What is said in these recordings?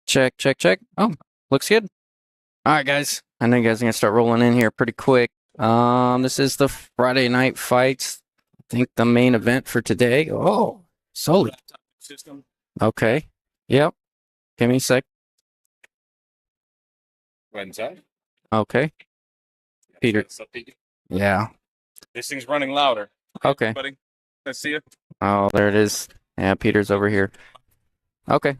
Check, check, check. Oh, looks good. All right, guys. I know you guys are gonna start rolling in here pretty quick. This is the Friday night fights. I think the main event for today. Oh, Sully. System. Okay. Yep. Give me a sec. Go ahead and tell. Okay. Peter. Yeah. This thing's running louder. Okay. Buddy, let's see it. Oh, there it is. Yeah, Peter's over here. Okay.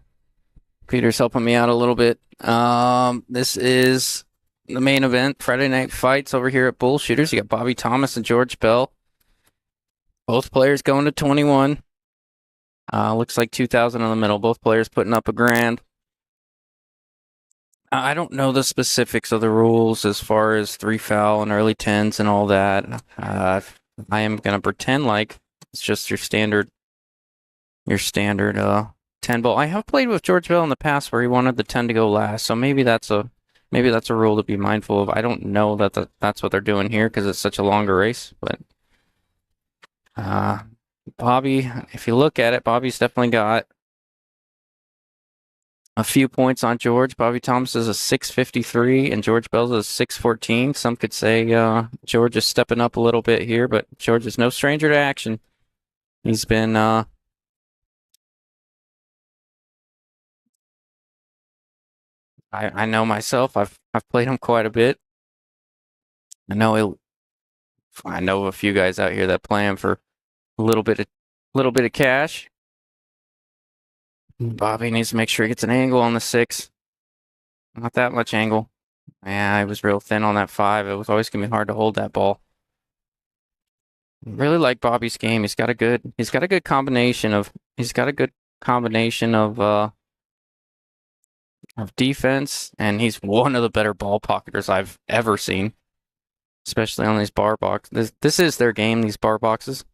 Peter's helping me out a little bit. This is the main event, Friday night fights over here at Bullshooters. You got Bobby Thomas and George Bell. Both players going to 21. Looks like 2,000 in the middle. Both players putting up a grand. I don't know the specifics of the rules as far as 3-foul and early 10s and all that. I am gonna pretend like it's just your standard 10 ball. I have played with George Bell in the past where he wanted the 10 to go last, so maybe that's a rule to be mindful of. I don't know that that's what they're doing here because it's such a longer race, but Bobby, if you look at it, Bobby's definitely got a few points on George. Bobby Thomas is a 653 and George Bell's a 614. Some could say George is stepping up a little bit here, but George is no stranger to action. He's been I know myself. I've played him quite a bit. I know a few guys out here that play him for a little bit of cash. Bobby needs to make sure he gets an angle on the 6. Not that much angle. Yeah, I was real thin on that 5. It was always gonna be hard to hold that ball. Really like Bobby's game. He's got a good combination of defense, and he's one of the better ball pocketers I've ever seen, especially on these bar boxes. This is their game, these bar boxes.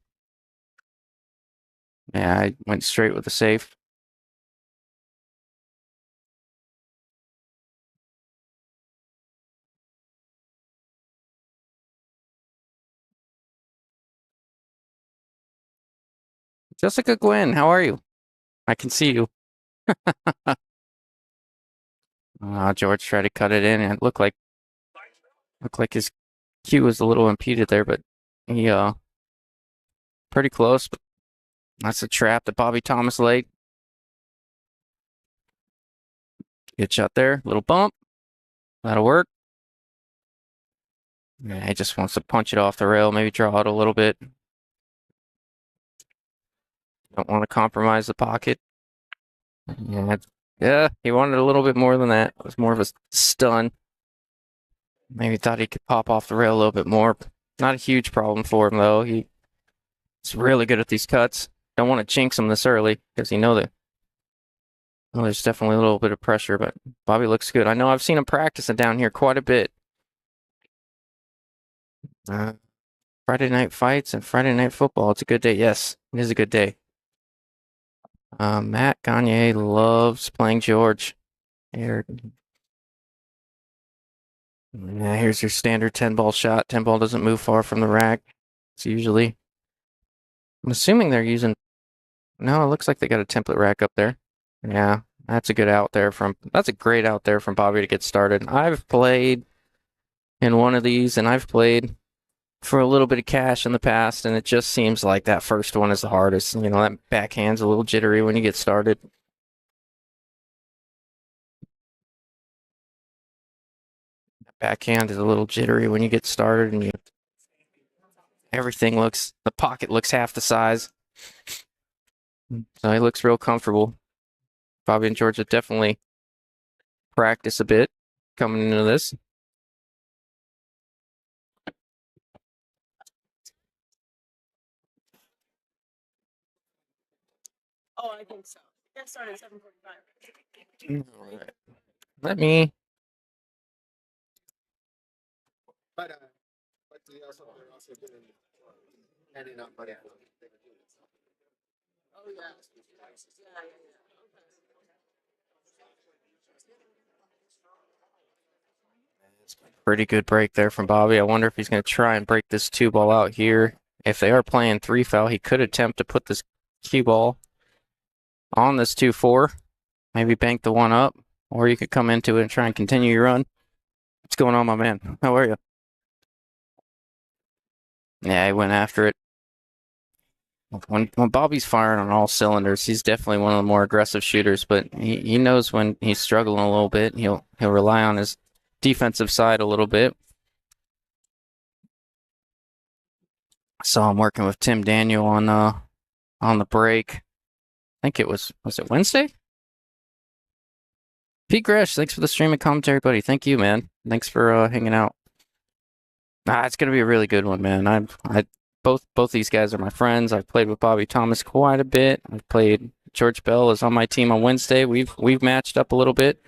Yeah, I went straight with the safe. Jessica Gwynn, how are you? I can see you. George tried to cut it in, and it looked like his cue was a little impeded there, but he pretty close. But that's a trap that Bobby Thomas laid. Good shot there, little bump. That'll work. Yeah, he just wants to punch it off the rail, maybe draw it a little bit. Don't want to compromise the pocket. Yeah, he wanted a little bit more than that. It was more of a stun. Maybe thought he could pop off the rail a little bit more. Not a huge problem for him, though. He's really good at these cuts. Don't want to jinx him this early because you know that there's definitely a little bit of pressure, but Bobby looks good. I know I've seen him practicing down here quite a bit. Friday night fights and Friday night football. It's a good day. Yes, it is a good day. Matt Gagne loves playing George. Here. Yeah, here's your standard 10 ball shot. 10 ball doesn't move far from the rack. It's usually. I'm assuming they're using. No, it looks like they got a template rack up there. Yeah, that's a good out there that's a great out there from Bobby to get started. I've played in one of these, and I've played for a little bit of cash in the past, and it just seems like that first one is the hardest. You know, that backhand's a little jittery when you get started. Backhand is a little jittery when you get started, and the pocket looks half the size. So he looks real comfortable. Bobby and Georgia definitely practice a bit coming into this. Oh, I think so. That started at 7:45. All right. Let me. But they also didn't handing out money. Oh, yeah. Pretty good break there from Bobby. I wonder if he's going to try and break this 2 ball out here. If they are playing 3-foul, he could attempt to put this cue ball on this 2-4. Maybe bank the one up. or you could come into it and try and continue your run. What's going on, my man? How are you? Yeah, he went after it. When Bobby's firing on all cylinders, he's definitely one of the more aggressive shooters, but he knows when he's struggling a little bit, he'll rely on his defensive side a little bit. I saw him working with Tim Daniel on the break. I think it was it Wednesday? Pete Gresh, thanks for the streaming commentary, buddy. Thank you, man. Thanks for hanging out. It's gonna be a really good one, man. I both these guys are my friends. I've played with Bobby Thomas quite a bit. I've played George Bell is on my team on Wednesday. We've matched up a little bit.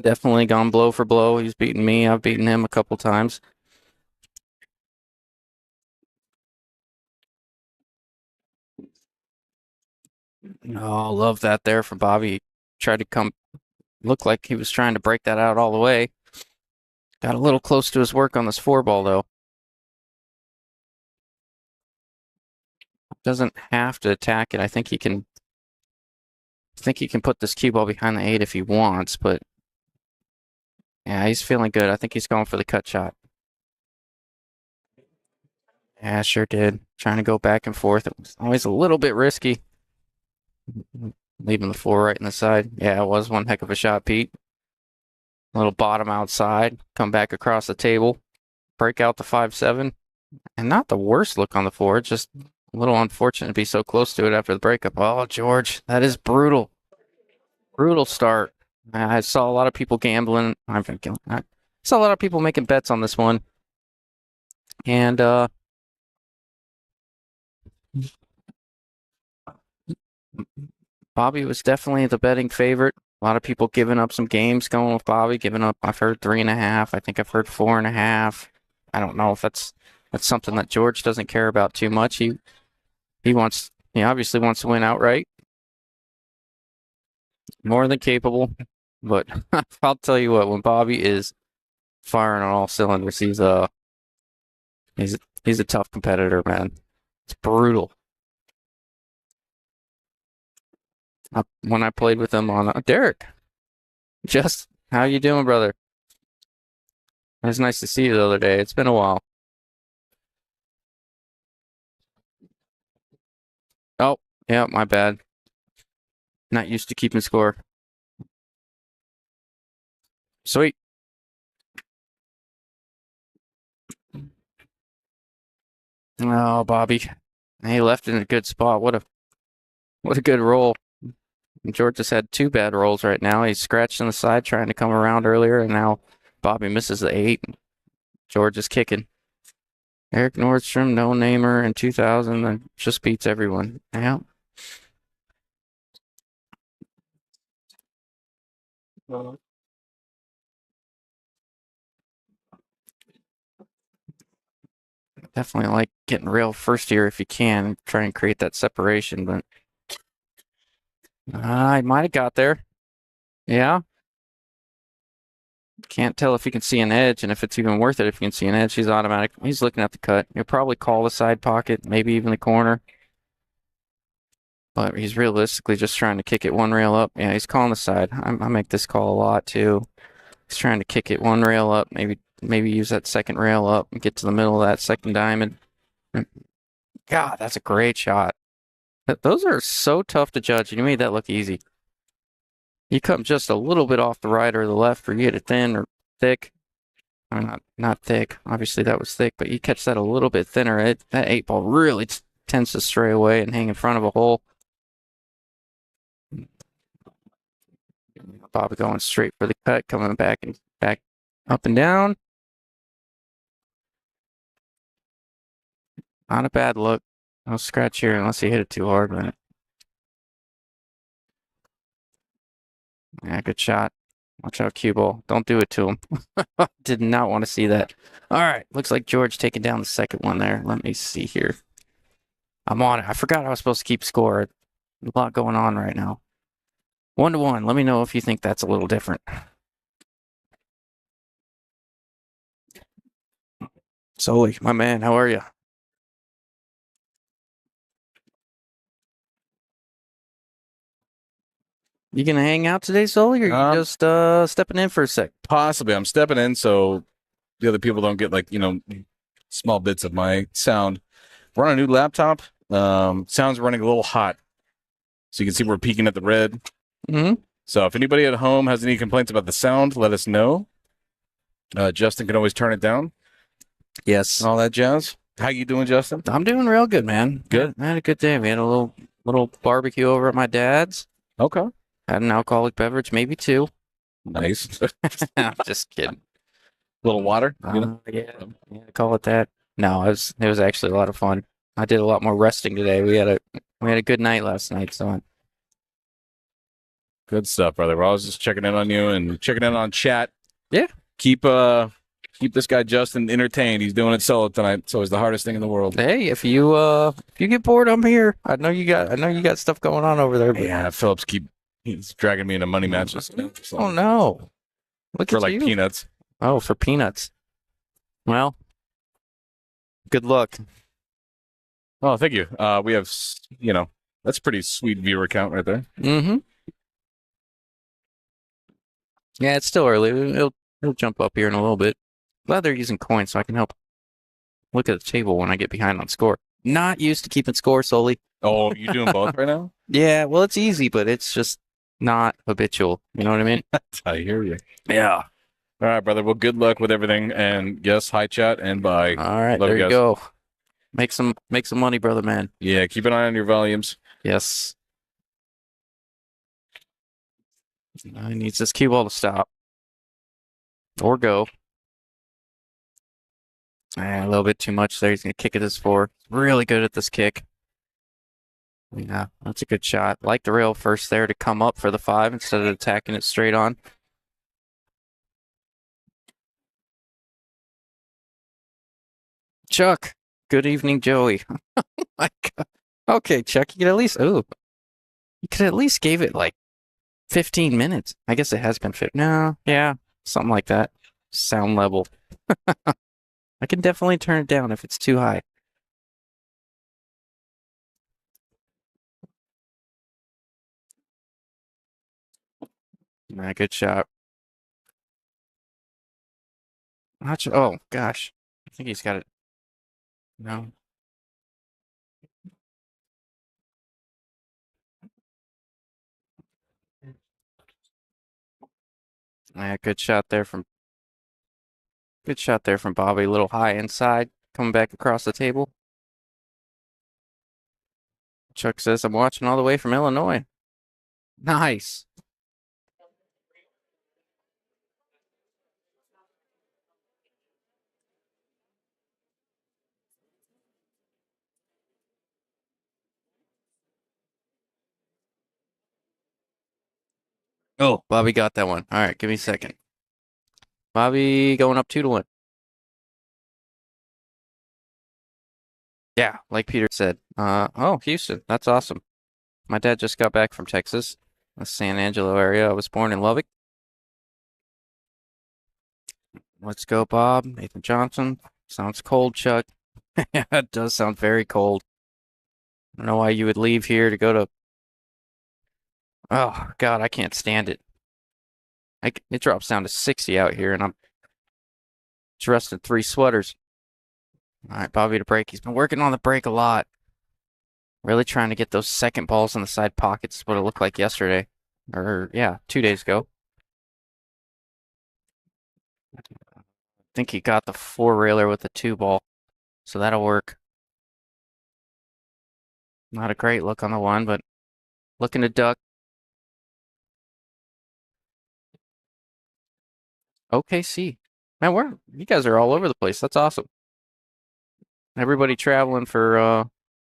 Definitely gone blow for blow. He's beaten me. I've beaten him a couple times. Oh, love that there for Bobby. Tried to come, looked like he was trying to break that out all the way. Got a little close to his work on this four ball though. Doesn't have to attack it. I think he can. I think he can put this cue ball behind the 8 if he wants, but yeah, he's feeling good. I think he's going for the cut shot. Yeah, sure did. Trying to go back and forth. It was always a little bit risky. Leaving the 4 right in the side. Yeah, it was one heck of a shot, Pete. A little bottom outside. Come back across the table. Break out the 5-7. And not the worst look on the 4. Just a little unfortunate to be so close to it after the breakup. Oh, George, that is brutal. Brutal start. I saw a lot of people gambling. I saw a lot of people making bets on this one. And Bobby was definitely the betting favorite. A lot of people giving up some games going with Bobby, giving up. I've heard 3.5. I think I've heard 4.5. I don't know if that's something that George doesn't care about too much. He obviously wants to win outright. More than capable. But I'll tell you what, when Bobby is firing on all cylinders, he's a tough competitor, man. It's brutal. When I played with him on Derek, just how you doing, brother? It was nice to see you the other day. It's been a while. Oh, yeah, my bad. Not used to keeping score. Sweet. Oh, Bobby. He left in a good spot. What a good roll. George just had 2 bad rolls right now. He's scratched on the side trying to come around earlier, and now Bobby misses the 8. George is kicking. Eric Nordstrom, no namer in 2000, and just beats everyone. Yeah. Definitely like getting real first year if you can. Try and create that separation, but I might have got there. Yeah. Can't tell if he can see an edge and if it's even worth it if you can see an edge. He's automatic. He's looking at the cut. He'll probably call the side pocket, maybe even the corner. But he's realistically just trying to kick it one rail up. Yeah, he's calling the side. I make this call a lot too. He's trying to kick it one rail up, maybe use that second rail up and get to the middle of that second diamond. God, that's a great shot. Those are so tough to judge, and you made that look easy. You come just a little bit off the right or the left, or you get it thin or thick. Or not thick. Obviously, that was thick, but you catch that a little bit thinner. That 8 ball really tends to stray away and hang in front of a hole. Bobby going straight for the cut, coming back and back up and down. Not a bad look. No scratch here unless he hit it too hard, but yeah, good shot. Watch out, cue ball. Don't do it to him. Did not want to see that. All right. Looks like George taking down the second one there. Let me see here. I'm on it. I forgot I was supposed to keep score. A lot going on right now. 1-1. Let me know if you think that's a little different. Soli, my man, how are you? You gonna hang out today, Sully, or you just stepping in for a sec? Possibly. I'm stepping in so the other people don't get like, small bits of my sound. We're on a new laptop. Sound's running a little hot. So you can see we're peaking at the red. Mm-hmm. So if anybody at home has any complaints about the sound, let us know. Justin can always turn it down. Yes. And all that jazz. How you doing, Justin? I'm doing real good, man. Good. I had a good day. We had a little barbecue over at my dad's. Okay. Had an alcoholic beverage, maybe two. Nice. I'm just kidding. Little water. Yeah, call it that. No, it was actually a lot of fun. I did a lot more resting today. We had a good night last night, so Good stuff, brother. We're always just checking in on you and checking in on chat. Yeah. Keep this guy Justin entertained. He's doing it solo tonight. It's always the hardest thing in the world. hey, if you get bored, I'm here. I know you got stuff going on over there. But Yeah, Phillips he's dragging me into money matches. So, oh no, look for at like you. peanuts. Oh, for peanuts. Well, good luck. Oh, thank you. We have, that's a pretty sweet viewer count right there. Mm-hmm. Yeah, it's still early. It'll jump up here in a little bit. Glad they're using coins so I can help look at the table when I get behind on score. Not used to keeping score solely. Oh, you doing both right now? Yeah, well, it's easy, but it's just not habitual. You know what I mean? I hear you. Yeah. All right, brother. Well, good luck with everything. And yes, hi, chat, and bye. All right, Love there you you guys. go. Make some money, brother man. Yeah, keep an eye on your volumes. Yes. I needs this cue ball to stop. Or go. A little bit too much there. He's going to kick it as four. Really good at this kick. Yeah, that's a good shot. Like the rail first there to come up for the 5 instead of attacking it straight on. Chuck. Good evening, Joey. Oh my God. Okay, Chuck, you could at least, you could at least gave it like 15 minutes. I guess it has been fit. No, yeah, something like that. Sound level. I can definitely turn it down if it's too high. Nah, good shot. Not sure. Oh, gosh. I think he's got it. No. Yeah, good shot there from Bobby. A little high inside, coming back across the table. Chuck says, I'm watching all the way from Illinois. Nice. Oh, Bobby got that one. All right, give me a second. Bobby going up 2-1. Yeah, like Peter said. Oh, Houston. That's awesome. My dad just got back from Texas, the San Angelo area. I was born in Lubbock. Let's go, Bob. Nathan Johnson. Sounds cold, Chuck. Yeah, it does sound very cold. I don't know why you would leave here to go to. Oh, God, I can't stand it. It drops down to 60 out here, and I'm dressed in 3 sweaters. All right, Bobby to break. He's been working on the break a lot. Really trying to get those second balls in the side pockets, what it looked like yesterday. Or, yeah, 2 days ago. I think he got the 4-railer with the 2 ball, so that'll work. Not a great look on the 1, but looking to duck. OKC. Man, you guys are all over the place. That's awesome. Everybody traveling for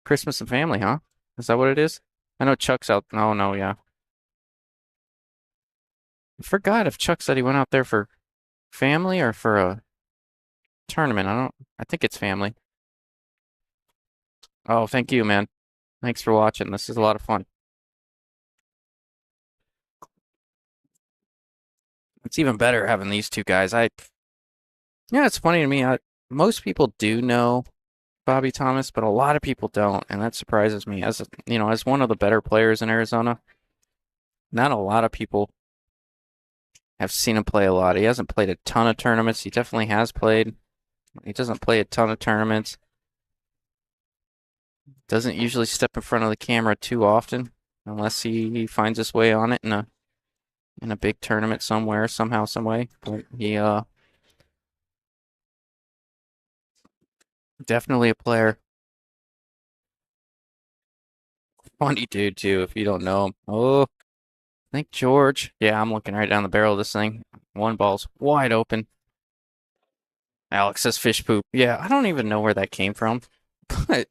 Christmas and family, huh? Is that what it is? I know Chuck's out. No, yeah. I forgot if Chuck said he went out there for family or for a tournament. I think it's family. Oh, thank you, man. Thanks for watching. This is a lot of fun. It's even better having these two guys. Yeah, it's funny to me. Most people do know Bobby Thomas, but a lot of people don't, and that surprises me. As one of the better players in Arizona, not a lot of people have seen him play a lot. He hasn't played a ton of tournaments. He definitely has played. He doesn't play a ton of tournaments. Doesn't usually step in front of the camera too often, unless he finds his way on it in a big tournament somewhere, somehow, some way. But he definitely a player. Funny dude too, if you don't know him. Oh, I think George. Yeah, I'm looking right down the barrel of this thing. One ball's wide open. Alex says fish poop. Yeah, I don't even know where that came from, but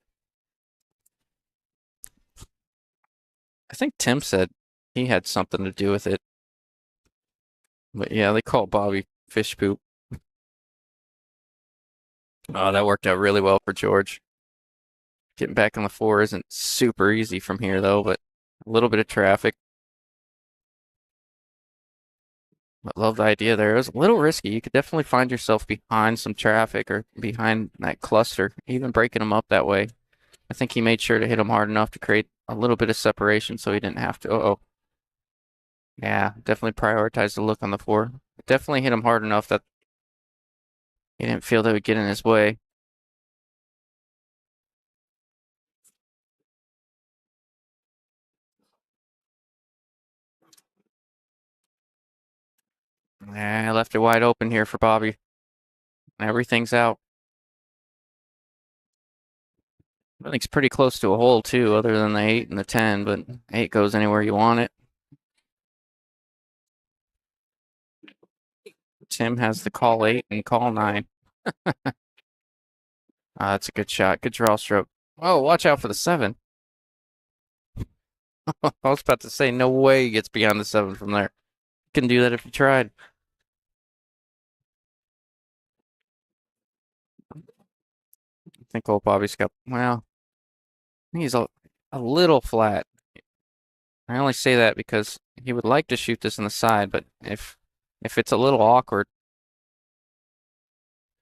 I think Tim said he had something to do with it. But yeah, they call Bobby fish poop. Oh, that worked out really well for George. Getting back on the 4 isn't super easy from here, though, but a little bit of traffic. But love the idea there. It was a little risky. You could definitely find yourself behind some traffic or behind that cluster, even breaking them up that way. I think he made sure to hit him hard enough to create a little bit of separation so he didn't have to. Uh-oh. Yeah, definitely prioritized the look on the 4. Definitely hit him hard enough that he didn't feel that would get in his way. I left it wide open here for Bobby. Everything's out. I think it's pretty close to a hole too, other than the 8 and the 10, but 8 goes anywhere you want it. Tim has the call 8 and call 9. That's a good shot. Good draw stroke. Oh, watch out for the 7. I was about to say, no way he gets beyond the 7 from there. Couldn't do that if you tried. I think old Bobby's got, well, he's a little flat. I only say that because he would like to shoot this in the side, but if it's a little awkward,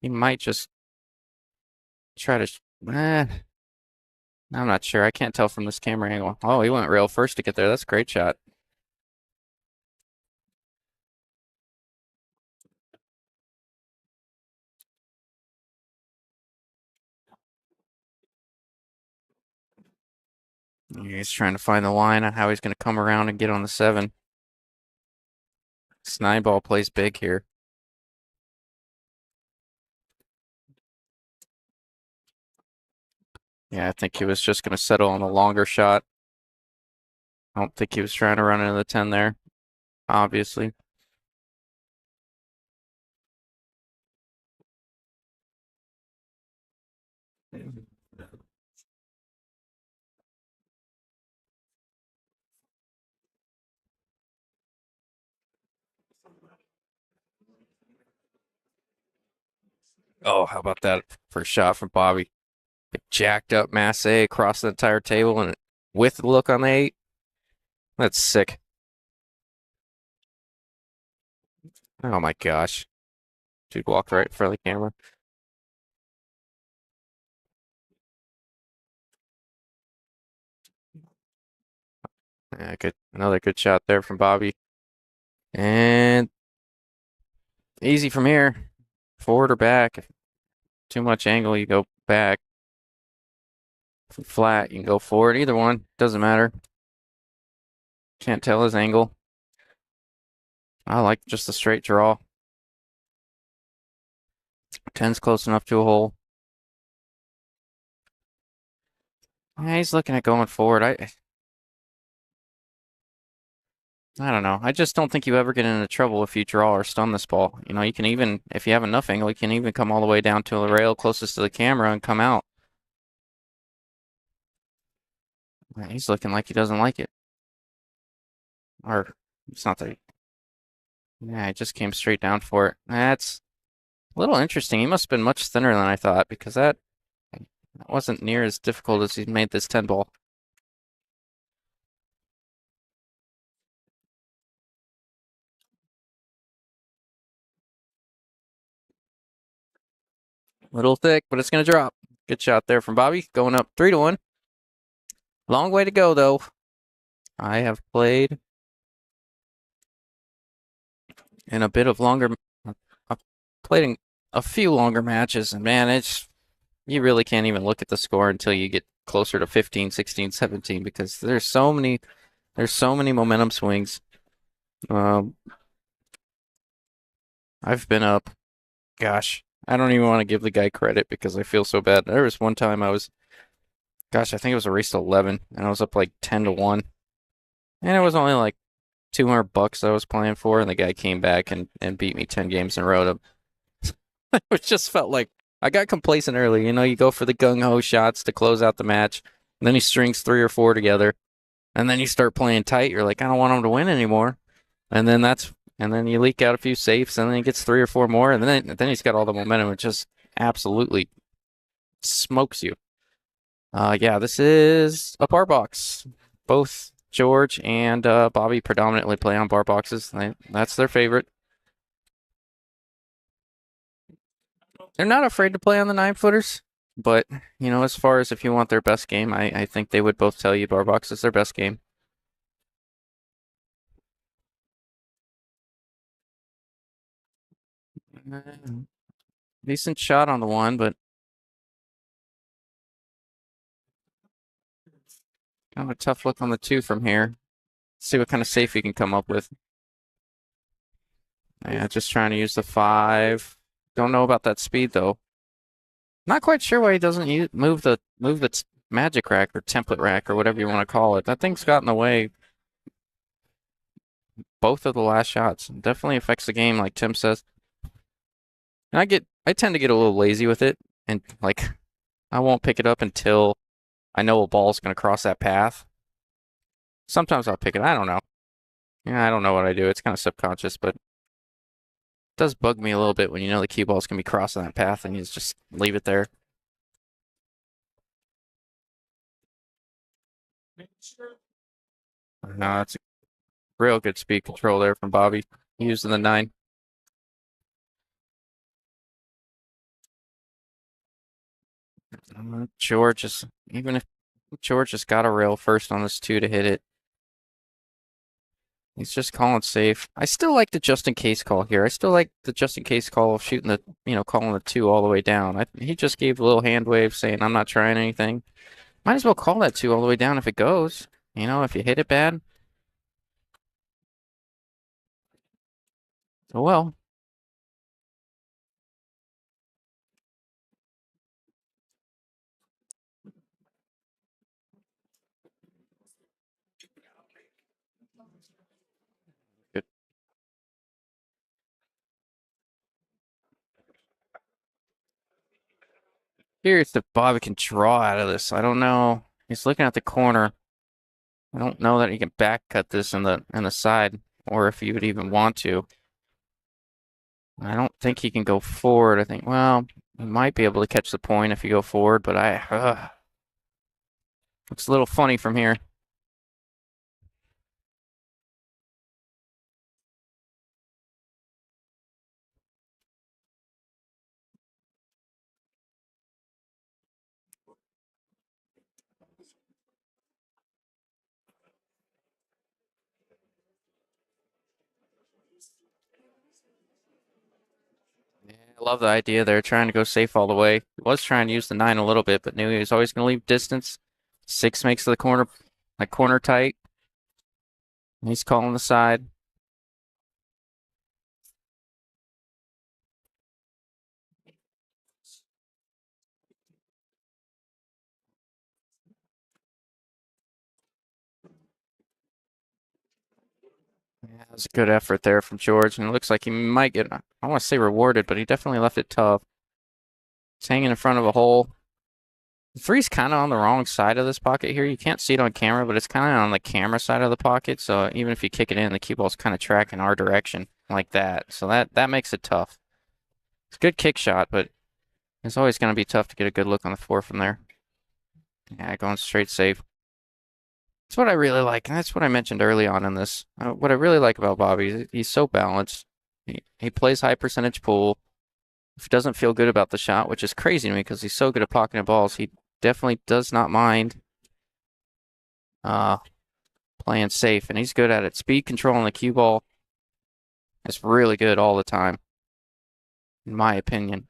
he might just try to. I'm not sure. I can't tell from this camera angle. Oh, he went rail first to get there. That's a great shot. He's trying to find the line on how he's going to come around and get on the 7. This 9 ball plays big here. Yeah, I think he was just going to settle on a longer shot. I don't think he was trying to run into the 10 there, obviously. Oh, how about that first shot from Bobby? Jacked up masse across the entire table and with the look on the 8. That's sick. Oh my gosh. Dude walked right in front of the camera. Yeah, good. Another good shot there from Bobby. And easy from here. Forward or back. If too much angle, you go back. If flat, you can go forward. Either one. Doesn't matter. Can't tell his angle. I like just a straight draw. 10's close enough to a hole. Yeah, he's looking at going forward. I don't know. I just don't think you ever get into trouble if you draw or stun this ball. You know, you can even, if you have enough angle, you can even come all the way down to the rail closest to the camera and come out. Yeah, he's looking like he doesn't like it. Or, it's not that. Yeah, he just came straight down for it. That's a little interesting. He must have been much thinner than I thought because that wasn't near as difficult as he made this 10 ball. Little thick, but it's going to drop. Good shot there from Bobby. Going up 3-1. Long way to go, though. I have played in a bit of longer. I've played in a few longer matches, and man, it's you really can't even look at the score until you get closer to 15, 16, 17 because there's so many momentum swings. Um, I've been up. Gosh, I don't even want to give the guy credit because I feel so bad. There was one time gosh, I think it was a race to 11, and I was up like 10-1, and it was only like $200 I was playing for, and the guy came back and beat me 10 games in a row. It just felt like I got complacent early. You know, you go for the gung ho shots to close out the match, and then he strings 3 or 4 together, and then you start playing tight. You're like, I don't want him to win anymore, and then you leak out a few safes, and then he gets 3 or 4 more, and then he's got all the momentum. It just absolutely smokes you. Yeah, this is a bar box. Both George and Bobby predominantly play on bar boxes. That's their favorite. They're not afraid to play on the 9-footers, but you know, as far as if you want their best game, I think they would both tell you bar box is their best game. Decent shot on the one, but kind of a tough look on the 2 from here. See what kind of safe you can come up with. Yeah, just trying to use the 5. Don't know about that speed though. Not quite sure why he doesn't move the magic rack or template rack or whatever you want to call it. That thing's got in the way both of the last shots. Definitely affects the game, like Tim says. And I tend to get a little lazy with it, and like I won't pick it up until I know a ball's gonna cross that path. Sometimes I'll pick it. I don't know. Yeah, I don't know what I do. It's kind of subconscious, but it does bug me a little bit when you know the cue ball's gonna be crossing that path and you just leave it there. No, it's a real good speed control there from Bobby. Using the 9. Even if George has got a rail first on this 2 to hit it, he's just calling safe. I still like the just in case call here. I still like the just in case call of shooting calling the 2 all the way down. He just gave a little hand wave saying, I'm not trying anything. Might as well call that 2 all the way down if it goes. You know, if you hit it bad. Oh well. Good. Curious if Bobby can draw out of this. I don't know. He's looking at the corner. I don't know that he can back cut this in the side, or if he would even want to. I don't think he can go forward. I think, well, he might be able to catch the point if you go forward, but looks a little funny from here. Yeah, I love the idea there, trying to go safe all the way. He was trying to use the 9 a little bit, but knew he was always going to leave distance. 6 makes the corner, like corner tight. He's calling the side. Yeah, that was a good effort there from George, and it looks like he might get, I want to say rewarded, but he definitely left it tough. He's hanging in front of a hole. The 3's kind of on the wrong side of this pocket here. You can't see it on camera, but it's kind of on the camera side of the pocket. So even if you kick it in, the cue ball's kind of tracking our direction like that. So that makes it tough. It's a good kick shot, but it's always going to be tough to get a good look on the 4 from there. Yeah, going straight safe. That's what I really like, and that's what I mentioned early on in this. What I really like about Bobby is he's so balanced. He plays high percentage pool. If he doesn't feel good about the shot, which is crazy to me because he's so good at pocketing balls, he definitely does not mind playing safe, and he's good at it. Speed control on the cue ball. is really good all the time, in my opinion.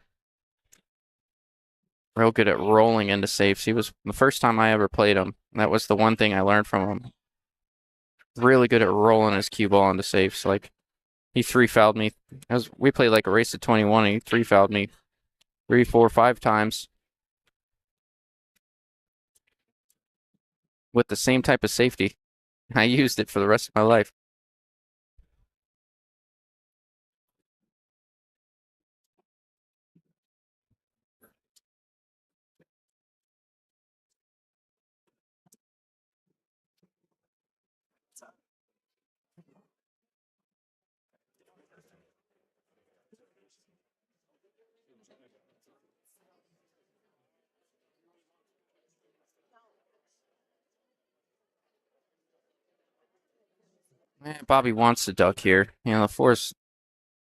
Real good at rolling into safes. He was the first time I ever played him. That was the one thing I learned from him. Really good at rolling his cue ball into safes. Like he 3-fouled me. We played like a race to 21 and he 3-fouled me 3, 4, 5 times with the same type of safety. I used it for the rest of my life. Bobby wants to duck here. You know, the four's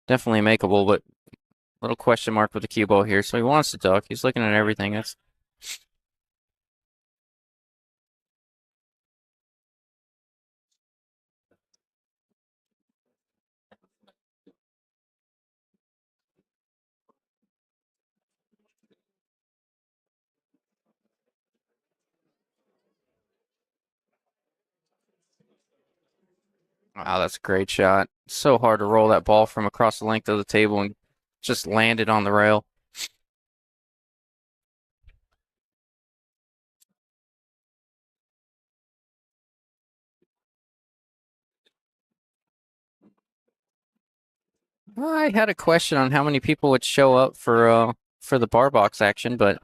definitely makeable, but little question mark with the cue ball here. So he wants to duck. He's looking at everything. That's wow, that's a great shot. So hard to roll that ball from across the length of the table and just landed on the rail. I had a question on how many people would show up for the bar box action, but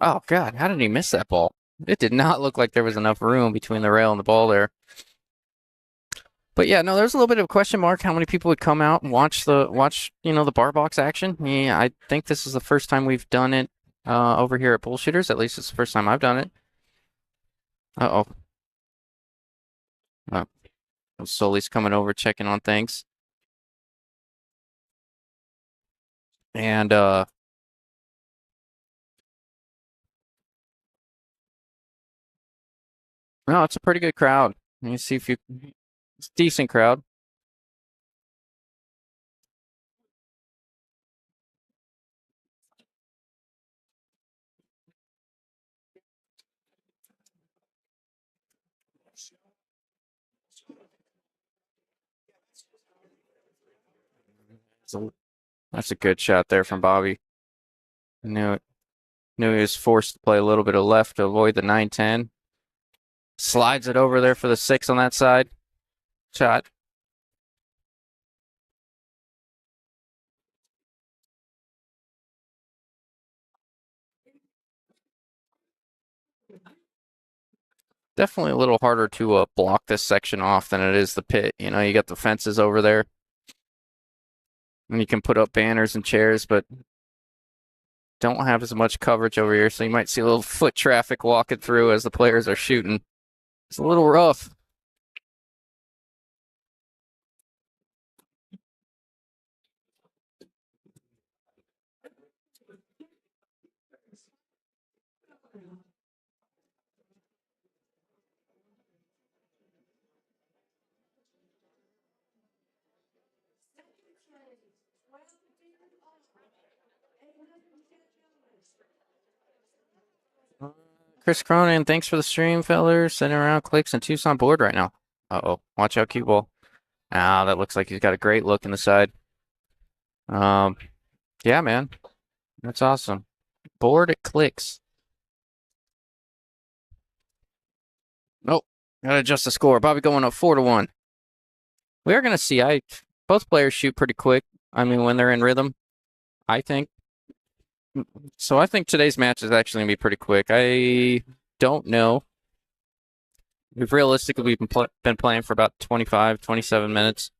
oh God, how did he miss that ball? It did not look like there was enough room between the rail and the ball there. But yeah, no, there's a little bit of a question mark how many people would come out and watch the bar box action. Yeah, I think this is the first time we've done it over here at Bullshitters. At least it's the first time I've done it. Uh-oh. Oh. Sully's coming over checking on things. And no, it's a pretty good crowd. Let me see if it's a decent crowd. That's a good shot there from Bobby. Knew it. Knew he was forced to play a little bit of left to avoid the 9-10. Slides it over there for the 6 on that side. Shot. Definitely a little harder to block this section off than it is the pit. You know, you got the fences over there. And you can put up banners and chairs, but don't have as much coverage over here. So you might see a little foot traffic walking through as the players are shooting. It's a little rough. Chris Cronin, thanks for the stream, fellers. Sending around clicks and Tucson board right now. Uh-oh. Watch out, cue ball. Ah, that looks like he's got a great look in the side. Yeah, man. That's awesome. Board it clicks. Nope. Gotta adjust the score. Bobby going up 4-1. We are gonna see. Both players shoot pretty quick. I mean, when they're in rhythm, I think. So I think today's match is actually gonna be pretty quick. I don't know. We've been playing for about 25, 27 minutes.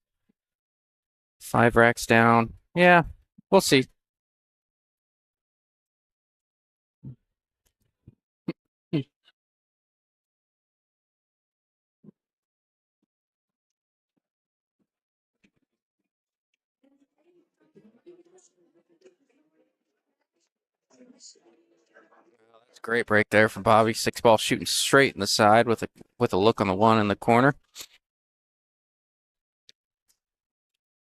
5 racks down. Yeah, we'll see. That's a great break there from Bobby. 6 ball shooting straight in the side with a look on the 1 in the corner.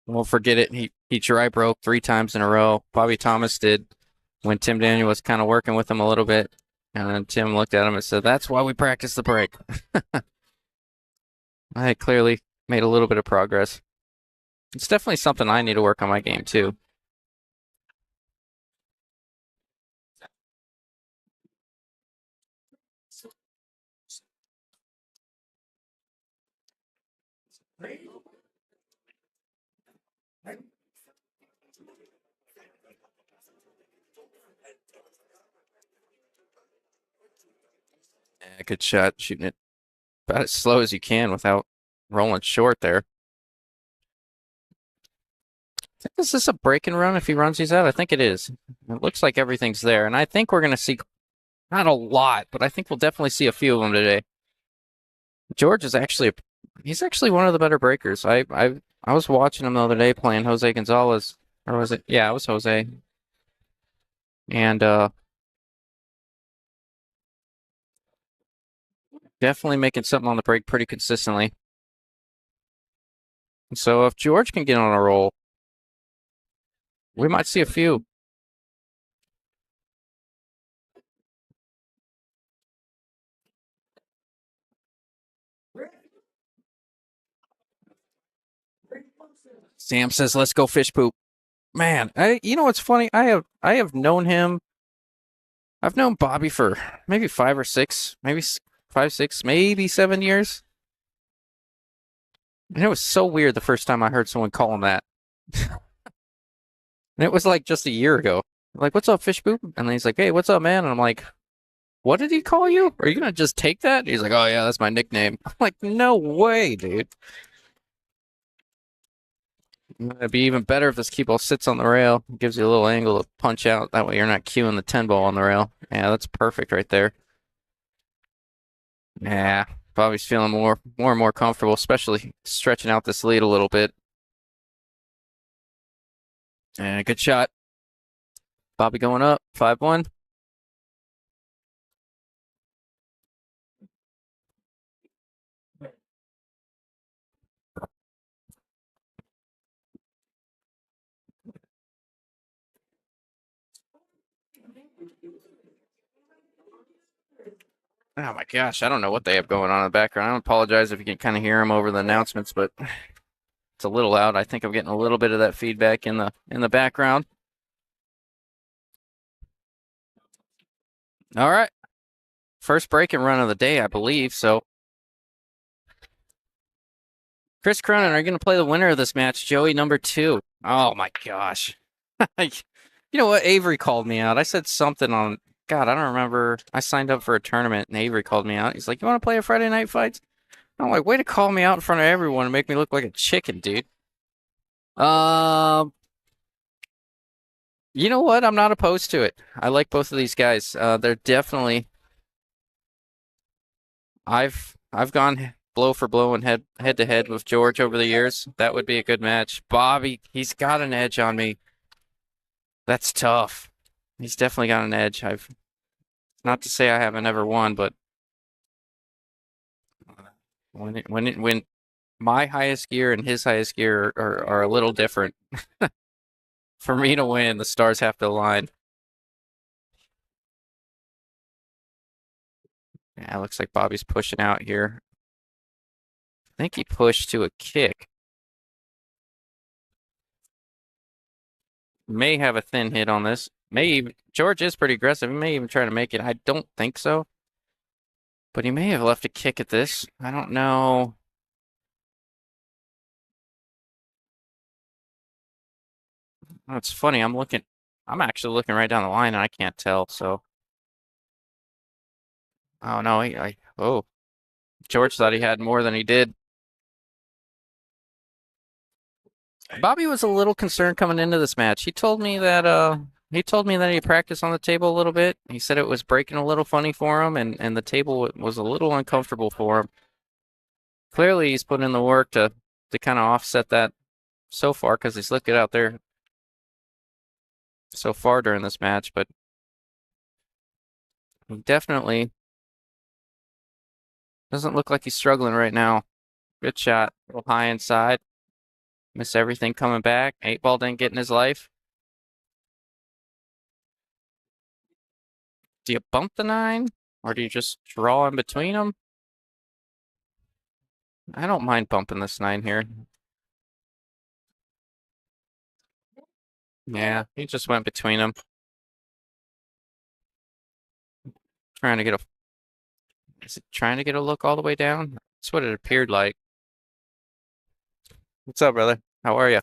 Won't forget it. He dry broke 3 times in a row. Bobby Thomas did when Tim Daniel was kind of working with him a little bit. And then Tim looked at him and said, "That's why we practice the break." I clearly made a little bit of progress. It's definitely something I need to work on my game too. Yeah, good shot, shooting it about as slow as you can without rolling short there. Is this a break and run if he runs these out? I think it is. It looks like everything's there. And I think we're going to see, not a lot, but I think we'll definitely see a few of them today. George is actually, he's actually one of the better breakers. I was watching him the other day playing Jose Gonzalez. Or was it? Yeah, it was Jose. And definitely making something on the break pretty consistently. So if George can get on a roll, we might see a few. Sam says, "Let's go fish poop." Man, you know what's funny? I have known him. I've known Bobby for maybe 5 or 6, maybe 5, 6, maybe 7 years. And it was so weird the first time I heard someone call him that. And it was like just a year ago. Like, "What's up, fish poop?" And then he's like, "Hey, what's up, man?" And I'm like, "What did he call you? Are you gonna just take that?" And he's like, "Oh yeah, that's my nickname." I'm like, "No way, dude." It'd be even better if this cue ball sits on the rail. It gives you a little angle to punch out. That way you're not cueing the 10 ball on the rail. Yeah, that's perfect right there. Yeah, Bobby's feeling more and more comfortable, especially stretching out this lead a little bit. And a good shot. Bobby going up, 5-1. Oh my gosh, I don't know what they have going on in the background. I apologize if you can kind of hear them over the announcements, but it's a little loud. I think I'm getting a little bit of that feedback in the background. All right. First break and run of the day, I believe. So Chris Cronin, are you going to play the winner of this match, Joey number 2? Oh my gosh. You know what? Avery called me out. I said something on, God, I don't remember. I signed up for a tournament and Avery called me out. He's like, "You want to play a Friday Night Fights?" I'm like, "Way to call me out in front of everyone and make me look like a chicken, dude." You know what? I'm not opposed to it. I like both of these guys. They're definitely, I've gone blow for blow and head to head with George over the years. That would be a good match. Bobby, he's got an edge on me. That's tough. He's definitely got an edge. I've not to say I haven't ever won, but when my highest gear and his highest gear are a little different. For me to win, the stars have to align. Yeah, it looks like Bobby's pushing out here. I think he pushed to a kick. May have a thin hit on this. George is pretty aggressive. He may even try to make it. I don't think so. But he may have left a kick at this. I don't know. Oh, it's funny. I'm actually looking right down the line and I can't tell. So, oh no, oh, George thought he had more than he did. Bobby was a little concerned coming into this match. He told me that he practiced on the table a little bit. He said it was breaking a little funny for him, and the table was a little uncomfortable for him. Clearly, he's put in the work to kind of offset that so far because he's looked good out there so far during this match. But he definitely doesn't look like he's struggling right now. Good shot, a little high inside. Miss everything coming back. 8-ball didn't get in his life. Do you bump the 9? Or do you just draw in between them? I don't mind bumping this 9 here. Yeah, he just went between them. Trying to get a... Is it trying to get a look all the way down? That's what it appeared like. What's up, brother? How are you?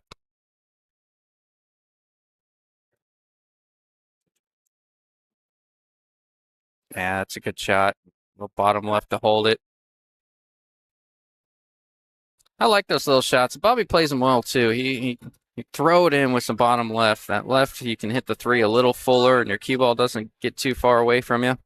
Yeah, that's a good shot. Little bottom left to hold it. I like those little shots. Bobby plays them well too. He throw it in with some bottom left. That left, you can hit the 3 a little fuller, and your cue ball doesn't get too far away from you.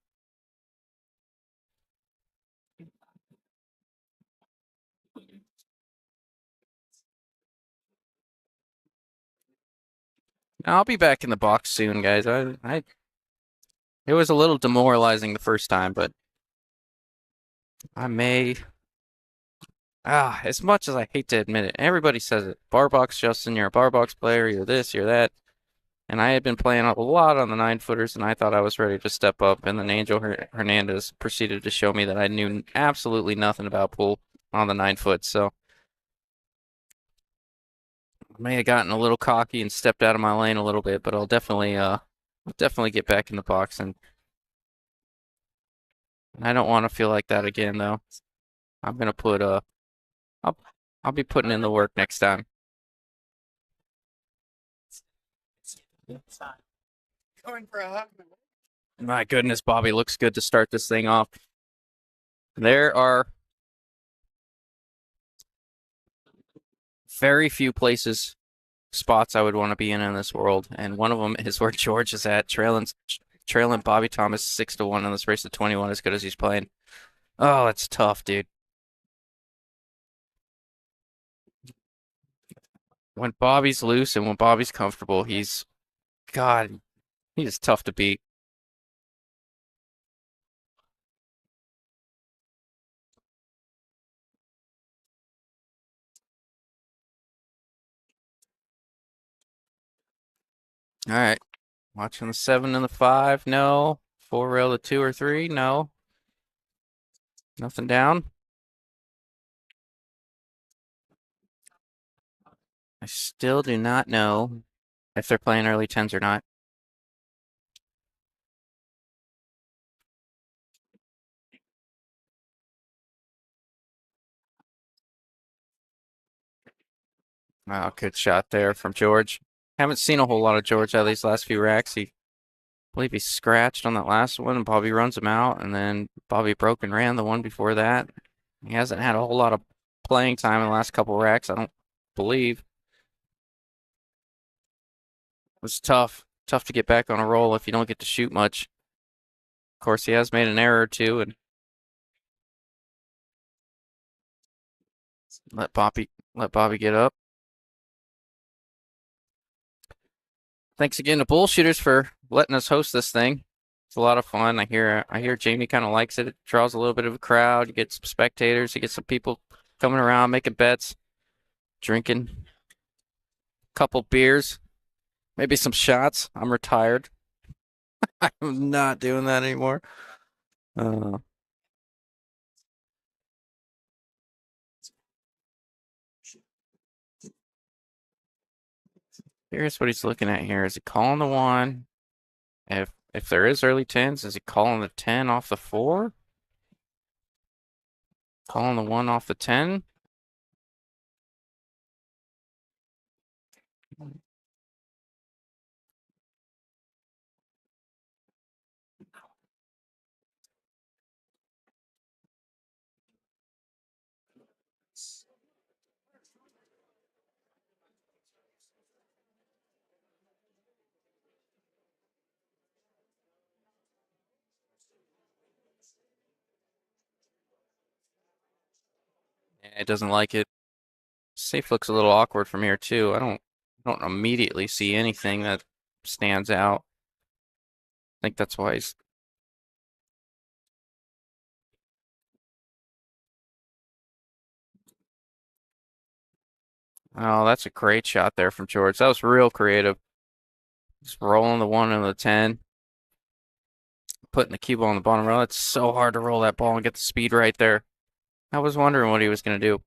I'll be back in the box soon, guys. It was a little demoralizing the first time, but I may. As much as I hate to admit it, everybody says it. Bar box, Justin, you're a bar box player. You're this, you're that. And I had been playing a lot on the 9-footers, and I thought I was ready to step up. And then Angel Hernandez proceeded to show me that I knew absolutely nothing about pool on the 9-foot. So I may have gotten a little cocky and stepped out of my lane a little bit, but I'll definitely get back in the box. And I don't want to feel like that again, though. I'm gonna put I'll be putting in the work next time. Going for a hug. My goodness, Bobby looks good to start this thing off. There are very few spots I would want to be in this world, and one of them is where George is at, trailing Bobby Thomas 6-1 in this race to 21, as good as he's playing. Oh, that's tough, dude. When Bobby's loose and when Bobby's comfortable, God, he is tough to beat. All right. Watching the 7 and the 5. No. 4 rail to 2 or 3. No. Nothing down. I still do not know if they're playing early 10s or not. Oh, good shot there from George. Haven't seen a whole lot of George out of these last few racks. I believe he scratched on that last one, and Bobby runs him out, and then Bobby broke and ran the one before that. He hasn't had a whole lot of playing time in the last couple racks, I don't believe. It was tough. Tough to get back on a roll if you don't get to shoot much. Of course, he has made an error or two, and let Bobby get up. Thanks again to Bullshooters for letting us host this thing. It's a lot of fun. I hear Jamie kind of likes it. It draws a little bit of a crowd. You get some spectators. You get some people coming around making bets, drinking a couple beers, maybe some shots. I'm retired. I'm not doing that anymore. Here's what he's looking at here. Is he calling the 1? If there is early 10s, is he calling the 10 off the 4? Calling the 1 off the 10? It doesn't like it. Safe looks a little awkward from here too. I don't immediately see anything that stands out. I think that's why he's Oh, that's a great shot there from George. That was real creative. Just rolling the 1 and the 10. Putting the cue ball on the bottom row. It's so hard to roll that ball and get the speed right there. I was wondering what he was going to do.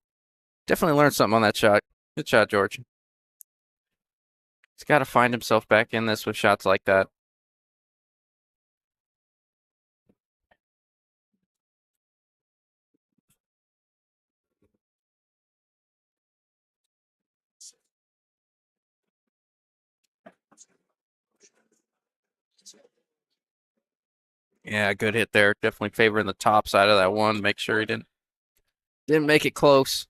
Definitely learned something on that shot. Good shot, George. He's got to find himself back in this with shots like that. Yeah, good hit there. Definitely favoring the top side of that one. Make sure he didn't make it close.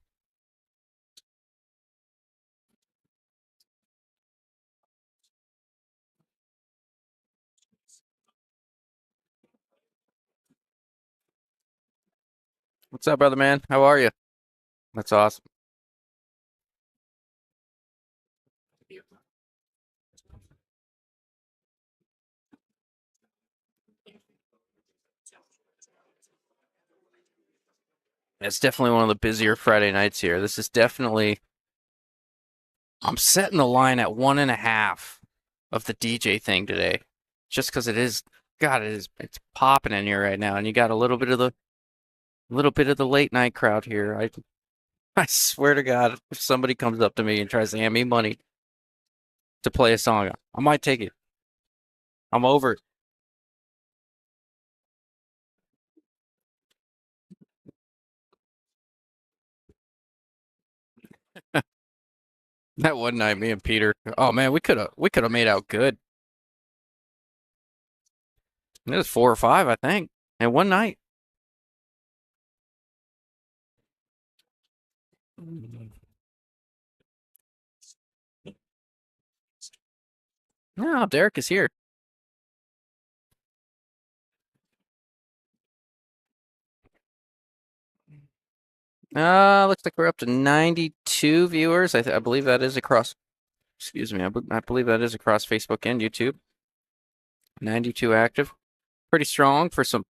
What's up, brother man? How are you? That's awesome. It's definitely one of the busier Friday nights here. This is definitely. I'm setting the line at 1.5 of the DJ thing today, just because it is. God, it is. It's popping in here right now, and you got a little bit of the late night crowd here. I swear to God, if somebody comes up to me and tries to hand me money to play a song, I might take it. I'm over it. That one night, me and Peter. Oh man, we could have made out good. It was 4 or 5, I think, in one night. No, Derek is here. Looks like we're up to 92 viewers. I believe that is across. Excuse me. I believe that is across Facebook and YouTube. 92 active. Pretty strong for some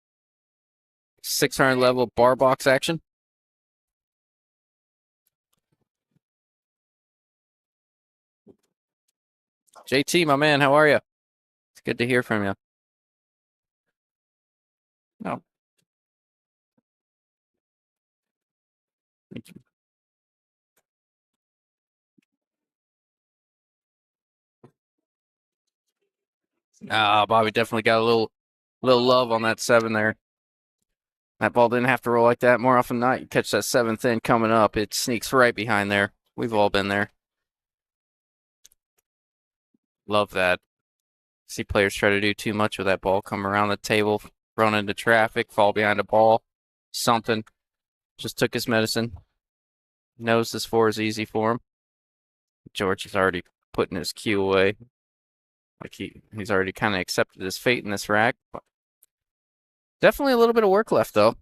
600 level bar box action. JT, my man, how are you? It's good to hear from you. Oh, thank you. Bobby definitely got a little love on that 7 there. That ball didn't have to roll like that. More often than not, you catch that 7th in coming up. It sneaks right behind there. We've all been there. Love that. See players try to do too much with that ball, come around the table, run into traffic, fall behind a ball, something. Just took his medicine. Knows this 4 is easy for him. George is already putting his cue away. Like he's already kind of accepted his fate in this rack. Definitely a little bit of work left, though.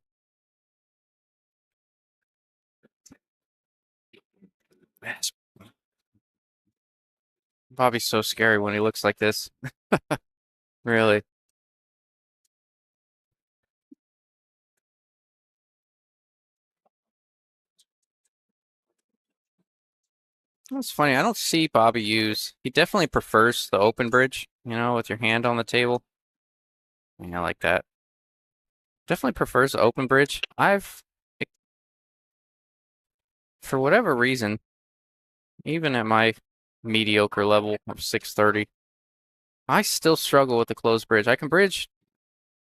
Bobby's so scary when he looks like this. Really. That's funny. I don't see Bobby use. He definitely prefers the open bridge, with your hand on the table. Yeah, I like that. Definitely prefers the open bridge. For whatever reason, even at my mediocre level of 630, I still struggle with the closed bridge. I can bridge.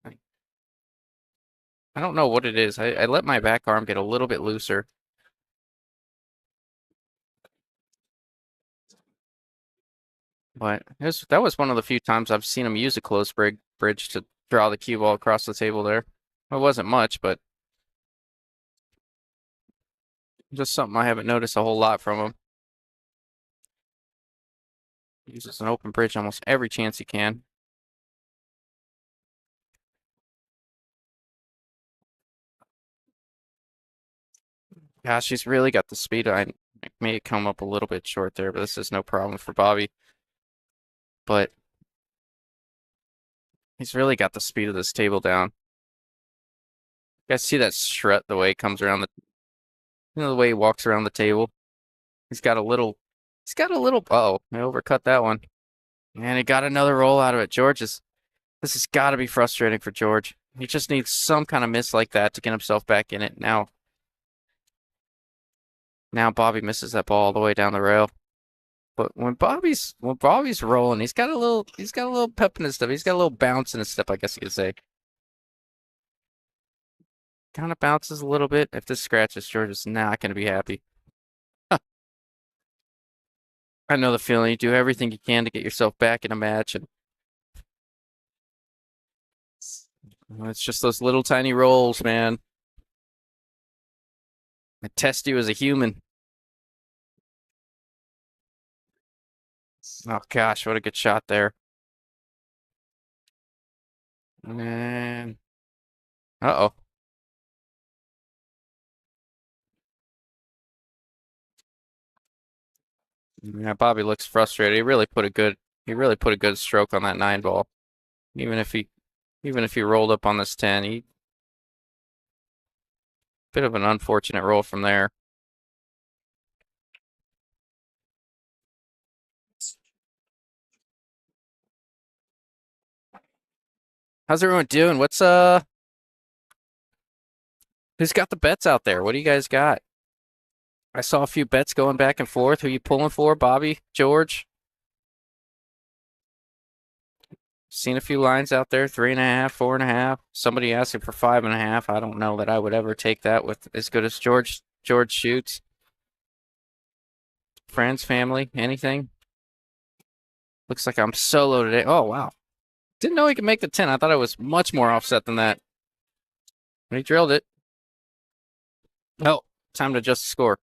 I don't know what it is. I let my back arm get a little bit looser. But that was one of the few times I've seen him use a closed bridge to draw the cue ball across the table there. It wasn't much, but just something I haven't noticed a whole lot from him. He uses an open bridge almost every chance he can. Gosh, he's really got the speed. I made it come up a little bit short there, but this is no problem for Bobby. But he's really got the speed of this table down. You guys see that strut, the way he comes around the way he walks around the table? He's got a little. Oh, I overcut that one. And he got another roll out of it. This has got to be frustrating for George. He just needs some kind of miss like that to get himself back in it. Now Bobby misses that ball all the way down the rail. But when Bobby's rolling, he's got a little pep in his step. He's got a little bounce in his step, I guess you could say. Kind of bounces a little bit. If this scratches, George is not going to be happy. I know the feeling. You do everything you can to get yourself back in a match, and it's just those little tiny rolls, man. I test you as a human. Oh gosh, what a good shot there. And uh-oh. Yeah, Bobby looks frustrated. He really put a good stroke on that 9 ball. Even if he rolled up on this 10, he bit of an unfortunate roll from there. How's everyone doing? Who's got the bets out there? What do you guys got? I saw a few bets going back and forth. Who you pulling for? Bobby? George? Seen a few lines out there, 3.5, 4.5. Somebody asking for 5.5. I don't know that I would ever take that with as good as George shoots. Friends, family, anything? Looks like I'm solo today. Oh, wow. Didn't know he could make the 10. I thought it was much more offset than that. But he drilled it. Oh, time to adjust the score.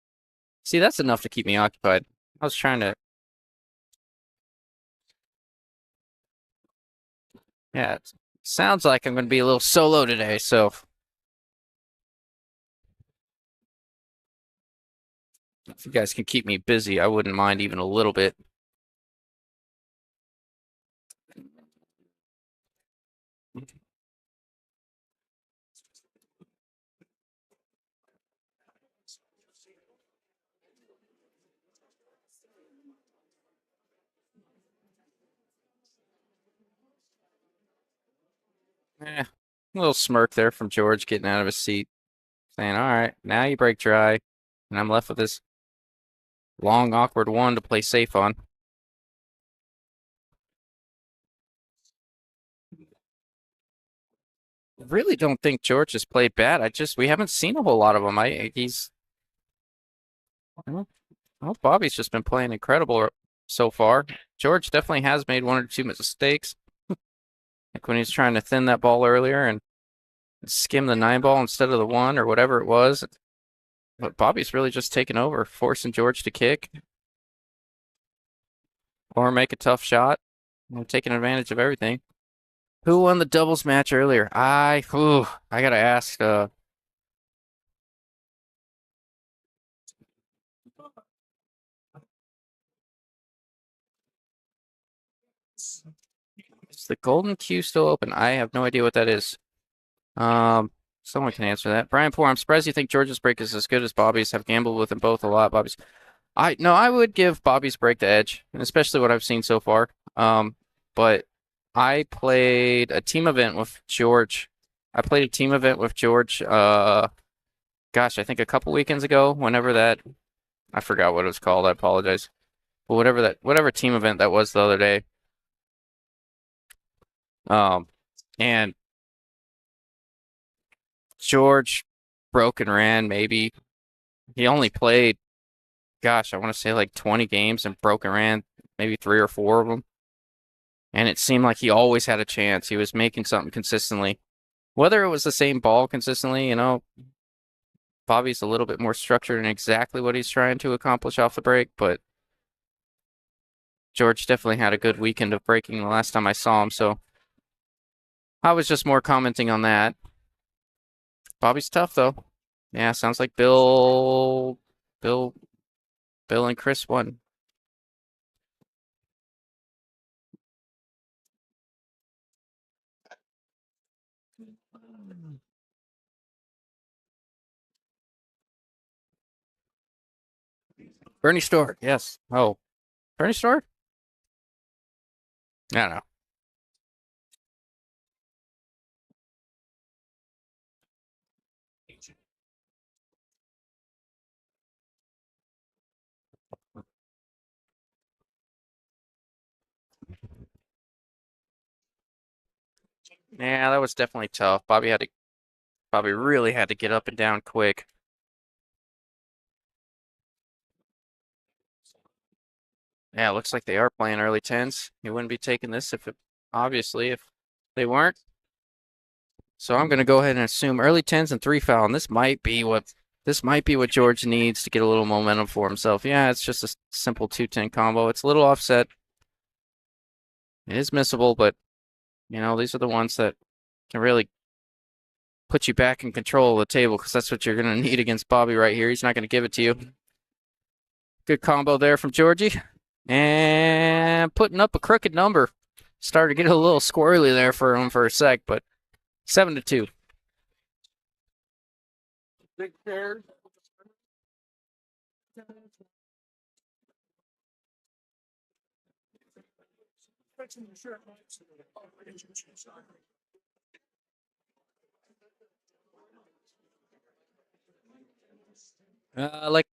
See, that's enough to keep me occupied. I was trying to. Yeah, it sounds like I'm going to be a little solo today, so. If you guys can keep me busy, I wouldn't mind even a little bit. A little smirk there from George getting out of his seat, saying, all right, now you break dry. And I'm left with this long, awkward one to play safe on. Really don't think George has played bad. We haven't seen a whole lot of him. Well, Bobby's just been playing incredible so far. George definitely has made 1 or 2 mistakes. Like when he was trying to thin that ball earlier and skim the 9 ball instead of the 1 or whatever it was. But Bobby's really just taken over, forcing George to kick or make a tough shot. Taking advantage of everything. Who won the doubles match earlier? I gotta ask. Is the golden queue still open? I have no idea what that is. Someone can answer that. Brian Poor, I'm surprised you think George's break is as good as Bobby's. Have gambled with them both a lot. I would give Bobby's break the edge, and especially what I've seen so far. But I played a team event with George. I played a team event with George. Gosh, I think a couple weekends ago. I forgot what it was called. I apologize. But whatever team event that was the other day. And George broke and ran. Maybe he only played, gosh, I want to say like 20 games and broke and ran maybe 3 or 4 of them. And it seemed like he always had a chance. He was making something consistently. Whether it was the same ball consistently, Bobby's a little bit more structured in exactly what he's trying to accomplish off the break, but George definitely had a good weekend of breaking the last time I saw him, so I was just more commenting on that. Bobby's tough though. Yeah, sounds like Bill and Chris won. Bernie Store, yes. Oh, Bernie Store? I don't know. Yeah, that was definitely tough. Bobby really had to get up and down quick. Yeah, it looks like they are playing early tens. He wouldn't be taking this obviously if they weren't. So I'm going to go ahead and assume early tens and 3 foul, and this might be what George needs to get a little momentum for himself. Yeah, it's just a simple 2-10 combo. It's a little offset. It is missable, but these are the ones that can really put you back in control of the table because that's what you're going to need against Bobby right here. He's not going to give it to you. Good combo there from Georgie. And putting up a crooked number. Started to get a little squirrely there for him for a sec, but 7-2. Big pair. Like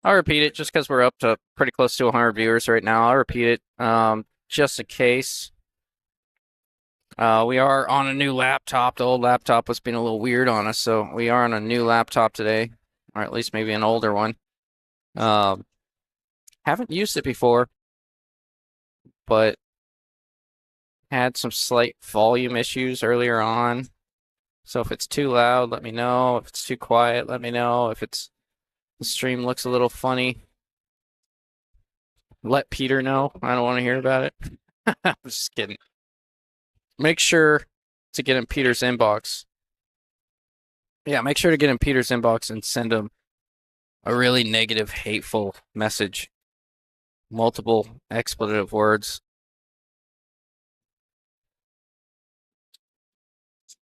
I'll repeat it just because we're up to pretty close to 100 viewers right now. I'll repeat it just in case. We are on a new laptop. The old laptop was being a little weird on us, so we are on a new laptop today, or at least maybe an older one. Haven't used it before, but had some slight volume issues earlier on. So if it's too loud, let me know. If it's too quiet, let me know. If the stream looks a little funny, let Peter know. I don't want to hear about it. I'm just kidding. Make sure to get in Peter's inbox. Yeah, make sure to get in Peter's inbox and send him a really negative, hateful message. Multiple expletive words.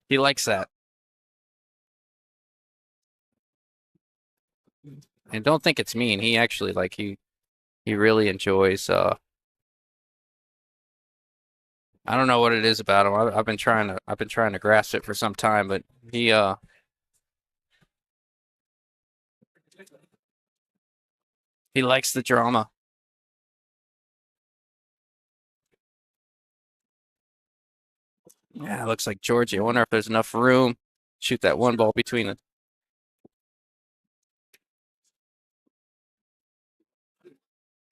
He likes that. And don't think it's mean. He actually he really enjoys I don't know what it is about him. I've been trying to grasp it for some time, but he likes the drama. Yeah, it looks like Georgie. I wonder if there's enough room. Shoot that one ball between the.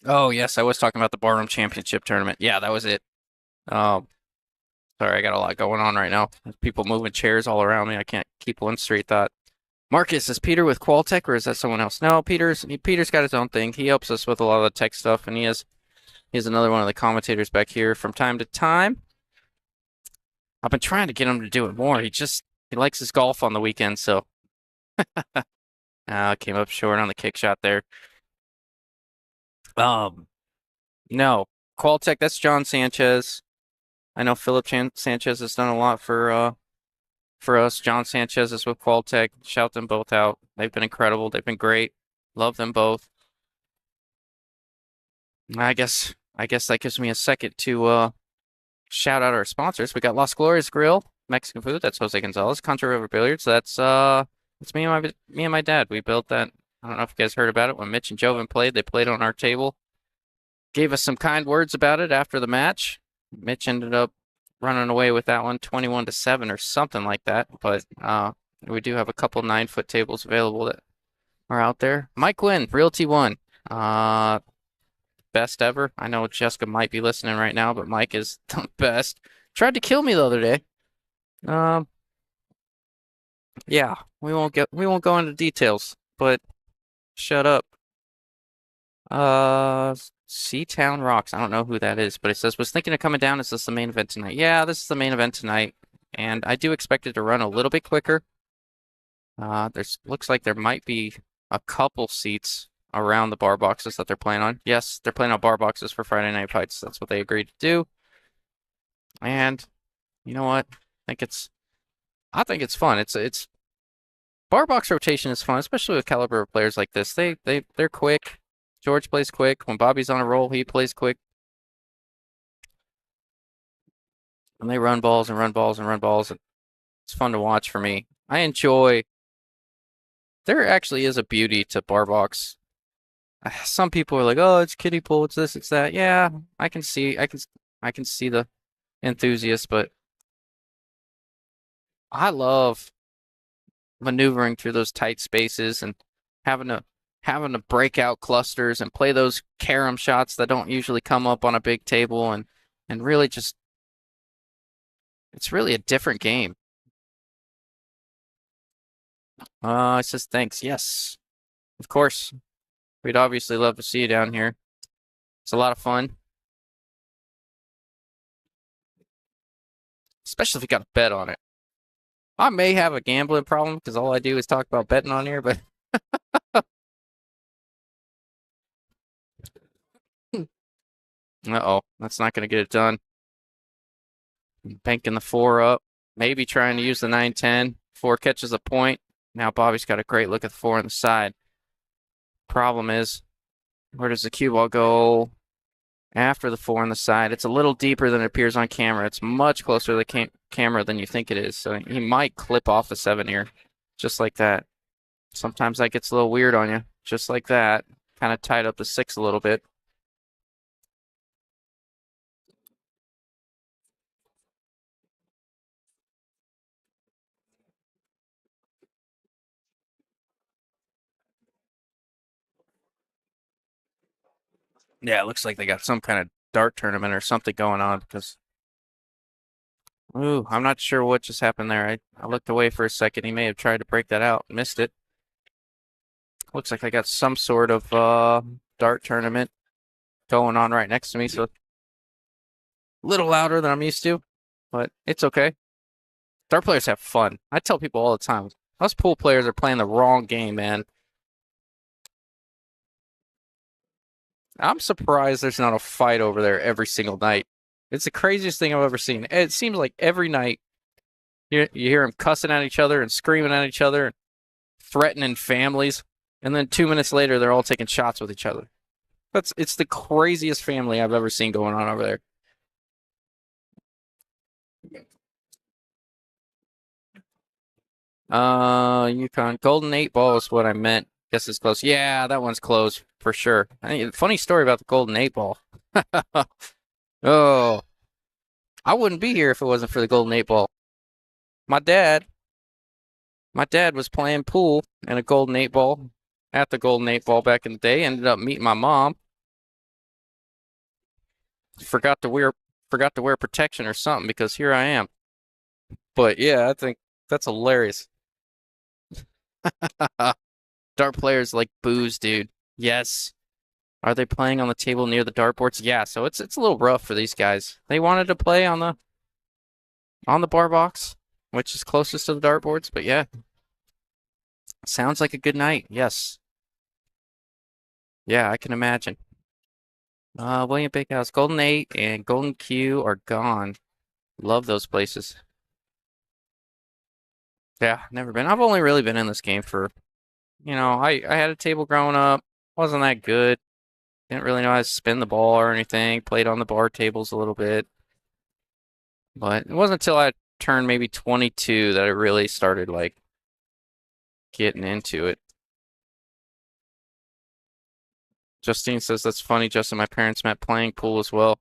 Oh yes, I was talking about the Barroom Championship tournament. Yeah, that was it. Um, sorry, I got a lot going on right now. There's people moving chairs all around me. I can't keep one straight thought. Marcus, is Peter with Qualtech or is that someone else? No, Peter's got his own thing. He helps us with a lot of the tech stuff, and he's another one of the commentators back here from time to time. I've been trying to get him to do it more. He likes his golf on the weekend, so came up short on the kick shot there. No, Qualtech, that's John Sanchez. I know Philip Sanchez has done a lot for us. John Sanchez is with Qualtech. Shout them both out. They've been incredible. They've been great. Love them both. I guess that gives me a second to shout out our sponsors. We got Las Glorias Grill, Mexican food. That's Jose Gonzalez. Contra River Billiards. That's me and my dad. We built that. I don't know if you guys heard about it when Mitch and Joven played. They played on our table. Gave us some kind words about it after the match. Mitch ended up running away with that one, 21-7 or something like that. But we do have a couple 9-foot tables available that are out there. Mike Wynn, Realty One. Best ever. I know Jessica might be listening right now, but Mike is the best. Tried to kill me the other day. Yeah, we won't go into details, but shut up. Seatown Rocks. I don't know who that is, but it says was thinking of coming down. Is this the main event tonight? Yeah, this is the main event tonight, and I do expect it to run a little bit quicker. Looks like there might be a couple seats around the bar boxes that they're playing on. Yes, they're playing on bar boxes for Friday Night Fights. That's what they agreed to do. And you know what? I think it's fun. It's bar box rotation is fun, especially with caliber of players like this. They're quick. George plays quick. When Bobby's on a roll, he plays quick. And they run balls and run balls and run balls. It's fun to watch for me. I enjoy. There actually is a beauty to bar box. Some people are like, "Oh, it's kiddie pool. It's this. It's that." Yeah, I can see. I can see the enthusiast, but I love maneuvering through those tight spaces and having to having to break out clusters and play those carom shots that don't usually come up on a big table and really just it's really a different game. It says thanks. Yes, of course. We'd obviously love to see you down here. It's a lot of fun, especially if you got a bet on it. I may have a gambling problem because all I do is talk about betting on here, but uh-oh, that's not going to get it done. Banking the 4 up, maybe trying to use the 9-10. 4 catches a point. Now Bobby's got a great look at the 4 on the side. Problem is, where does the cue ball go after the 4 on the side? It's a little deeper than it appears on camera. It's much closer to the camera than you think it is. So he might clip off the 7 here, just like that. Sometimes that gets a little weird on you, just like that. Kind of tied up the 6 a little bit. Yeah, it looks like they got some kind of dart tournament or something going on because, ooh, I'm not sure what just happened there. I looked away for a second. He may have tried to break that out, missed it. Looks like I got some sort of dart tournament going on right next to me, so a little louder than I'm used to, but it's okay. Dart players have fun. I tell people all the time, us pool players are playing the wrong game, man. I'm surprised there's not a fight over there every single night. It's the craziest thing I've ever seen. It seems like every night you hear them cussing at each other and screaming at each other, and threatening families, and then 2 minutes later they're all taking shots with each other. It's the craziest family I've ever seen going on over there. Yukon Golden 8 ball is what I meant. Guess it's close. Yeah, that one's close for sure. Funny story about the Golden 8 ball. Oh, I wouldn't be here if it wasn't for the Golden 8 ball. My dad was playing pool in a Golden 8 ball at the Golden 8 ball back in the day. Ended up meeting my mom. Forgot to wear protection or something because here I am. But yeah, I think that's hilarious. Dart players like booze, dude. Yes. Are they playing on the table near the dartboards? Yeah, so it's a little rough for these guys. They wanted to play on the bar box, which is closest to the dartboards, but yeah. Sounds like a good night. Yes. Yeah, I can imagine. William Bakehouse, Golden 8 and Golden Q are gone. Love those places. Yeah, never been. I've only really been in this game for, I had a table growing up. Wasn't that good. Didn't really know how to spin the ball or anything. Played on the bar tables a little bit. But it wasn't until I turned maybe 22 that I really started, like, getting into it. Justine says, that's funny, Justin. My parents met playing pool as well.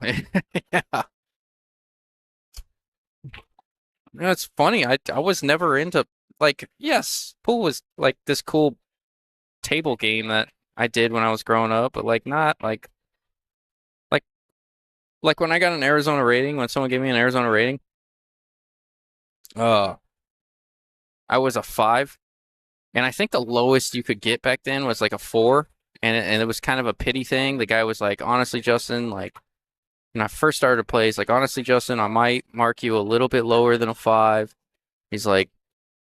Yeah. It's funny. I was never into, like, yes, pool was, like, this cool table game that I did when I was growing up, but, like, not, like, like when I got an Arizona rating, when someone gave me an Arizona rating, uh, I was a 5. And I think the lowest you could get back then was like a 4. And it was kind of a pity thing. The guy was like, honestly, Justin, like, when I first started to play, he's like, honestly, Justin, I might mark you a little bit lower than a 5. He's like,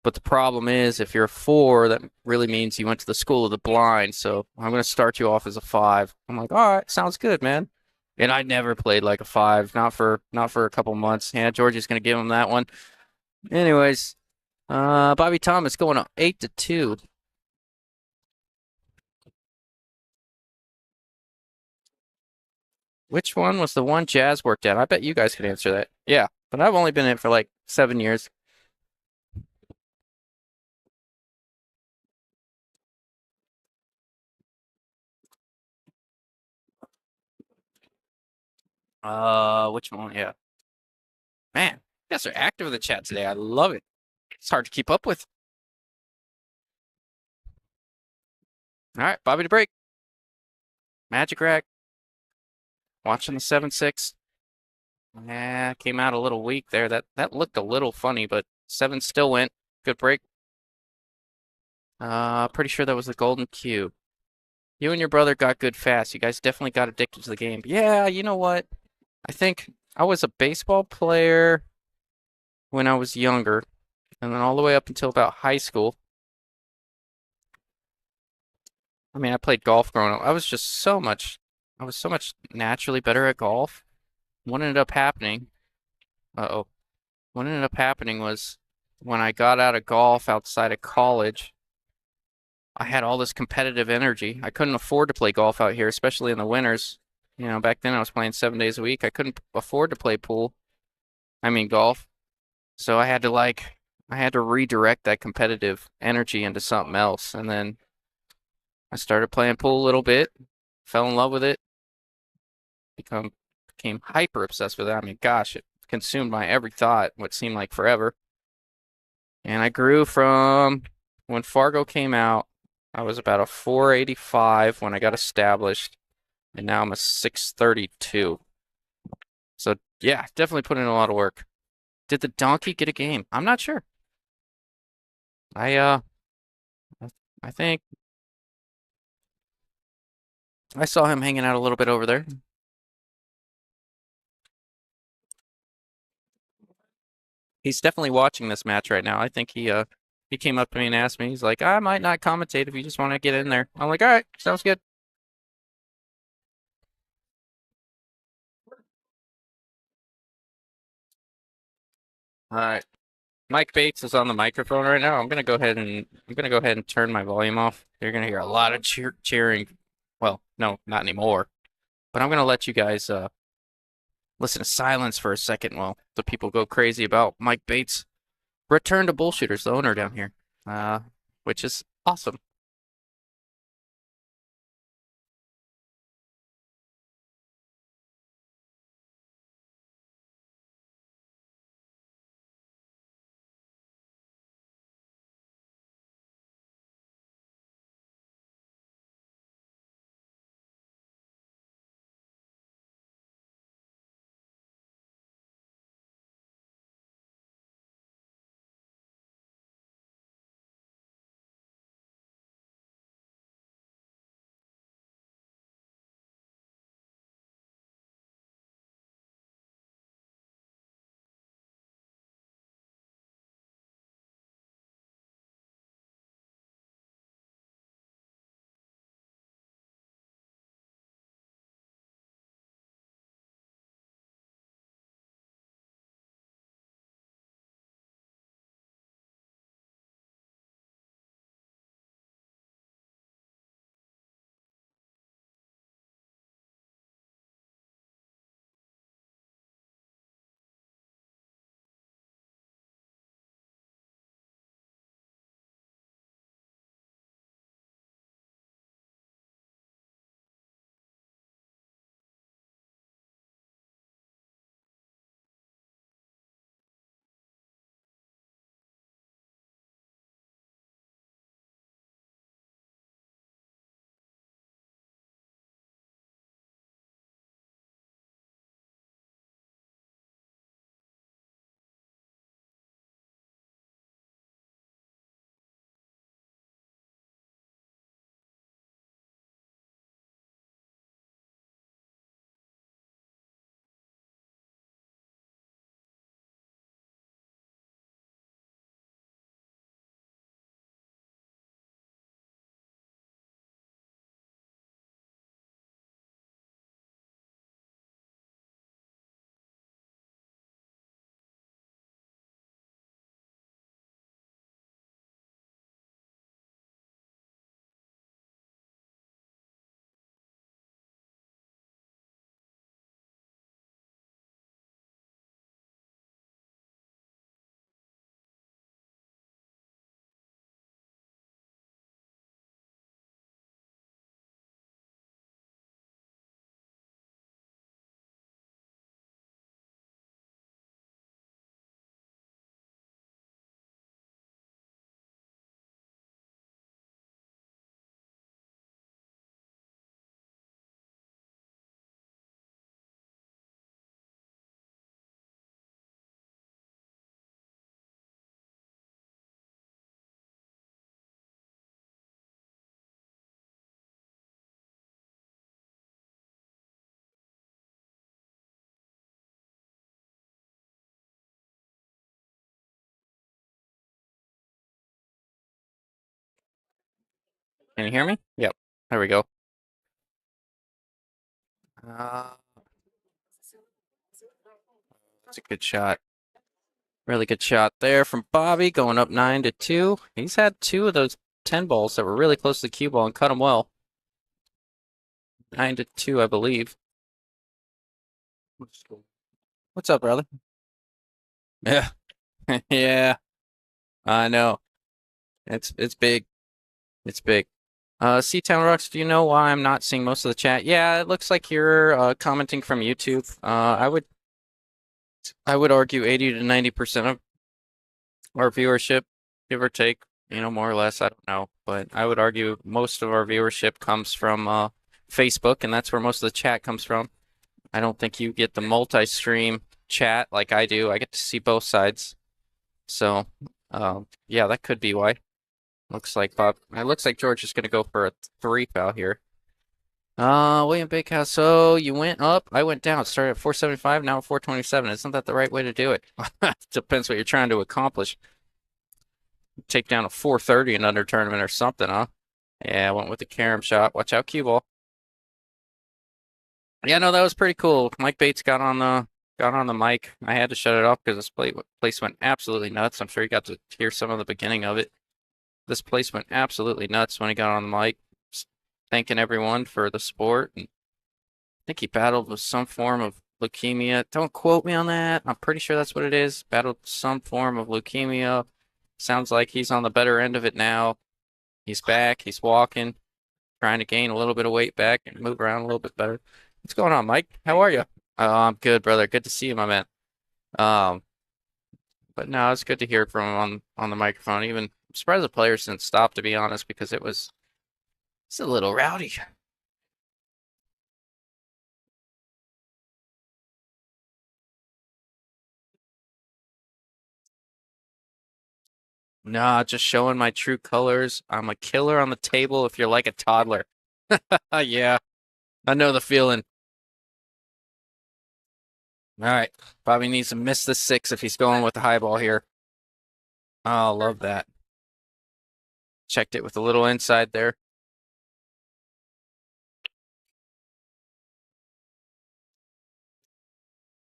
but the problem is if you're a 4, that really means you went to the school of the blind. So I'm going to start you off as a 5. I'm like, all right, sounds good, man. And I never played like a 5, not for a couple months. Yeah, Georgie's going to give him that one. Anyways, Bobby Thomas going up 8-2. Which one was the one Jazz worked at? I bet you guys could answer that. Yeah, but I've only been in it for like 7 years. Which one? Yeah. Man, you guys are active in the chat today. I love it. It's hard to keep up with. All right, Bobby to break. Magic Rack. Watching the 7-6. Yeah, came out a little weak there. That looked a little funny, but 7 still went. Good break. Pretty sure that was the golden cube. You and your brother got good fast. You guys definitely got addicted to the game. Yeah, you know what? I think I was a baseball player when I was younger, and then all the way up until about high school. I mean, I played golf growing up. I was so much naturally better at golf. What ended up happening, uh-oh. What ended up happening was when I got out of golf outside of college, I had all this competitive energy. I couldn't afford to play golf out here, especially in the winters. You know, back then I was playing 7 days a week. I couldn't afford to play golf. So I had to redirect that competitive energy into something else. And then I started playing pool a little bit, fell in love with it, became hyper obsessed with it. I mean, gosh, it consumed my every thought, what seemed like forever. And I grew from when Fargo came out, I was about a 485 when I got established, and now I'm a 632. So yeah, definitely put in a lot of work. Did the donkey get a game? I'm not sure. I I think I saw him hanging out a little bit over there. He's definitely watching this match right now. I think he came up to me and asked me. He's like, I might not commentate if you just want to get in there. I'm like, all right, sounds good. All right. Mike Bates is on the microphone right now. I'm gonna go ahead and turn my volume off. You're gonna hear a lot of cheering. Well, no, not anymore. But I'm gonna let you guys listen to silence for a second while the people go crazy about Mike Bates' return to Bullshitters, the owner down here, which is awesome. Can you hear me? Yep. There we go. That's a good shot. Really good shot there from Bobby, going up 9-2. He's had 2 of those 10 balls that were really close to the cue ball and cut them well. 9-2, I believe. What's up, brother? Yeah. Yeah. I know. It's big. It's big. Seatown Rocks, do you know why I'm not seeing most of the chat? Yeah, it looks like you're commenting from YouTube. I would argue 80 to 90% of our viewership, give or take, more or less, I don't know, but I would argue most of our viewership comes from Facebook, and that's where most of the chat comes from. I don't think you get the multi-stream chat like I do. I get to see both sides. So, yeah, that could be why. Looks like George is going to go for a 3 foul here. William Bakehouse. So you went up, I went down. Started at 475, now at 427. Isn't that the right way to do it? Depends what you're trying to accomplish. Take down a 430 in under tournament or something, huh? Yeah, I went with the carom shot. Watch out, cue ball. Yeah, no, that was pretty cool. Mike Bates got on the mic. I had to shut it off because this place went absolutely nuts. I'm sure you got to hear some of the beginning of it. This place went absolutely nuts when he got on the mic, thanking everyone for the support. And I think he battled with some form of leukemia. Don't quote me on that. I'm pretty sure that's what it is. Battled some form of leukemia. Sounds like he's on the better end of it now. He's back. He's walking, trying to gain a little bit of weight back and move around a little bit better. What's going on, Mike? How are you? Oh, I'm good, brother. Good to see you, my man. But no, it's good to hear from him on the microphone. Even I'm surprised the players didn't stop, to be honest, because it's a little rowdy. Nah, just showing my true colors. I'm a killer on the table if you're like a toddler. Yeah, I know the feeling. All right, Bobby needs to miss the 6 if he's going with the high ball here. Oh, love that. Checked it with a little inside there.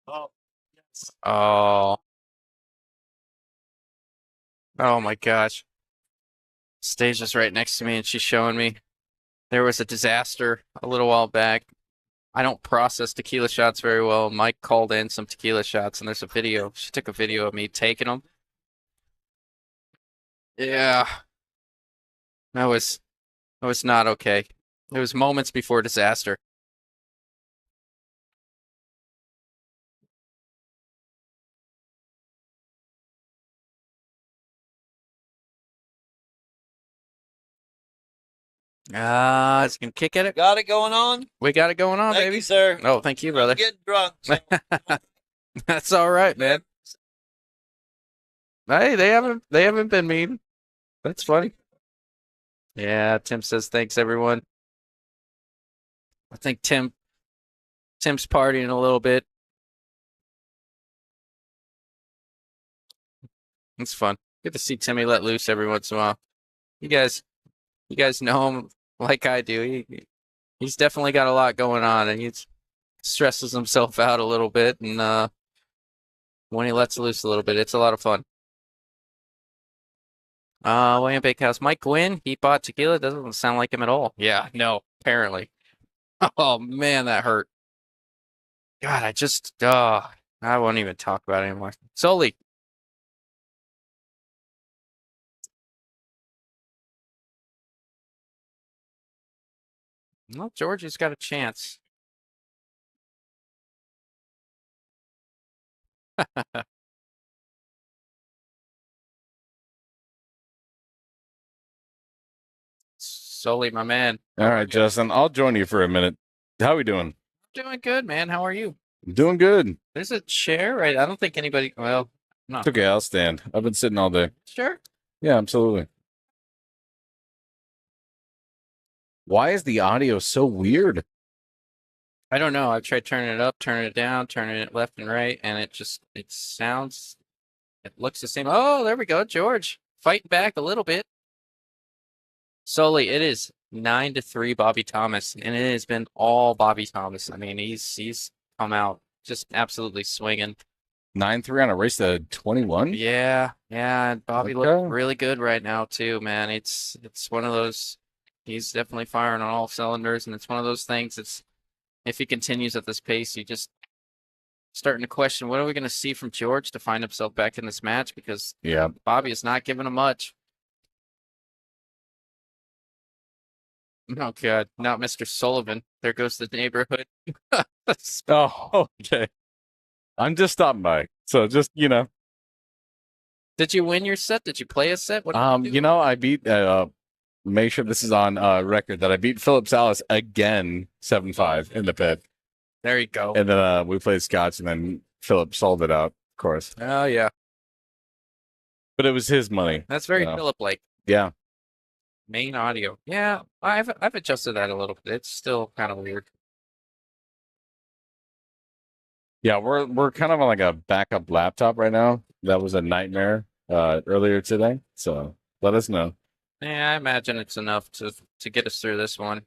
Oh, yes. Oh. Oh my gosh. Stage is right next to me and she's showing me. There was a disaster a little while back. I don't process tequila shots very well. Mike called in some tequila shots and there's a video. She took a video of me taking them. Yeah. That was not okay. It was moments before disaster. It's gonna kick at it. Got it going on? We got it going on, Thank baby. you, sir. Oh, thank you, brother. I'm getting drunk. So. That's all right, man. Hey, they haven't been mean. That's funny. Yeah, Tim says thanks, everyone. I think Tim's partying a little bit. It's fun. Good to see Timmy let loose every once in a while. You guys know him like I do. He's definitely got a lot going on, and he stresses himself out a little bit. And when he lets loose a little bit, it's a lot of fun. William Bakehouse, Mike Gwynn, he bought tequila. Doesn't sound like him at all. Yeah, no, apparently. Oh man, that hurt. God, I won't even talk about it anymore. Soli. Well, Georgie's got a chance. Soli, my man. All right, Justin, I'll join you for a minute. How we doing? Doing good, man. How are you? Doing good. There's a chair, right? I don't think anybody. Well, no. It's okay. I'll stand. I've been sitting all day. Sure. Yeah, absolutely. Why is the audio so weird? I don't know. I've tried turning it up, turning it down, turning it left and right, and it looks the same. Oh, there we go, George. Fighting back a little bit. Soli, it is 9-3 Bobby Thomas, and it has been all Bobby Thomas. I mean, he's come out just absolutely swinging. 9-3 on a race to 21. Yeah, and Bobby looks Okay. really good right now too, man. It's one of those. He's definitely firing on all cylinders, and it's one of those things. It's if he continues at this pace, you just starting to question what are we going to see from George to find himself back in this match because Yeah. Bobby is not giving him much. Oh God, not Mr. Sullivan. There goes the neighborhood. Oh, okay. I'm just stopping by, so just Did you win your set? Did you play a set? What did you do? I beat. Make sure this is on record that I beat Philip Salas again 7-5 in the pit, There you go. and then we played Scotch, and then Philip sold it out, of course. Oh yeah, But it was his money. that's very Yeah. Philip-like. Yeah. Main audio. Yeah, I've adjusted that a little bit. It's still kind of weird. Yeah, we're kind of on like a backup laptop right now. That was a nightmare earlier today. So let us know. Yeah, I imagine it's enough to get us through this one.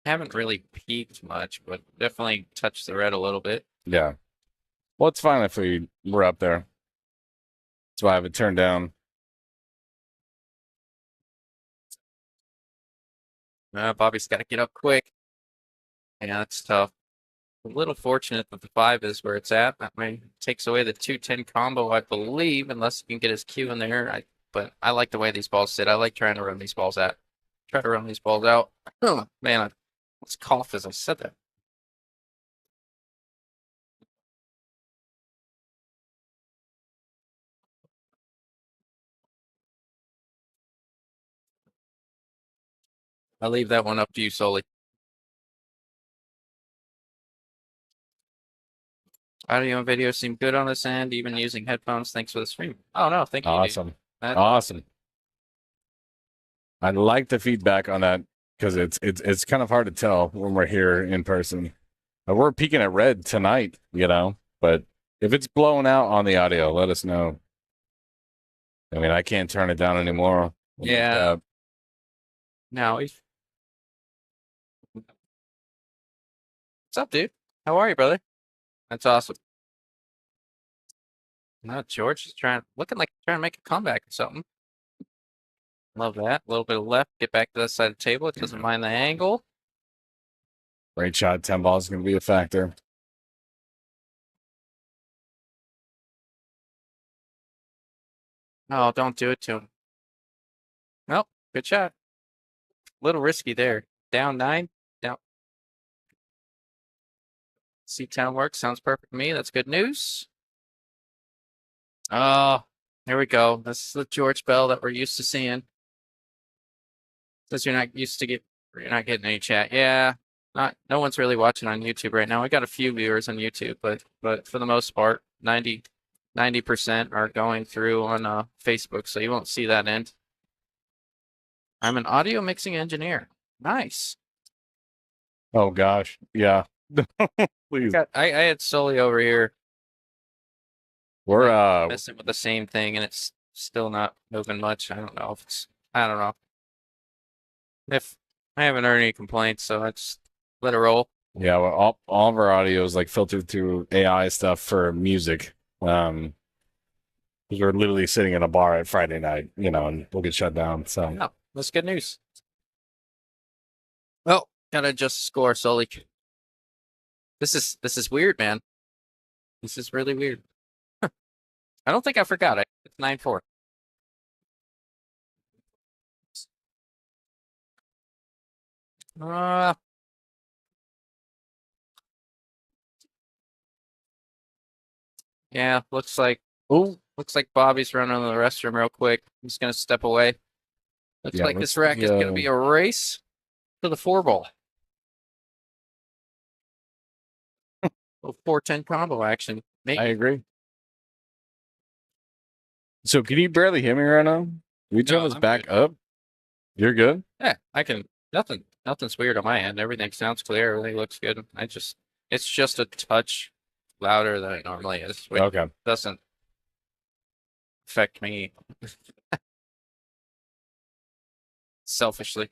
Haven't really peaked much, but definitely touched the red a little bit. Yeah. Well, it's fine if we're up there. That's why I have it turned down. Bobby's got to get up quick. Yeah, that's tough. A little fortunate that the 5 is where it's at. That may takes away the 2-10 combo, I believe, unless he can get his Q in there. But I like the way these balls sit. I like trying to run these balls out. Try to run these balls out. Oh, man, I let's cough as I said that. I'll leave that one up to you solely. Audio and video seem good on this end, even using headphones. Thanks for the stream. Oh no, thank you. Dude. Awesome. That's Awesome. I like the feedback on that because it's kind of hard to tell when we're here in person. We're peaking at red tonight, but if it's blowing out on the audio, let us know. I mean, I can't turn it down anymore. Yeah. Now, what's up, dude? How are you, brother? That's awesome. No, George is looking like trying to make a comeback or something. Love that. A little bit of left. Get back to that side of the table. It doesn't mind the angle. Great shot. 10 balls is going to be a factor. Oh, don't do it to him. Nope. Good shot. A little risky there. Down 9. Down. C-Town works. Sounds perfect to me. That's good news. Oh, there we go. This is the George Bell that we're used to seeing. Says you're not getting any chat. Yeah. No one's really watching on YouTube right now. We got a few viewers on YouTube, but for the most part, 90% are going through on Facebook, so you won't see that end. I'm an audio mixing engineer. Nice. Oh gosh, yeah. Please. I had Sully over here We're messing with the same thing, and it's still not moving much. I don't know. If I haven't heard any complaints, so I just let it roll. yeah. Well, all of our audio is like filtered through AI stuff for music. 'Cause we're literally sitting in a bar at Friday night, and we'll get shut down. So Yeah, that's good news. Well, gotta adjust the score, Sully. This is weird, man. This is really weird. I don't think I forgot it. It's 9-4. Yeah, looks like Bobby's running to the restroom real quick. I'm just gonna step away. Looks Yeah, like this rack is gonna be yeah. a race to the 4-ball. 4-10 combo action. Maybe. I agree. So can you barely hear me right now? We turn this I'm back good. up. You're good. Yeah, I can. Nothing's weird on my end. Everything sounds clear. Everything looks good. It's just a touch louder than it normally is, which Okay. doesn't affect me selfishly.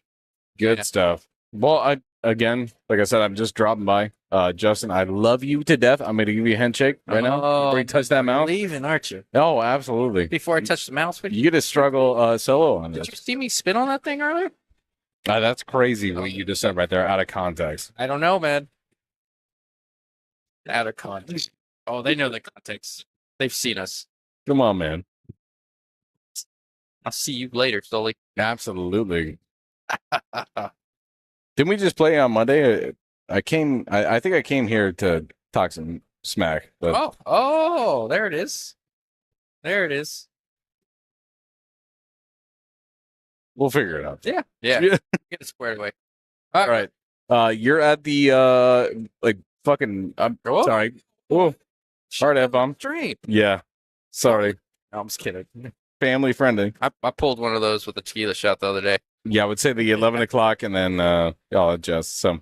Good Yeah. stuff. Well, again, like I said, I'm just dropping by. Justin, I love you to death. I'm going to give you a handshake right now before you touch that you're mouse. leaving, aren't you? Oh, absolutely. Before I touch the mouse, You get to struggle solo on did this. you see me spin on that thing earlier? That's crazy what you just said right there, out of context. I don't know, man. Out of context. Oh, they know the context. They've seen us. Come on, man. I'll see you later, Sully. Absolutely. Didn't we just play on Monday? I think I came here to talk some smack, but Oh, there it is. There it is. we'll figure it out. Yeah. Yeah. Get it squared away. All right. You're at the like fucking. I'm Oh. sorry. Oh, hard F bomb. Dream. Yeah. Sorry. No, I'm just kidding. Family friendly. I pulled one of those with a tequila shot the other day. Yeah, I would say the 11 o'clock, and then I'll adjust. So,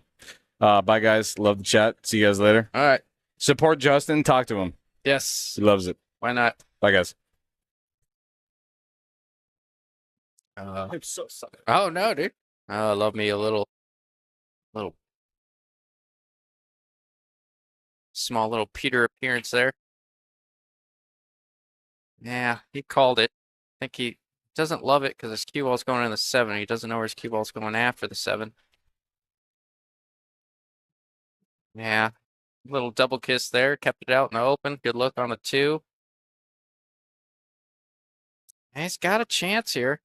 bye guys. Love the chat. See you guys later. All right. Support Justin. Talk to him. Yes. He loves it. Why not? Bye guys. I'm so sorry. Oh no, dude. Oh, love me a little small little Peter appearance there. Yeah, he called it. I think he doesn't love it because his cue ball's going in the 7. He doesn't know where his cue ball's going after the 7. Yeah, little double kiss there. Kept it out in the open. Good look on the 2. And he's got a chance here.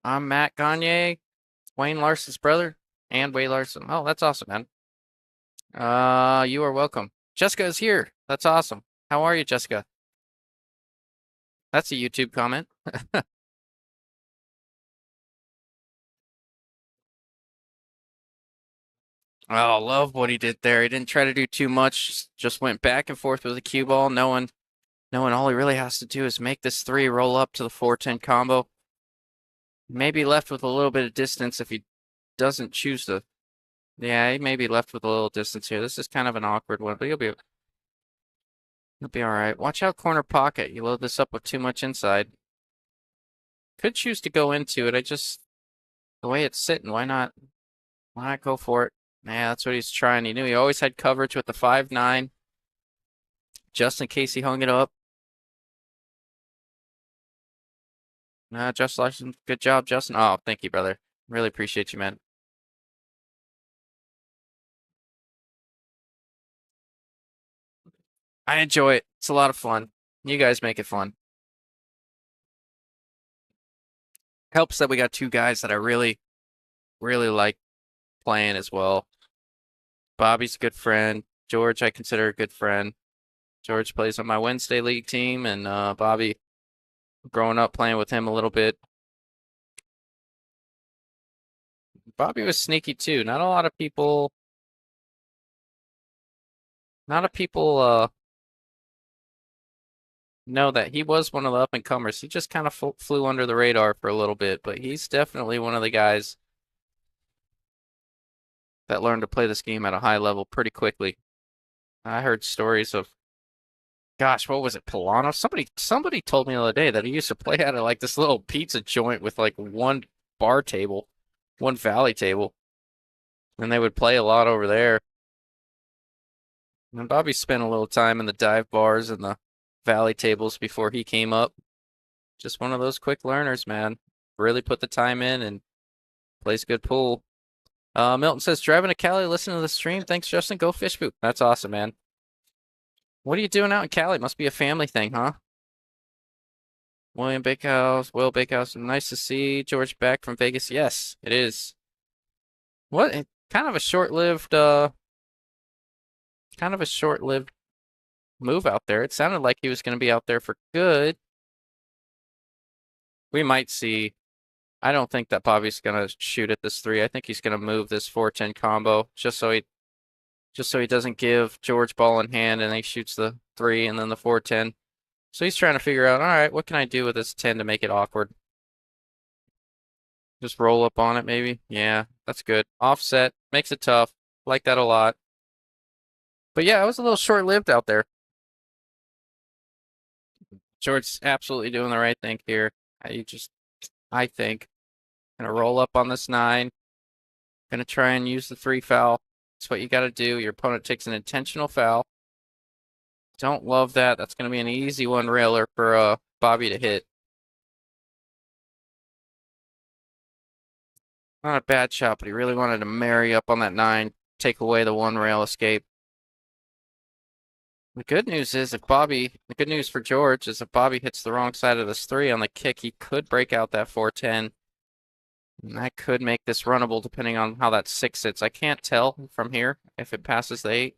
I'm Matt Gagne, Wayne Larson's brother, and Wayne Larson. Oh, that's awesome, man. You are welcome. Jessica is here. That's awesome. How are you, Jessica? That's a YouTube comment. Oh, love what he did there. He didn't try to do too much. Just went back and forth with the cue ball, knowing all he really has to do is make this 3 roll up to the 4-10 combo. Maybe left with a little bit of distance if he doesn't choose to. Yeah, he may be left with a little distance here. This is kind of an awkward one, but he'll be all right. Watch out, corner pocket. You load this up with too much inside. Could choose to go into it. The way it's sitting, why not go for it? Yeah, that's what he's trying. He knew he always had coverage with the 5-9, just in case he hung it up. Justin Larson, good job, Justin. Oh, thank you, brother. Really appreciate you, man. I enjoy it. It's a lot of fun. You guys make it fun. Helps that we got 2 guys that I really, really like playing as well. Bobby's a good friend. George, I consider a good friend. George plays on my Wednesday league team, and Bobby, growing up playing with him a little bit. Bobby was sneaky too. Not a lot of people know that he was one of the up and comers. He just kind of flew under the radar for a little bit, but he's definitely one of the guys that learned to play this game at a high level pretty quickly. I heard stories of, gosh, what was it, Polano? Somebody told me the other day that he used to play out of like this little pizza joint with like one bar table, one valley table, and they would play a lot over there. And Bobby spent a little time in the dive bars and the valley tables before he came up. Just one of those quick learners, man. Really put the time in and plays good pool. Milton says, driving to Cali, listen to the stream. Thanks, Justin. Go fish boot. That's awesome, man. What are you doing out in Cali? Must be a family thing, huh? Will Bakehouse. Nice to see George back from Vegas. Yes, it is. What? Kind of a short-lived move out there. It sounded like he was going to be out there for good. We might see. I don't think that Bobby's going to shoot at this 3. I think he's going to move this 4-10 combo just so he doesn't give George ball in hand and he shoots the 3 and then the 4-10. So he's trying to figure out, all right, what can I do with this 10 to make it awkward? Just roll up on it, maybe? Yeah, that's good. Offset makes it tough. Like that a lot. But yeah, it was a little short-lived out there. George's absolutely doing the right thing here. I think, gonna roll up on this 9. Gonna try and use the 3 foul. That's what you got to do. Your opponent takes an intentional foul. Don't love that. That's gonna be an easy one railer for Bobby to hit. Not a bad shot, but he really wanted to marry up on that 9, take away the 1 rail escape. The good news for George is if Bobby hits the wrong side of this 3 on the kick, he could break out that 410. And that could make this runnable depending on how that 6 sits. I can't tell from here if it passes the 8.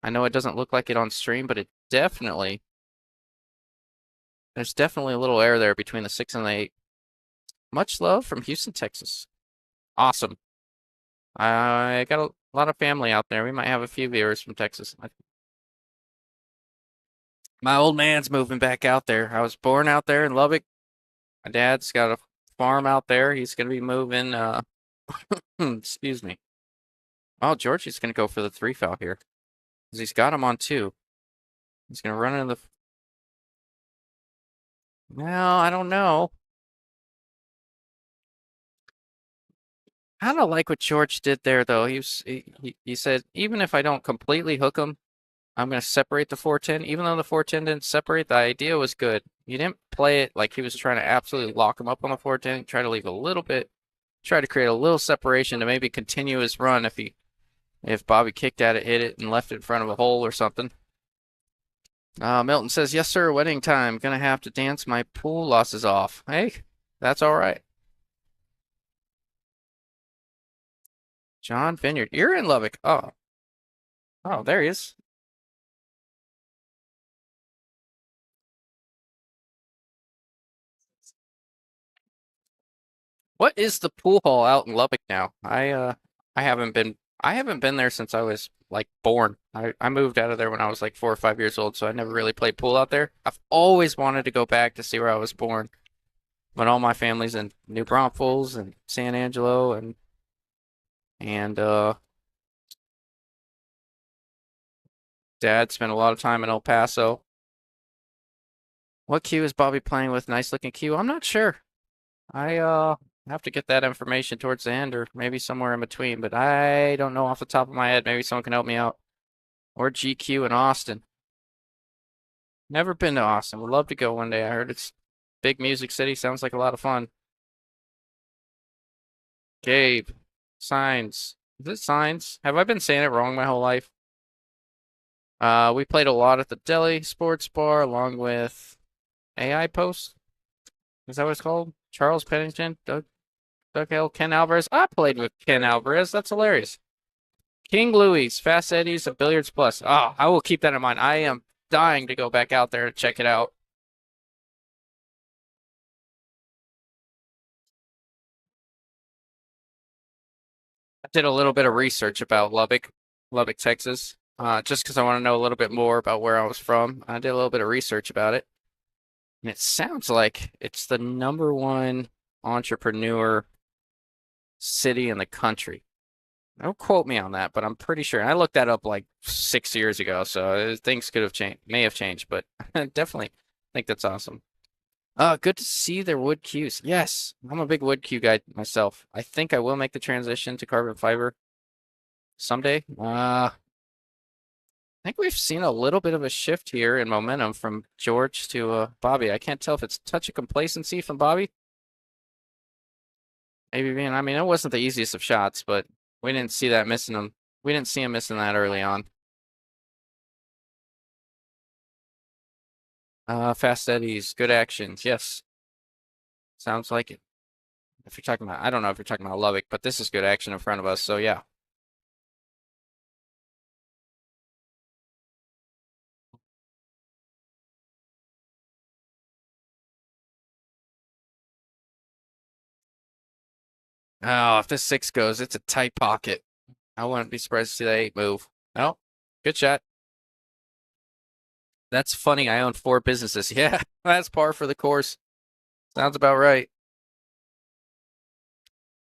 I know it doesn't look like it on stream, but there's definitely a little air there between the 6 and the 8. Much love from Houston, Texas. Awesome. I got a lot of family out there. We might have a few viewers from Texas. My old man's moving back out there. I was born out there in Lubbock. My dad's got a farm out there. He's going to be moving. Excuse me. Oh, Georgie's going to go for the 3 foul here. Because he's got him on 2. He's going to run into the... No, I don't know. I don't like what George did there, though. He said, even if I don't completely hook him, I'm going to separate the 410. Even though the 410 didn't separate, the idea was good. He didn't play it like he was trying to absolutely lock him up on the 410. Try to leave a little bit, try to create a little separation to maybe continue his run if Bobby kicked at it, hit it, and left it in front of a hole or something. Milton says, yes, sir, wedding time. Gonna have to dance my pool losses off. Hey, that's all right. John Vineyard. You're in Lubbock. Oh. Oh, there he is. What is the pool hall out in Lubbock now? I haven't been there since I was like born. I moved out of there when I was like 4 or 5 years old, so I never really played pool out there. I've always wanted to go back to see where I was born. But all my family's in New Braunfels and San Angelo and Dad spent a lot of time in El Paso. What cue is Bobby playing with? Nice looking cue. I'm not sure. I have to get that information towards the end or maybe somewhere in between, but I don't know off the top of my head. Maybe someone can help me out. Or GQ in Austin. Never been to Austin. Would love to go one day. I heard it's big music city. Sounds like a lot of fun. Gabe. Signs. Is it Signs? Have I been saying it wrong my whole life? We played a lot at the Deli Sports Bar along with AI Post. Is that what it's called? Charles Pennington, Doug Hill, Ken Alvarez. I played with Ken Alvarez. That's hilarious. King Louis, Fast Eddie's, and Billiards Plus. Oh, I will keep that in mind. I am dying to go back out there to check it out. I did a little bit of research about Lubbock, Texas, just because I want to know a little bit more about where I was from. I did a little bit of research about it, and it sounds like it's the #1 entrepreneur city in the country. Don't quote me on that, but I'm pretty sure. I looked that up like 6 years ago, so things could have changed, may have changed, but definitely think that's awesome. Good to see their wood cues. Yes, I'm a big wood cue guy myself. I think I will make the transition to carbon fiber someday. I think we've seen a little bit of a shift here in momentum from George to Bobby. I can't tell if it's a touch of complacency from Bobby. Maybe being, I mean, it wasn't the easiest of shots, but we didn't see that missing him. We didn't see him missing that early on. Fast Eddie's, good actions. Yes. Sounds like it. If you're talking about, I don't know if you're talking about Lubbock, but this is good action in front of us, so yeah. Oh, if this 6 goes, it's a tight pocket. I wouldn't be surprised to see that 8 move. Oh, good shot. That's funny. I own 4 businesses. Yeah, that's par for the course. Sounds about right.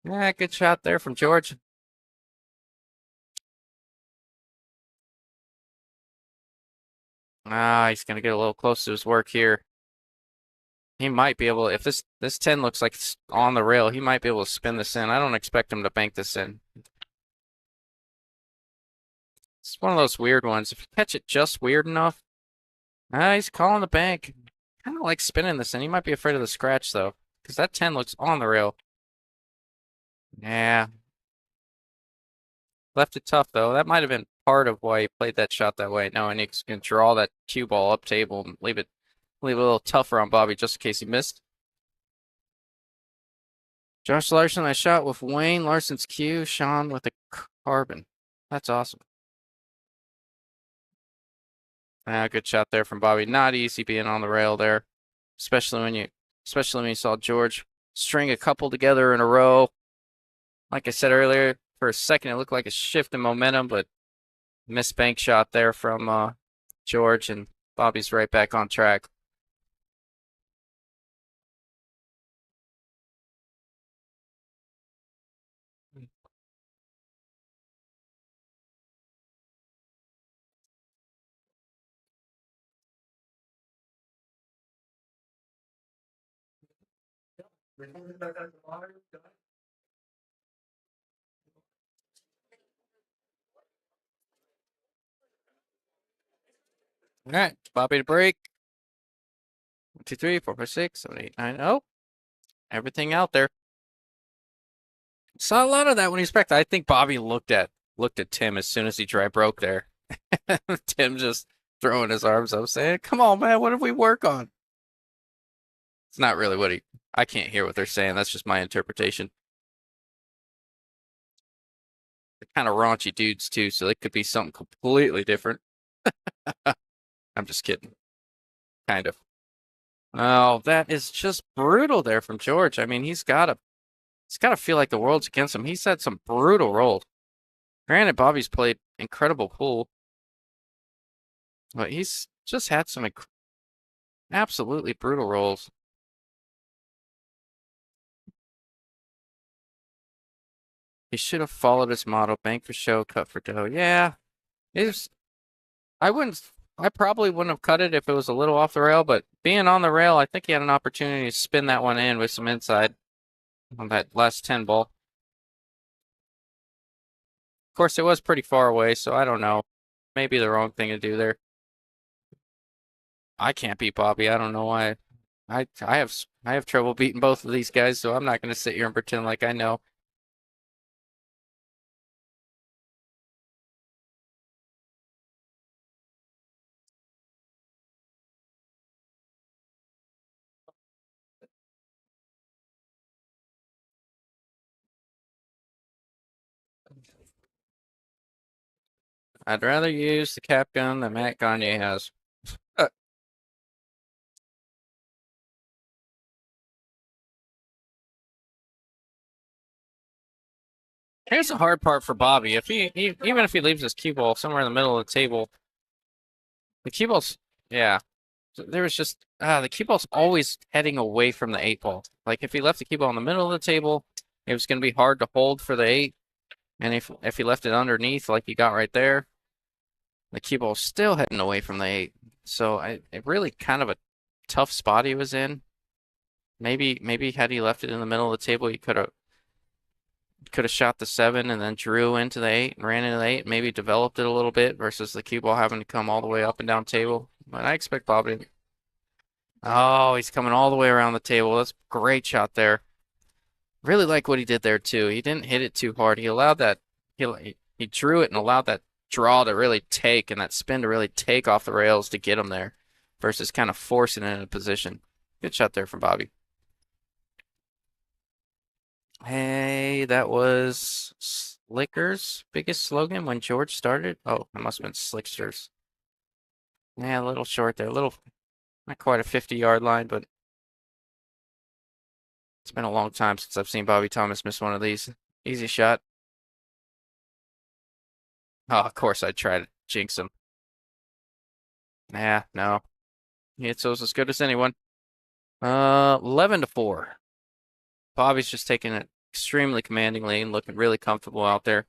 Yeah, good shot there from George. Ah, he's gonna get a little close to his work here. He might be able, if this 10 looks like it's on the rail, he might be able to spin this in. I don't expect him to bank this in. It's one of those weird ones. If you catch it just weird enough, he's calling the bank. Kind of like spinning this in. He might be afraid of the scratch though, because that 10 looks on the rail. Yeah. Left it tough though. That might have been part of why he played that shot that way, knowing he's gonna draw that cue ball up table and leave it a little tougher on Bobby just in case he missed. Josh Larson, I shot with Wayne Larson's cue, Sean with the carbon. That's awesome. Good shot there from Bobby. Not easy being on the rail there, especially when you saw George string a couple together in a row. Like I said earlier, for a second it looked like a shift in momentum, but missed bank shot there from George, and Bobby's right back on track. All right, Bobby to break. 1, 2, 3, 4, 5, 6, 7, 8, 9. Oh, everything out there. Saw a lot of that when he was back. I think Bobby looked at Tim as soon as he dry broke there. Tim just throwing his arms up, saying, "Come on, man, what did we work on?" It's not really what I can't hear what they're saying. That's just my interpretation. They're kind of raunchy dudes too, so they could be something completely different. I'm just kidding. Kind of. Oh, that is just brutal there from George. I mean, he's gotta feel like the world's against him. He's had some brutal rolls. Granted, Bobby's played incredible pool, but he's just had some absolutely brutal rolls. He should have followed his motto: bank for show, cut for dough. Yeah, I probably wouldn't have cut it if it was a little off the rail, but being on the rail, I think he had an opportunity to spin that one in with some inside on that last 10 ball. Of course, it was pretty far away, so I don't know. Maybe the wrong thing to do there. I can't beat Bobby. I don't know why. I have trouble beating both of these guys, so I'm not going to sit here and pretend like I know. I'd rather use the cap gun that Matt Gagne has. Here's the hard part for Bobby. If even if he leaves his cue ball somewhere in the middle of the table, the cue ball's, yeah. There was just the cue ball's always heading away from the 8 ball. Like if he left the cue ball in the middle of the table, it was going to be hard to hold for the 8. And if he left it underneath, like you got right there, the cue ball's still heading away from the 8. So it really kind of a tough spot he was in. Maybe had he left it in the middle of the table, he could have shot the 7 and then drew into the 8 and ran into the 8. Maybe developed it a little bit versus the cue ball having to come all the way up and down table. But I expect Bobby to. Oh, he's coming all the way around the table. That's a great shot there. Really like what he did there too. He didn't hit it too hard. He allowed that he drew it and allowed that draw to really take and that spin to really take off the rails to get him there versus kind of forcing it in a position. Good shot there from Bobby. Hey, that was Slicker's biggest slogan when George started. Oh, it must have been Slicksters. Yeah, a little short there. A little, not quite a 50-yard line, but it's been a long time since I've seen Bobby Thomas miss one of these. Easy shot. Oh, of course I tried to jinx him. Yeah, no. He hits those as good as anyone. 11-4. Bobby's just taking it extremely commandingly and looking really comfortable out there.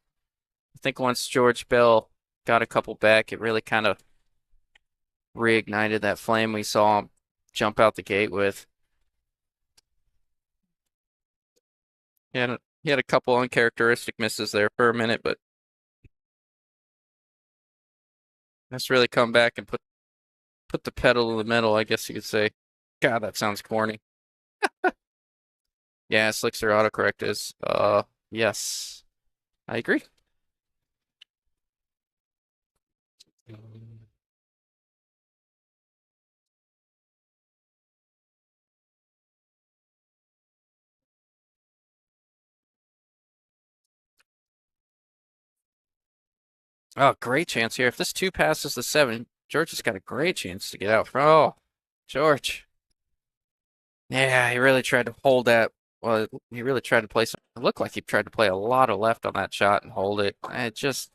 I think once George Bell got a couple back, it really kind of reignited that flame we saw him jump out the gate with. He had a couple uncharacteristic misses there for a minute, but let's really come back and put the pedal to the metal, I guess you could say. God, that sounds corny. Yeah, Slickster autocorrect is yes. I agree. Oh, great chance here. If this 2 passes the 7, George has got a great chance to get out. Oh, George. Yeah, he really tried to hold that. Well, he really tried to play some. It looked like he tried to play a lot of left on that shot and hold it. Just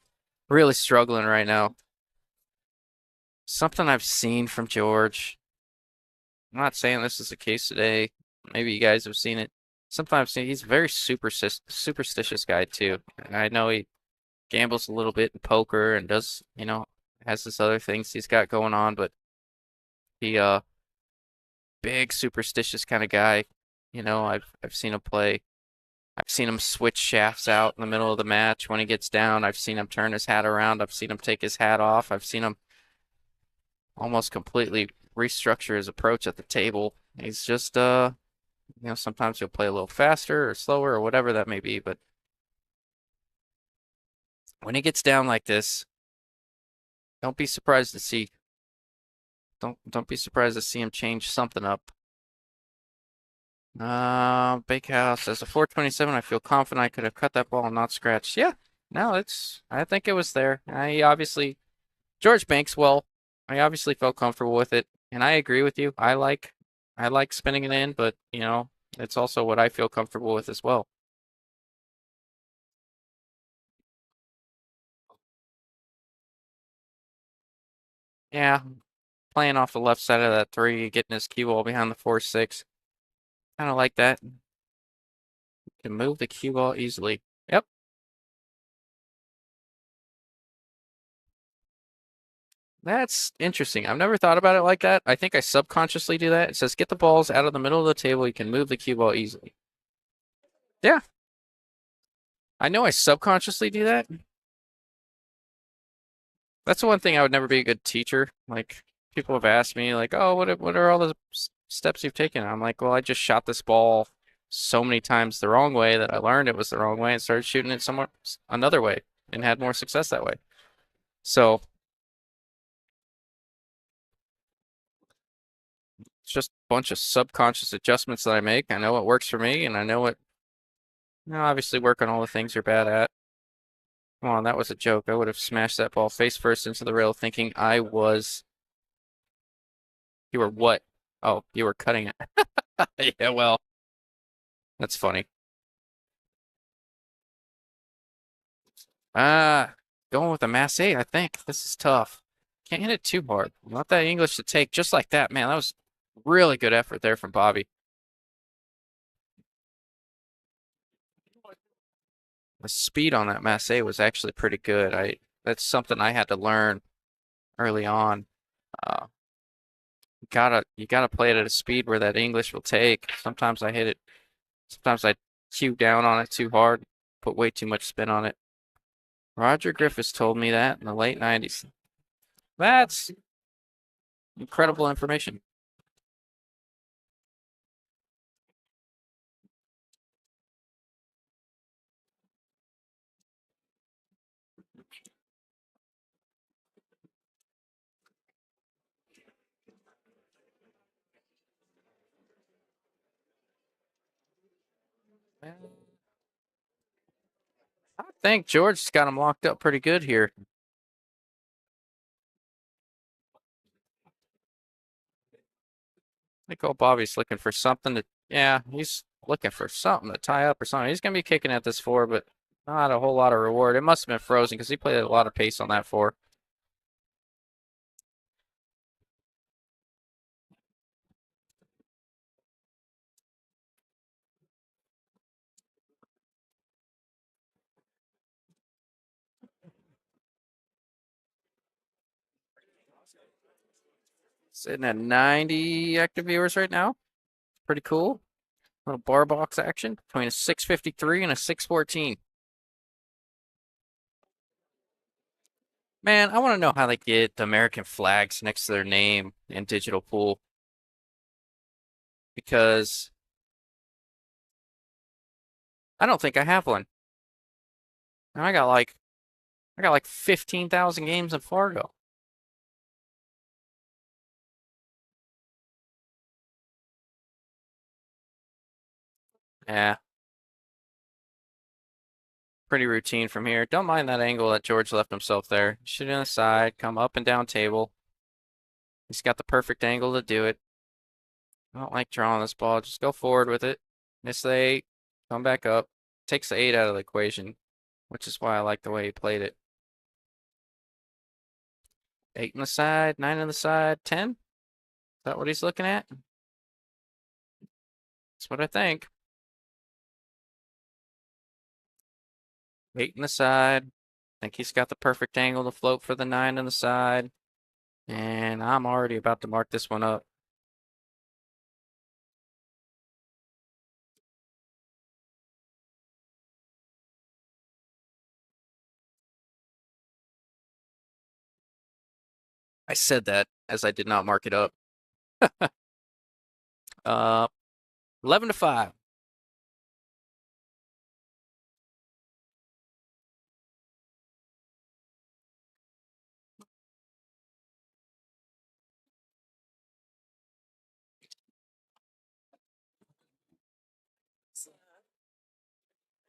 really struggling right now. Something I've seen from George. I'm not saying this is the case today. Maybe you guys have seen it. Something I've seen. He's a very superstitious guy too. And I know he gambles a little bit in poker and does, has this other things he's got going on, but he big superstitious kind of guy. I've seen him play. I've seen him switch shafts out in the middle of the match when he gets down. I've seen him turn his hat around. I've seen him take his hat off. I've seen him almost completely restructure his approach at the table. He's just sometimes he'll play a little faster or slower or whatever that may be, but when he gets down like this, don't be surprised to see don't be surprised to see him change something up. Big House as a 427. I feel confident I could have cut that ball and not scratched. Yeah, no, I think it was there. George Banks well. I obviously felt comfortable with it, and I agree with you. I like spinning it in, but it's also what I feel comfortable with as well. Yeah, playing off the left side of that 3, getting his cue ball behind the 4-6. Kind of like that. Can move the cue ball easily. Yep. That's interesting. I've never thought about it like that. I think I subconsciously do that. It says get the balls out of the middle of the table. You can move the cue ball easily. Yeah. I know I subconsciously do that. That's the one thing I would never be a good teacher. Like people have asked me like, "Oh, what are all the steps you've taken?" I'm like, "Well, I just shot this ball so many times the wrong way that I learned it was the wrong way and started shooting it somewhere another way and had more success that way." So, it's just a bunch of subconscious adjustments that I make. I know what works for me and I know what obviously work on all the things you're bad at. Come on, that was a joke. I would have smashed that ball face first into the rail thinking I was. You were what? Oh, you were cutting it. Yeah, well, that's funny. Going with the Mass 8, I think. This is tough. Can't hit it too hard. Not that English to take just like that, man. That was really good effort there from Bobby. The speed on that Mass 8 was actually pretty good. That's something I had to learn early on. Uh, you gotta play it at a speed where that English will take. Sometimes I hit it. Sometimes I cue down on it too hard, put way too much spin on it. Roger Griffiths told me that in the late 90s. That's incredible information. I think George's got him locked up pretty good here. I think old Bobby's looking for something to, yeah, he's looking for something to tie up or something. He's going to be kicking at this 4, but not a whole lot of reward. It must have been frozen because he played a lot of pace on that 4. Sitting at 90 active viewers right now. Pretty cool. Little bar box action between a 653 and a 614. Man, I want to know how they get the American flags next to their name in digital pool. Because I don't think I have one. And I got like 15,000 games in Fargo. Yeah. Pretty routine from here. Don't mind that angle that George left himself there. Shoot in the side, come up and down table. He's got the perfect angle to do it. I don't like drawing this ball. Just go forward with it. Miss the 8. Come back up. Takes the 8 out of the equation, which is why I like the way he played it. 8 on the side, 9 on the side, 10? Is that what he's looking at? That's what I think. 8 on the side. I think he's got the perfect angle to float for the 9 on the side. And I'm already about to mark this one up. I said that as I did not mark it up. 11 to 5.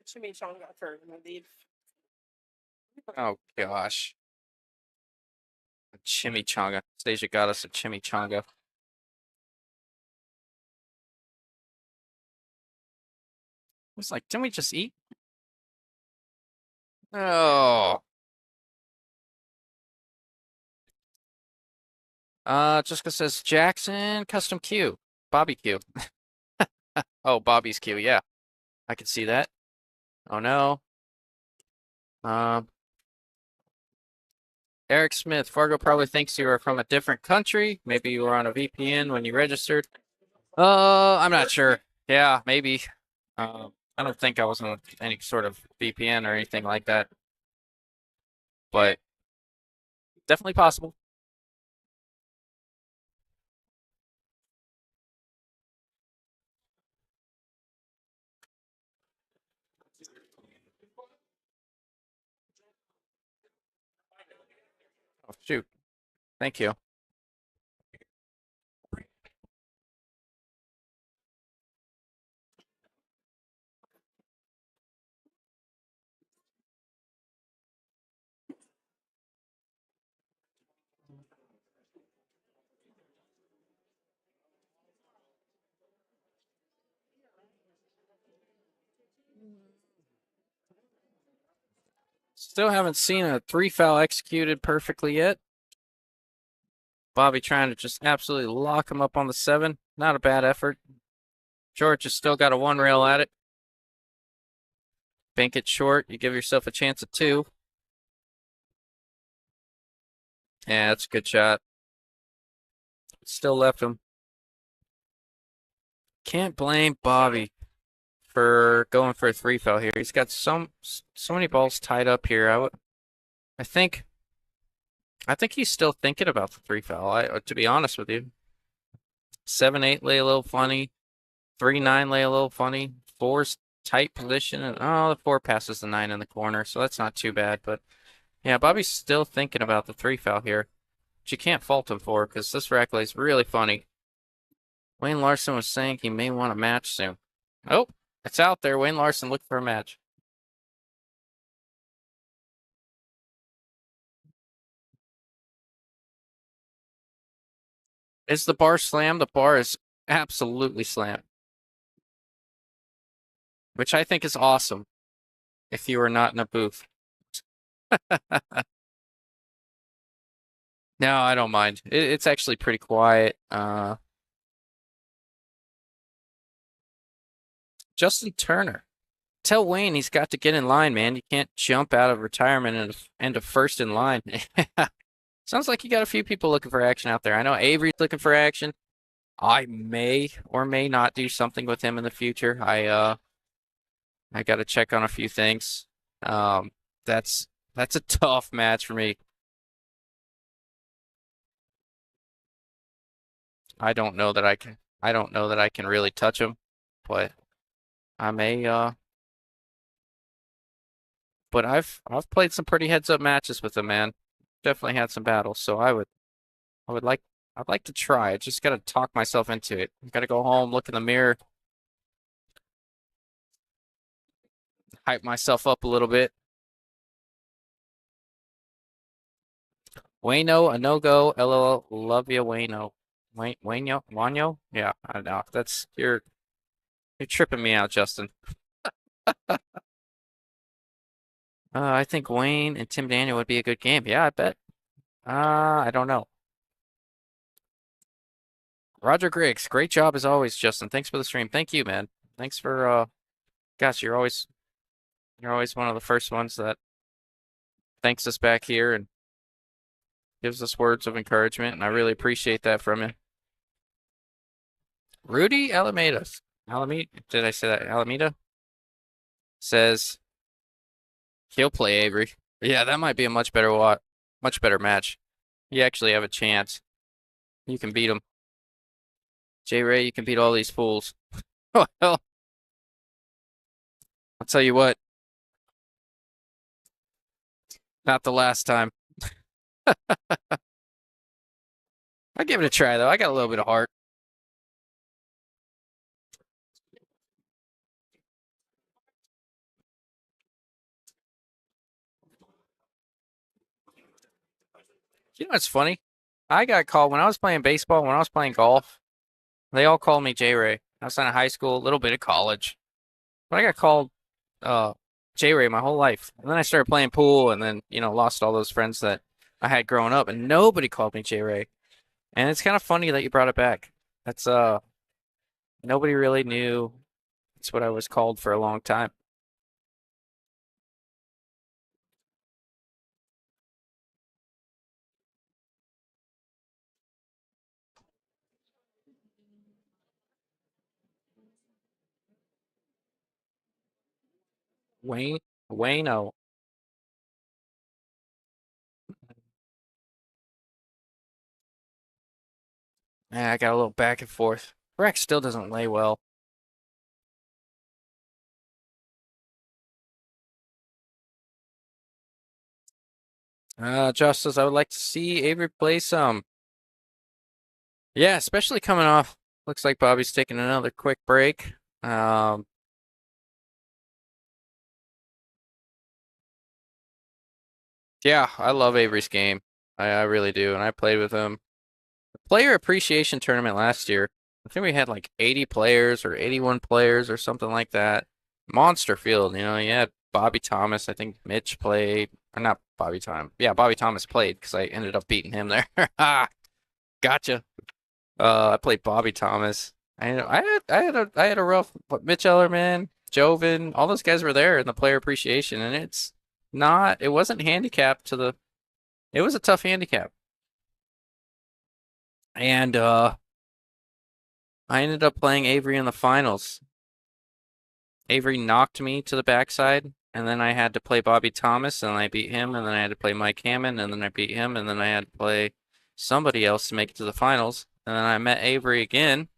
Chimichanga for I believe. Oh gosh. A chimichanga. Stasia got us a chimichanga. It's like, didn't we just eat? Oh. Jessica says Jackson custom Q. Bobby Q. Oh, Bobby's Q, yeah. I can see that. Oh no. Eric Smith, Fargo probably thinks you are from a different country. Maybe you were on a VPN when you registered. I'm not sure. Yeah, maybe. I don't think I was on any sort of VPN or anything like that. But definitely possible. Oh, shoot. Thank you. Still haven't seen a 3-foul executed perfectly yet. Bobby trying to just absolutely lock him up on the 7. Not a bad effort. George has still got a 1 rail at it. Bank it short. You give yourself a chance at 2. Yeah, that's a good shot. Still left him. Can't blame Bobby for going for a 3-foul here. He's got so many balls tied up here. I think he's still thinking about the 3-foul. To be honest with you, 7-8 lay a little funny. 3-9 lay a little funny. 4's tight position, and oh, the 4 passes the 9 in the corner, so that's not too bad. But yeah, Bobby's still thinking about the 3-foul here, which you can't fault him for because this rack lay's really funny. Wayne Larson was saying he may want a match soon. Oh, it's out there. Wayne Larson looking for a match. Is the bar slammed? The bar is absolutely slammed, which I think is awesome if you were not in a booth. No, I don't mind. It's actually pretty quiet. Justin Turner. Tell Wayne he's got to get in line, man. You can't jump out of retirement and into first in line. Sounds like you got a few people looking for action out there. I know Avery's looking for action. I may or may not do something with him in the future. I got to check on a few things. Um, that's a tough match for me. I don't know that I can. I don't know that I can really touch him, but I may. But I've played some pretty heads up matches with him, man. Definitely had some battles, so I would like I'd like to try. I just gotta talk myself into it. I gotta go home, look in the mirror, hype myself up a little bit. Wayno, a no-go. LOL. Love ya, Wayno. Wayno? Wanyo? Yeah, I know. That's you're tripping me out, Justin. I think Wayne and Tim Daniel would be a good game. Yeah, I bet. I don't know. Roger Griggs, great job as always, Justin. Thanks for the stream. Thank you, man. Thanks for gosh, you're always one of the first ones that thanks us back here and gives us words of encouragement, and I really appreciate that from you. Rudy Alameda. Alameda, did I say that? Alameda says he'll play Avery. Yeah, that might be a much better match. You actually have a chance. You can beat him. J Ray, you can beat all these fools. Well, I'll tell you what. Not the last time. I'll give it a try though. I got a little bit of heart. You know what's funny? I got called when I was playing baseball, when I was playing golf. They all called me J Ray. I was in high school, a little bit of college, but I got called uh, J Ray my whole life. And then I started playing pool, and then lost all those friends that I had growing up, and nobody called me J Ray. And it's kind of funny that you brought it back. That's nobody really knew it's what I was called for a long time. Wayno. Yeah, I got a little back and forth. Rex still doesn't lay well. Justice, I would like to see Avery play some. Yeah, especially coming off. Looks like Bobby's taking another quick break. Yeah, I love Avery's game. I really do, and I played with him. The player appreciation tournament last year. I think we had like 80 players or 81 players or something like that. Monster field, you had Bobby Thomas. I think Mitch played, or not Bobby Thomas. Yeah, Bobby Thomas played because I ended up beating him there. Gotcha. I played Bobby Thomas. I had a rough, but Mitch Ellerman, Joven, all those guys were there in the player appreciation, and it wasn't handicapped it was a tough handicap. And I ended up playing Avery in the finals. Avery knocked me to the backside, and then I had to play Bobby Thomas, and I beat him, and then I had to play Mike Hammond, and then I beat him, and then I had to play somebody else to make it to the finals. And then I met Avery again,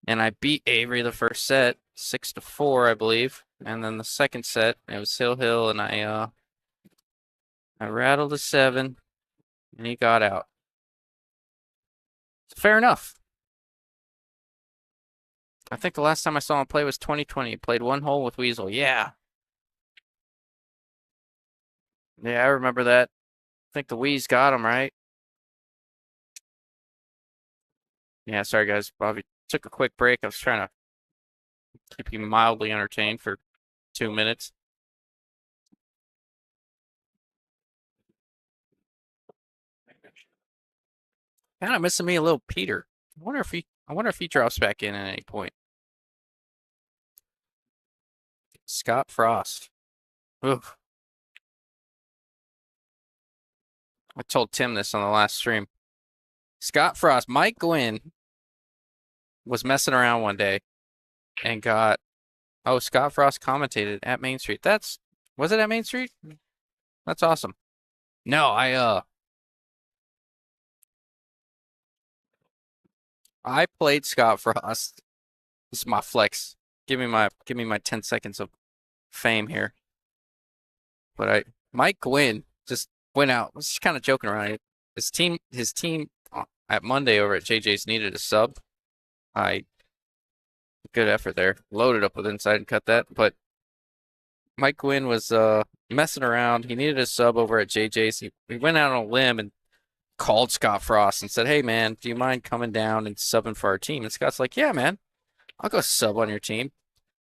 and I beat Avery the first set, 6-4, I believe. And then the second set, it was Hill, and I rattled a 7, and he got out. Fair enough. I think the last time I saw him play was 2020. He played one hole with Weasel. Yeah. Yeah, I remember that. I think the Weez got him, right? Yeah, sorry guys. Bobby took a quick break. I was trying to keep you mildly entertained for 2 minutes. Kind of missing me a little Peter. I wonder if he drops back in at any point. Scott Frost. Oof. I told Tim this on the last stream. Scott Frost, Mike Gwynn was messing around one day and got, oh, Scott Frost commentated at Main Street. Was it at Main Street? That's awesome. No, I played Scott Frost. This is my flex. Give me my 10 seconds of fame here. But Mike Gwynn just went out. Was just kind of joking around. His team at Monday over at JJ's needed a sub. Good effort there. Loaded up with inside and cut that. But Mike Gwynn was messing around. He needed a sub over at JJ's. He went out on a limb and called Scott Frost and said, "Hey man, do you mind coming down and subbing for our team?" And Scott's like, "Yeah, man, I'll go sub on your team."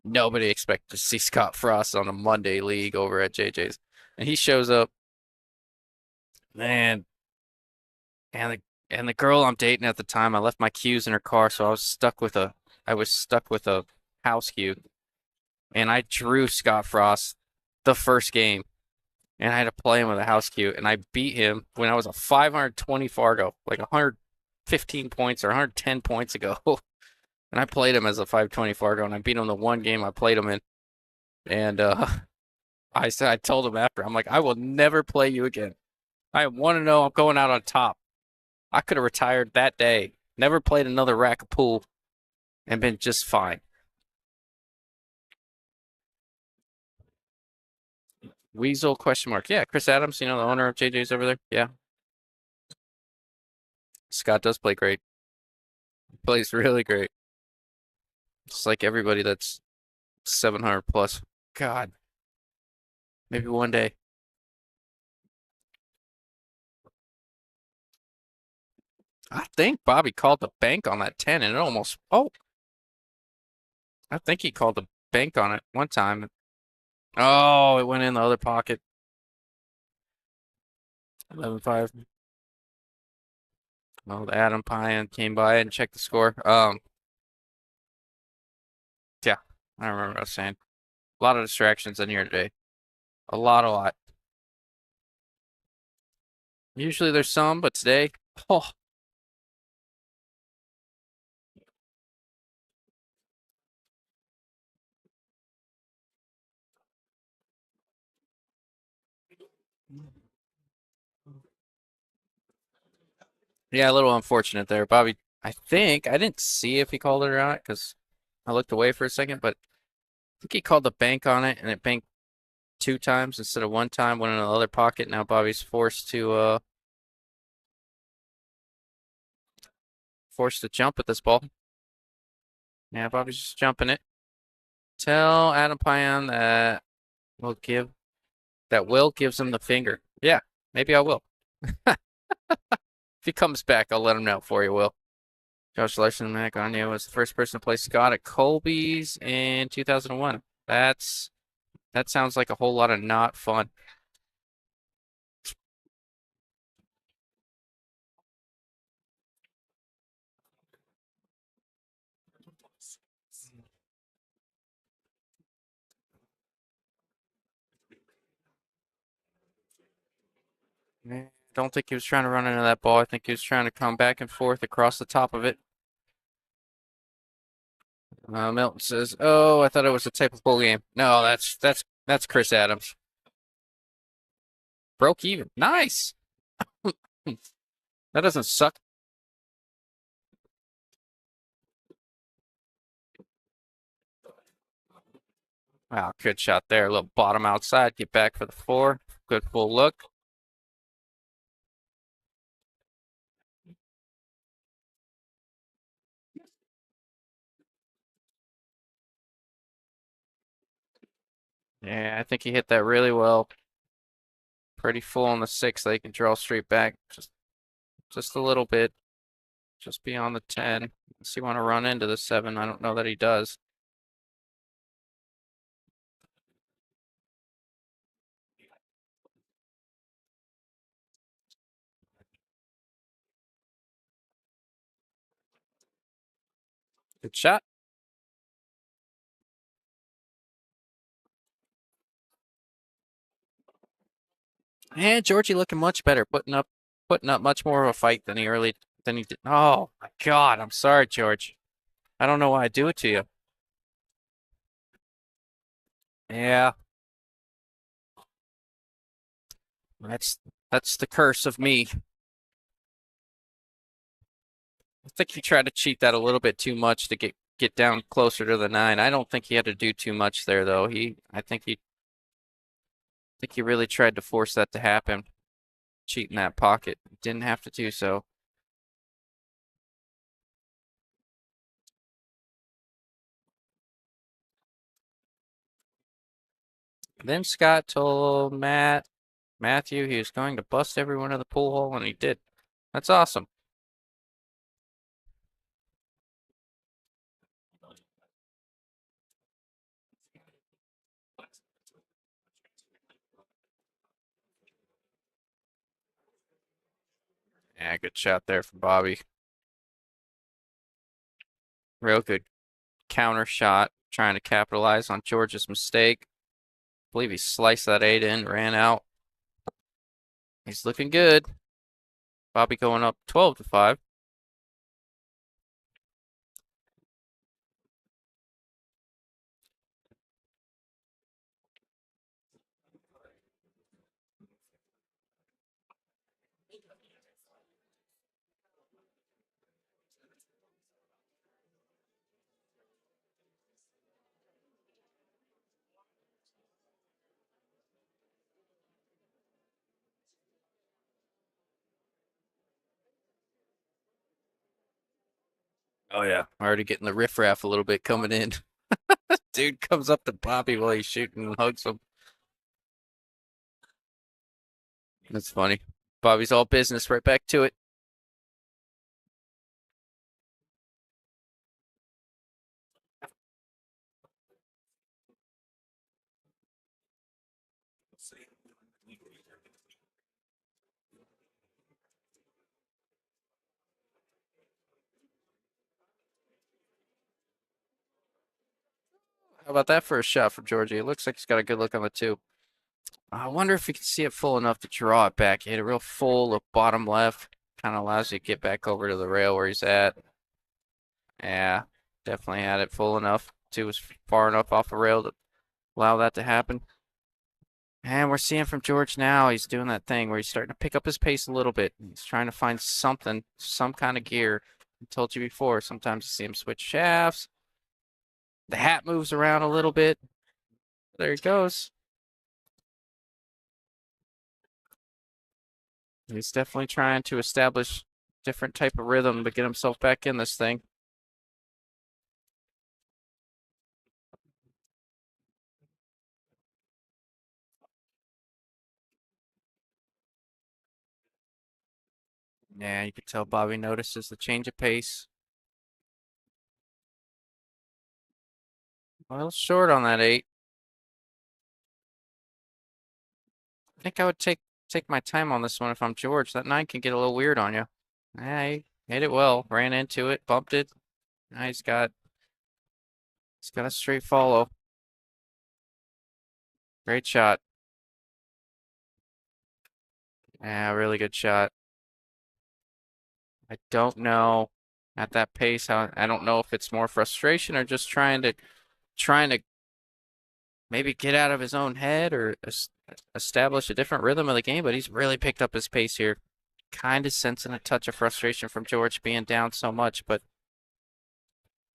Nobody expected to see Scott Frost on a Monday league over at JJ's. And he shows up. Man. And the girl I'm dating at the time, I left my cues in her car, so I was stuck with a house cue. And I drew Scott Frost the first game. And I had to play him with a house cue. And I beat him when I was a 520 Fargo, like 115 points or 110 points ago. And I played him as a 520 Fargo, and I beat him the one game I played him in. And I told him after, I'm like, I will never play you again. I want to know I'm going out on top. I could have retired that day, never played another rack of pool, and been just fine. Weasel question mark. Yeah, Chris Adams, the owner of JJ's over there. Yeah. Scott does play great. He plays really great. It's like everybody that's 700 plus. God. Maybe one day. I think Bobby called the bank on that 10 and it almost, I think he called the bank on it one time. Oh, it went in the other pocket. 11-5. Oh, the Adam Pyan came by and checked the score. Yeah, I remember what I was saying. A lot of distractions in here today. A lot. Usually there's some, but today, oh. Yeah, a little unfortunate there. Bobby, I think, I didn't see if he called it or not because I looked away for a second, but I think he called the bank on it and it banked 2 times instead of 1 time, went in the other pocket. Now Bobby's forced to jump at this ball. Yeah, Bobby's just jumping it. Tell Adam Pyan that Will gives him the finger. Yeah, maybe I will. If he comes back, I'll let him know for you, Will. Josh Larson Magania was the first person to play Scott at Colby's in 2001. That sounds like a whole lot of not fun. Don't think he was trying to run into that ball. I think he was trying to come back and forth across the top of it. Milton says, "Oh, I thought it was a type of pool game." No, that's Chris Adams. Broke even. Nice. That doesn't suck. Wow, good shot there. A little bottom outside. Get back for the 4. Good full look. Yeah, I think he hit that really well. Pretty full on the 6. They can draw straight back. Just a little bit. Just beyond the 10. Does he want to run into the 7? I don't know that he does. Good shot. And Georgie looking much better, putting up putting up much more of a fight than he did. Oh my God, I'm sorry, George. I don't know why I do it to you. Yeah, that's that's the curse of me. I think he tried to cheat that a little bit too much to get down closer to the 9. I don't think he had to do too much there though. I think he really tried to force that to happen. Cheat in that pocket. Didn't have to do so. Then Scott told Matthew he was going to bust everyone in the pool hole, and he did. That's awesome. Yeah, good shot there from Bobby. Real good counter shot, trying to capitalize on George's mistake. I believe he sliced that 8 in, ran out. He's looking good. Bobby going up 12-5. Oh yeah, already getting the riffraff a little bit coming in. Dude comes up to Bobby while he's shooting and hugs him. That's funny. Bobby's all business, right back to it. How about that for a shot from Georgie? It looks like he's got a good look on the 2. I wonder if he can see it full enough to draw it back. He hit it real full of bottom left. Kind of allows you to get back over to the rail where he's at. Yeah, definitely had it full enough. 2 was far enough off the rail to allow that to happen. And we're seeing from George now, he's doing that thing where he's starting to pick up his pace a little bit. He's trying to find something, some kind of gear. I told you before, sometimes you see him switch shafts. The hat moves around a little bit. There he goes. He's definitely trying to establish different type of rhythm to get himself back in this thing. Yeah, you can tell Bobby notices the change of pace. A little short on that 8. I think I would take my time on this one if I'm George. That 9 can get a little weird on you. Yeah, he hit it well. Ran into it, bumped it. Now he's got a straight follow. Great shot. Yeah, really good shot. I don't know at that pace how I don't know if it's more frustration or just trying to maybe get out of his own head or establish a different rhythm of the game, but he's really picked up his pace here. Kind of sensing a touch of frustration from George being down so much, but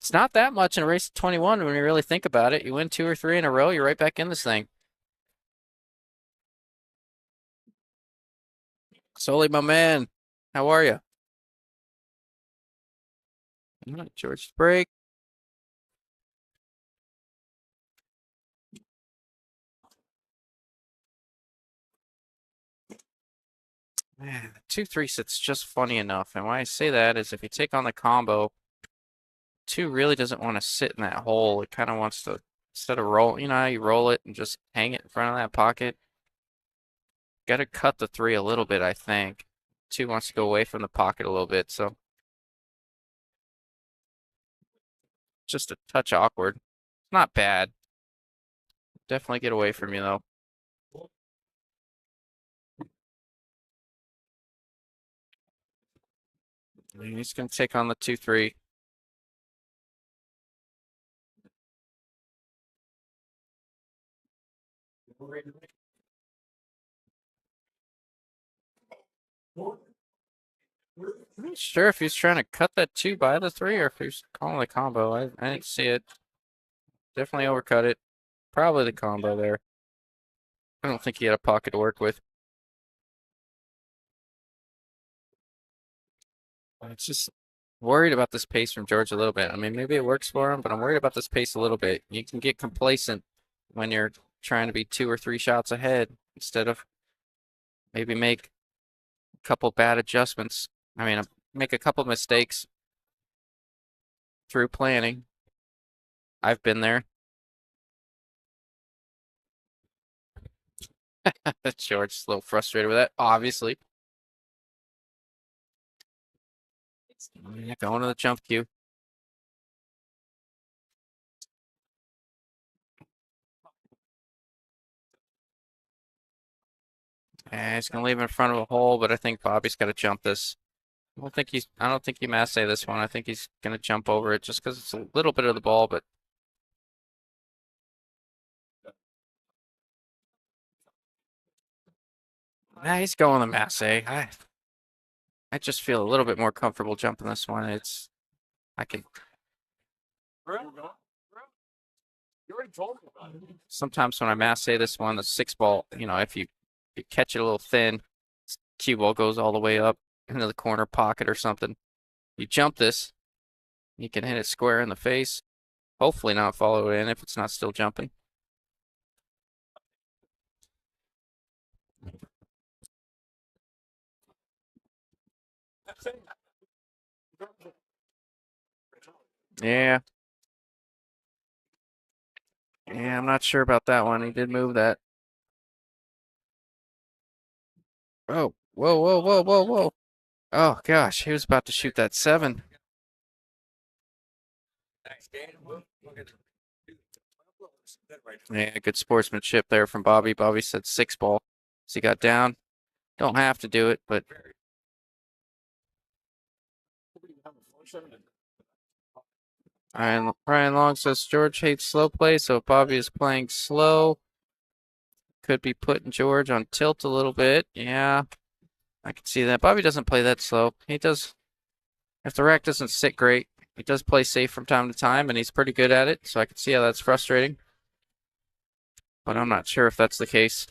it's not that much in a race of 21 when you really think about it. You win 2 or 3 in a row, you're right back in this thing. Sully, my man, how are you? All right, George, break. Man, the 2-3 sit's just funny enough. And why I say that is if you take on the combo, 2 really doesn't want to sit in that hole. It kind of wants to, instead of roll, you know how you roll it and just hang it in front of that pocket? Got to cut the 3 a little bit, I think. 2 wants to go away from the pocket a little bit, so just a touch awkward. Not bad. Definitely get away from you, though. He's going to take on the 2-3. I'm not sure if he's trying to cut that 2 by the 3 or if he's calling the combo. I didn't see it. Definitely overcut it. Probably the combo there. I don't think he had a pocket to work with. It's just worried about this pace from George a little bit. I mean, maybe it works for him, but I'm worried about this pace a little bit. You can get complacent when you're trying to be 2 or 3 shots ahead instead of maybe make a couple bad adjustments. I mean, make a couple mistakes through planning. I've been there. George's a little frustrated with that, obviously. Yeah, going to the jump cue. And he's gonna leave it in front of a hole, but I think Bobby's got to jump this. I don't think he masse this one. I think he's gonna jump over it just because it's a little bit of the ball, but he's going the masse. I just feel a little bit more comfortable jumping this one. I can. You already told me about it. Sometimes when I masse this one, the 6-ball, if you catch it a little thin, cue ball goes all the way up into the corner pocket or something. You jump this, you can hit it square in the face. Hopefully not follow it in if it's not still jumping. Yeah. Yeah, I'm not sure about that one. He did move that. Oh, whoa, whoa, whoa, whoa, whoa. Oh, gosh, he was about to shoot that 7. Yeah, good sportsmanship there from Bobby. Bobby said 6-ball. So he got down. Don't have to do it, but Ryan Long says George hates slow play, so if Bobby is playing slow, could be putting George on tilt a little bit. Yeah, I can see that. Bobby doesn't play that slow. He does. If the rack doesn't sit great, he does play safe from time to time, and he's pretty good at it, so I can see how that's frustrating. But I'm not sure if that's the case.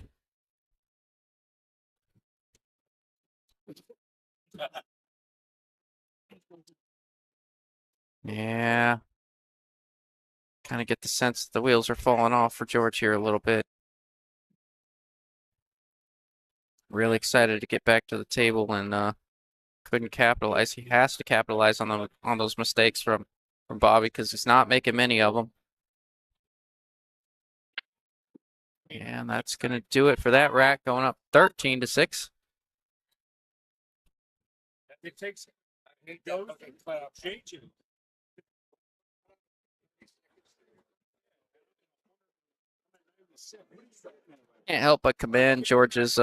Yeah. Kind of get the sense that the wheels are falling off for George here a little bit. Really excited to get back to the table and couldn't capitalize. He has to capitalize on those mistakes from Bobby because he's not making many of them. And that's gonna do it for that rack, going up 13-6. It takes. It goes changing. Can't help but commend George's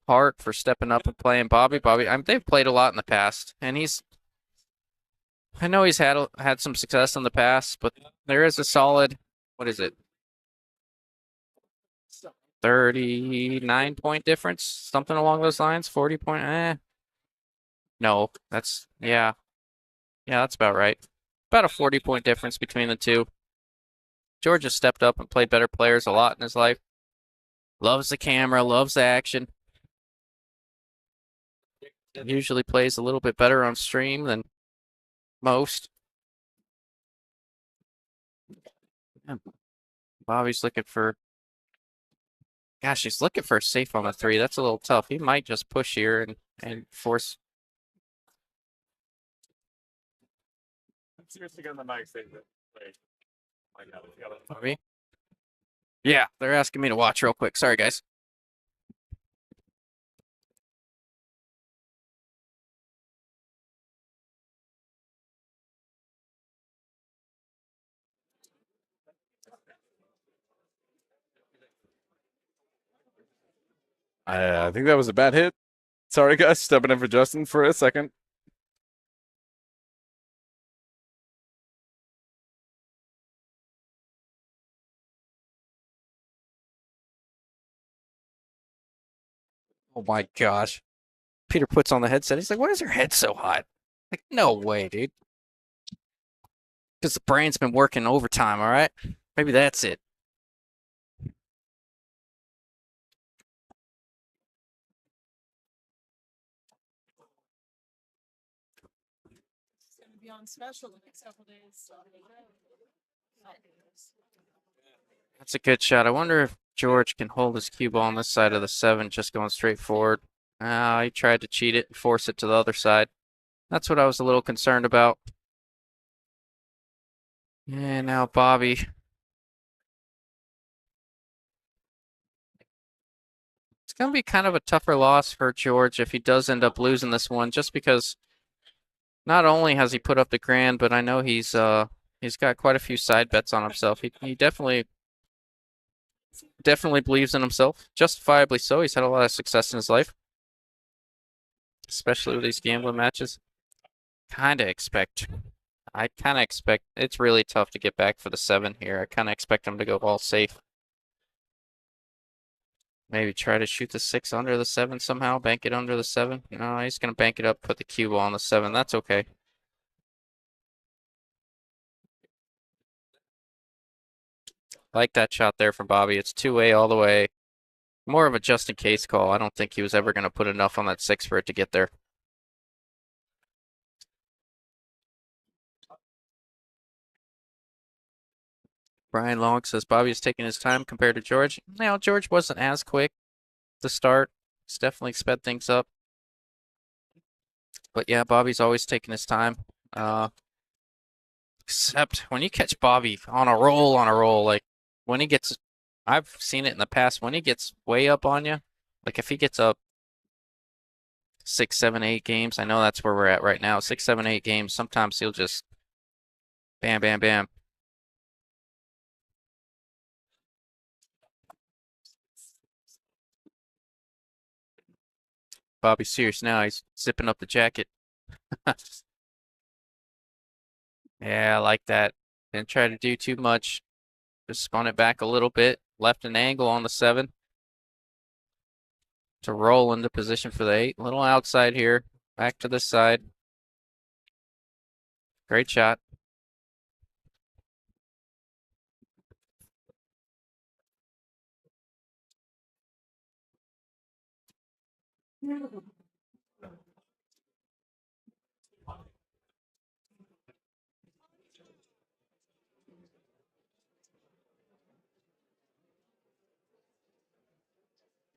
heart for stepping up and playing Bobby. They've played a lot in the past, and I know he's had some success in the past, but there is a solid, what is it? 39-point difference, something along those lines. 40-point. No, yeah, that's about right. About a 40-point difference between the two. George has stepped up and played better players a lot in his life. Loves the camera, loves the action. Usually plays a little bit better on stream than most. Bobby's looking for. Gosh, he's looking for a safe on the 3. That's a little tough. He might just push here and force. I'm seriously on the mic saying that. Wait. My God, we gotta. Bobby? Yeah, they're asking me to watch real quick. Sorry, guys. I think that was a bad hit. Sorry, guys. Stepping in for Justin for a second. Oh my gosh. Peter puts on the headset. He's like, why is your head so hot? Like, no way, dude. Because the brain's been working overtime, all right? Maybe that's it. It's gonna be on special the next couple days. That's a good shot. I wonder if George can hold his cue ball on this side of the 7, just going straight forward. He tried to cheat it and force it to the other side. That's what I was a little concerned about. And now Bobby. It's going to be kind of a tougher loss for George if he does end up losing this one, just because not only has he put up the grand, but I know he's got quite a few side bets on himself. He definitely believes in himself, justifiably so. He's had a lot of success in his life, especially with these gambling matches. I kind of expect it's really tough to get back for the 7 here. I kind of expect him to go all safe. Maybe try to shoot the 6 under the 7 somehow, bank it under the 7. No, he's going to bank it up, put the cue ball on the 7. That's okay. Like that shot there from Bobby. It's 2-way all the way. More of a just in case call. I don't think he was ever going to put enough on that 6 for it to get there. Brian Long says Bobby's taking his time compared to George. Now, George wasn't as quick to start. He's definitely sped things up. But yeah, Bobby's always taking his time. Except when you catch Bobby on a roll, like when he gets, I've seen it in the past, when he gets way up on you, like if he gets up 6, 7, 8 games, I know that's where we're at right now, 6, 7, 8 games, sometimes he'll just bam, bam, bam. Bobby's serious now. He's zipping up the jacket. Yeah, I like that. Didn't try to do too much. Just spun it back a little bit. Left an angle on the 7 to roll into position for the 8. Little outside here. Back to this side. Great shot.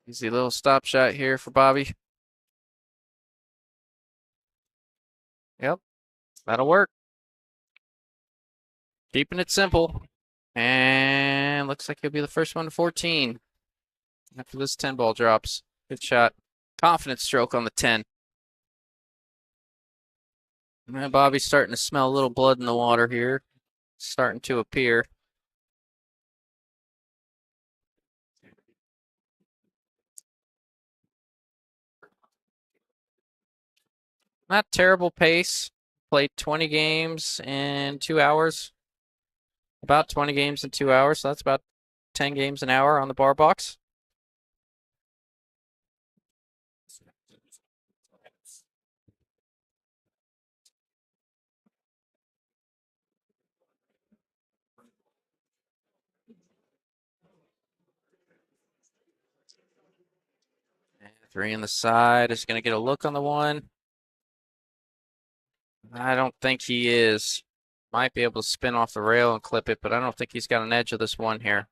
Easy little stop shot here for Bobby. Yep, that'll work. Keeping it simple. And looks like he'll be the first one to 14 after this 10 ball drops. Good shot. Confident stroke on the 10. And Bobby's starting to smell a little blood in the water here. Starting to appear. Not terrible pace. Played 20 games in 2 hours. About 20 games in 2 hours, so that's about 10 games an hour on the bar box. And 3 in the side is going to get a look on the 1. I don't think he is. Might be able to spin off the rail and clip it, but I don't think he's got an edge of this 1 here.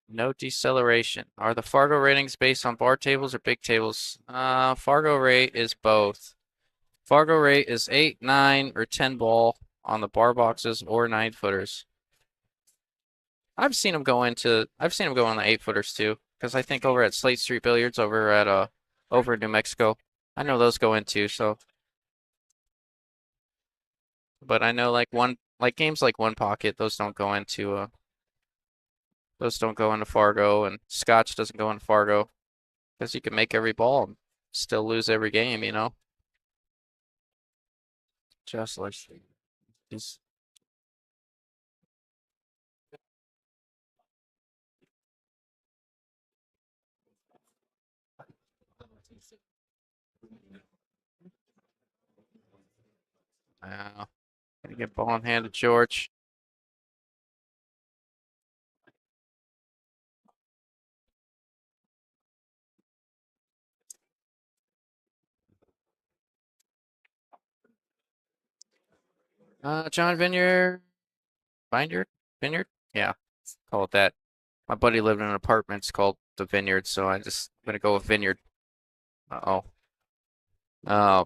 No deceleration. Are the Fargo ratings based on bar tables or big tables? Fargo rate is both. Fargo rate is 8, 9, or 10 ball on the bar boxes or 9-footers. I've seen him go on the 8-footers too, because I think over at Slate Street Billiards over in New Mexico, I know those go in too. So, but I know like games like One Pocket, those don't go into Those don't go into Fargo, and Scotch doesn't go into Fargo because you can make every ball and still lose every game, you know? Just like these. Gonna get ball in hand to George. John Vineyard? Yeah, call it that. My buddy lived in an apartment. It's called the Vineyard, so I'm gonna go with Vineyard. Uh-oh. Uh,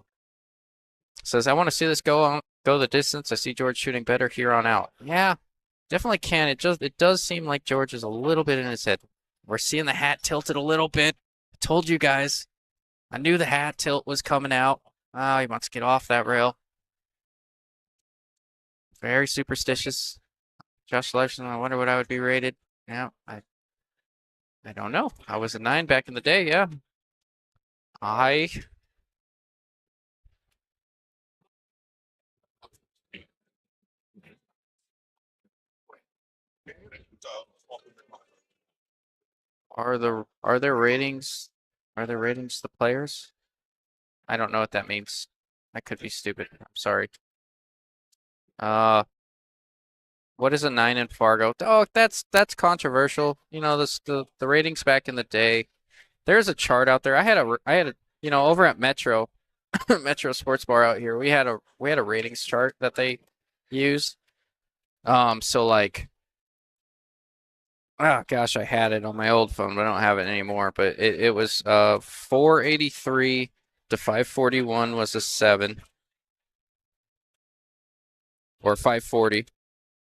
says I want to see this go the distance. I see George shooting better here on out. Yeah, definitely can. It does seem like George is a little bit in his head. We're seeing the hat tilted a little bit. I told you guys. I knew the hat tilt was coming out. Oh, he wants to get off that rail. Very superstitious. Josh Larson, I wonder what I would be rated. Yeah, I don't know. I was a 9 back in the day, yeah. I are there ratings? Are there ratings the players? I don't know what that means. I could be stupid. I'm sorry. What is a 9 in Fargo? Oh, that's controversial. You know, the ratings back in the day. There's a chart out there. I had a you know, over at Metro Metro Sports Bar out here. We had a ratings chart that they use. So like, oh gosh, I had it on my old phone, but I don't have it anymore. But it was 483 to 541 was a 7, or 540.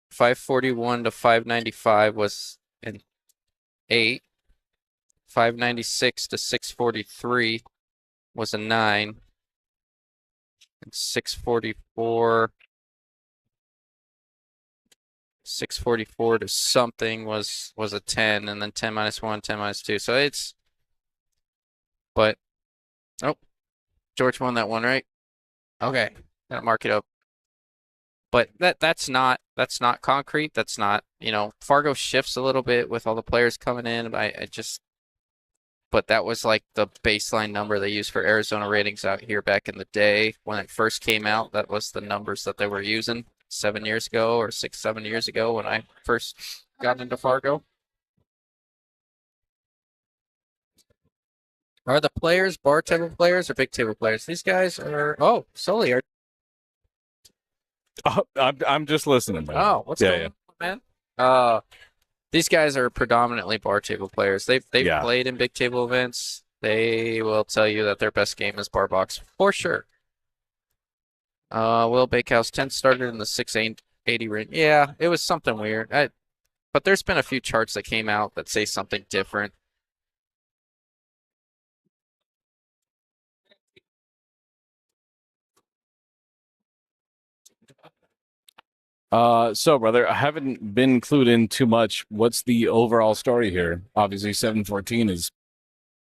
541 to 595 was an 8. 596 to 643 was a 9. And 644 to something was a 10, and then 10 minus 1, 10 minus 2. So it's, but, oh, George won that one, right? Okay, gotta mark it up. But that's not concrete. That's not, you know, Fargo shifts a little bit with all the players coming in. But that was like the baseline number they used for Arizona ratings out here back in the day when it first came out. That was the numbers that they were using 7 years ago or 6, 7 years ago when I first got into Fargo. Are the players bar table players or big table players? These guys are, oh, Sully are. Oh, I'm just listening, man. Oh, what's going on, man? These guys are predominantly bar table players. They've played in big table events. They will tell you that their best game is bar box for sure. Will Bakehouse 10 started in the 680 range. Yeah, it was something weird. But there's been a few charts that came out that say something different. So brother, I haven't been clued in too much. What's the overall story here? Obviously, 714 is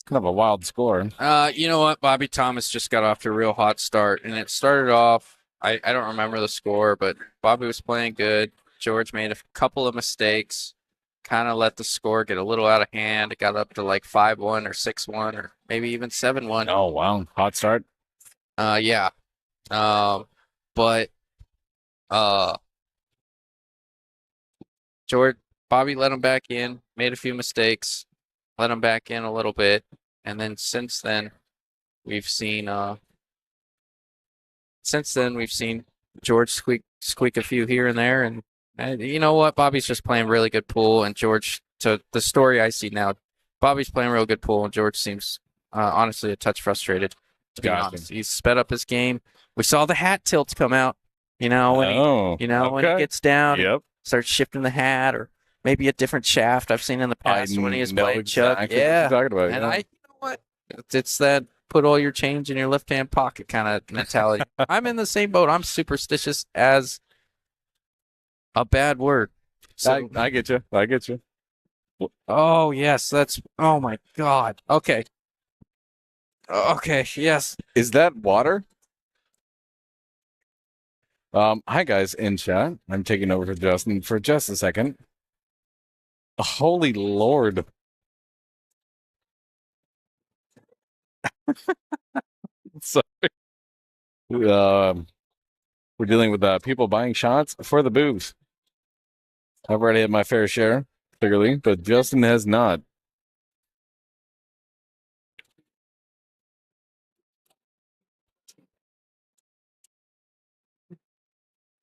kind of a wild score. You know what? Bobby Thomas just got off to a real hot start, and it started off. I don't remember the score, but Bobby was playing good. George made a couple of mistakes, kind of let the score get a little out of hand. It got up to like 5-1 or 6-1 or maybe even 7-1. Oh wow, hot start. Yeah. But Bobby let him back in, made a few mistakes, let him back in a little bit, and then since then we've seen George squeak a few here and there, and you know what? Bobby's just playing really good pool, and George, to the story I see now, Bobby's playing real good pool, and George seems honestly a touch frustrated, to be honest. He's sped up his game. We saw the hat tilts come out, you know, when when he gets down. Yep. Starts shifting the hat, or maybe a different shaft I've seen in the past when he has played Chuck. Exactly what you're talking about. And you know what? It's that put all your change in your left-hand pocket kind of mentality. I'm in the same boat. I'm superstitious as a bad word. So, I get you. Oh yes, that's. Oh my God. Okay. Okay. Yes. Is that water? Hi guys in chat. I'm taking over for Justin for just a second. Holy Lord. Sorry. We're dealing with people buying shots for the booze. I've already had my fair share, clearly, but Justin has not.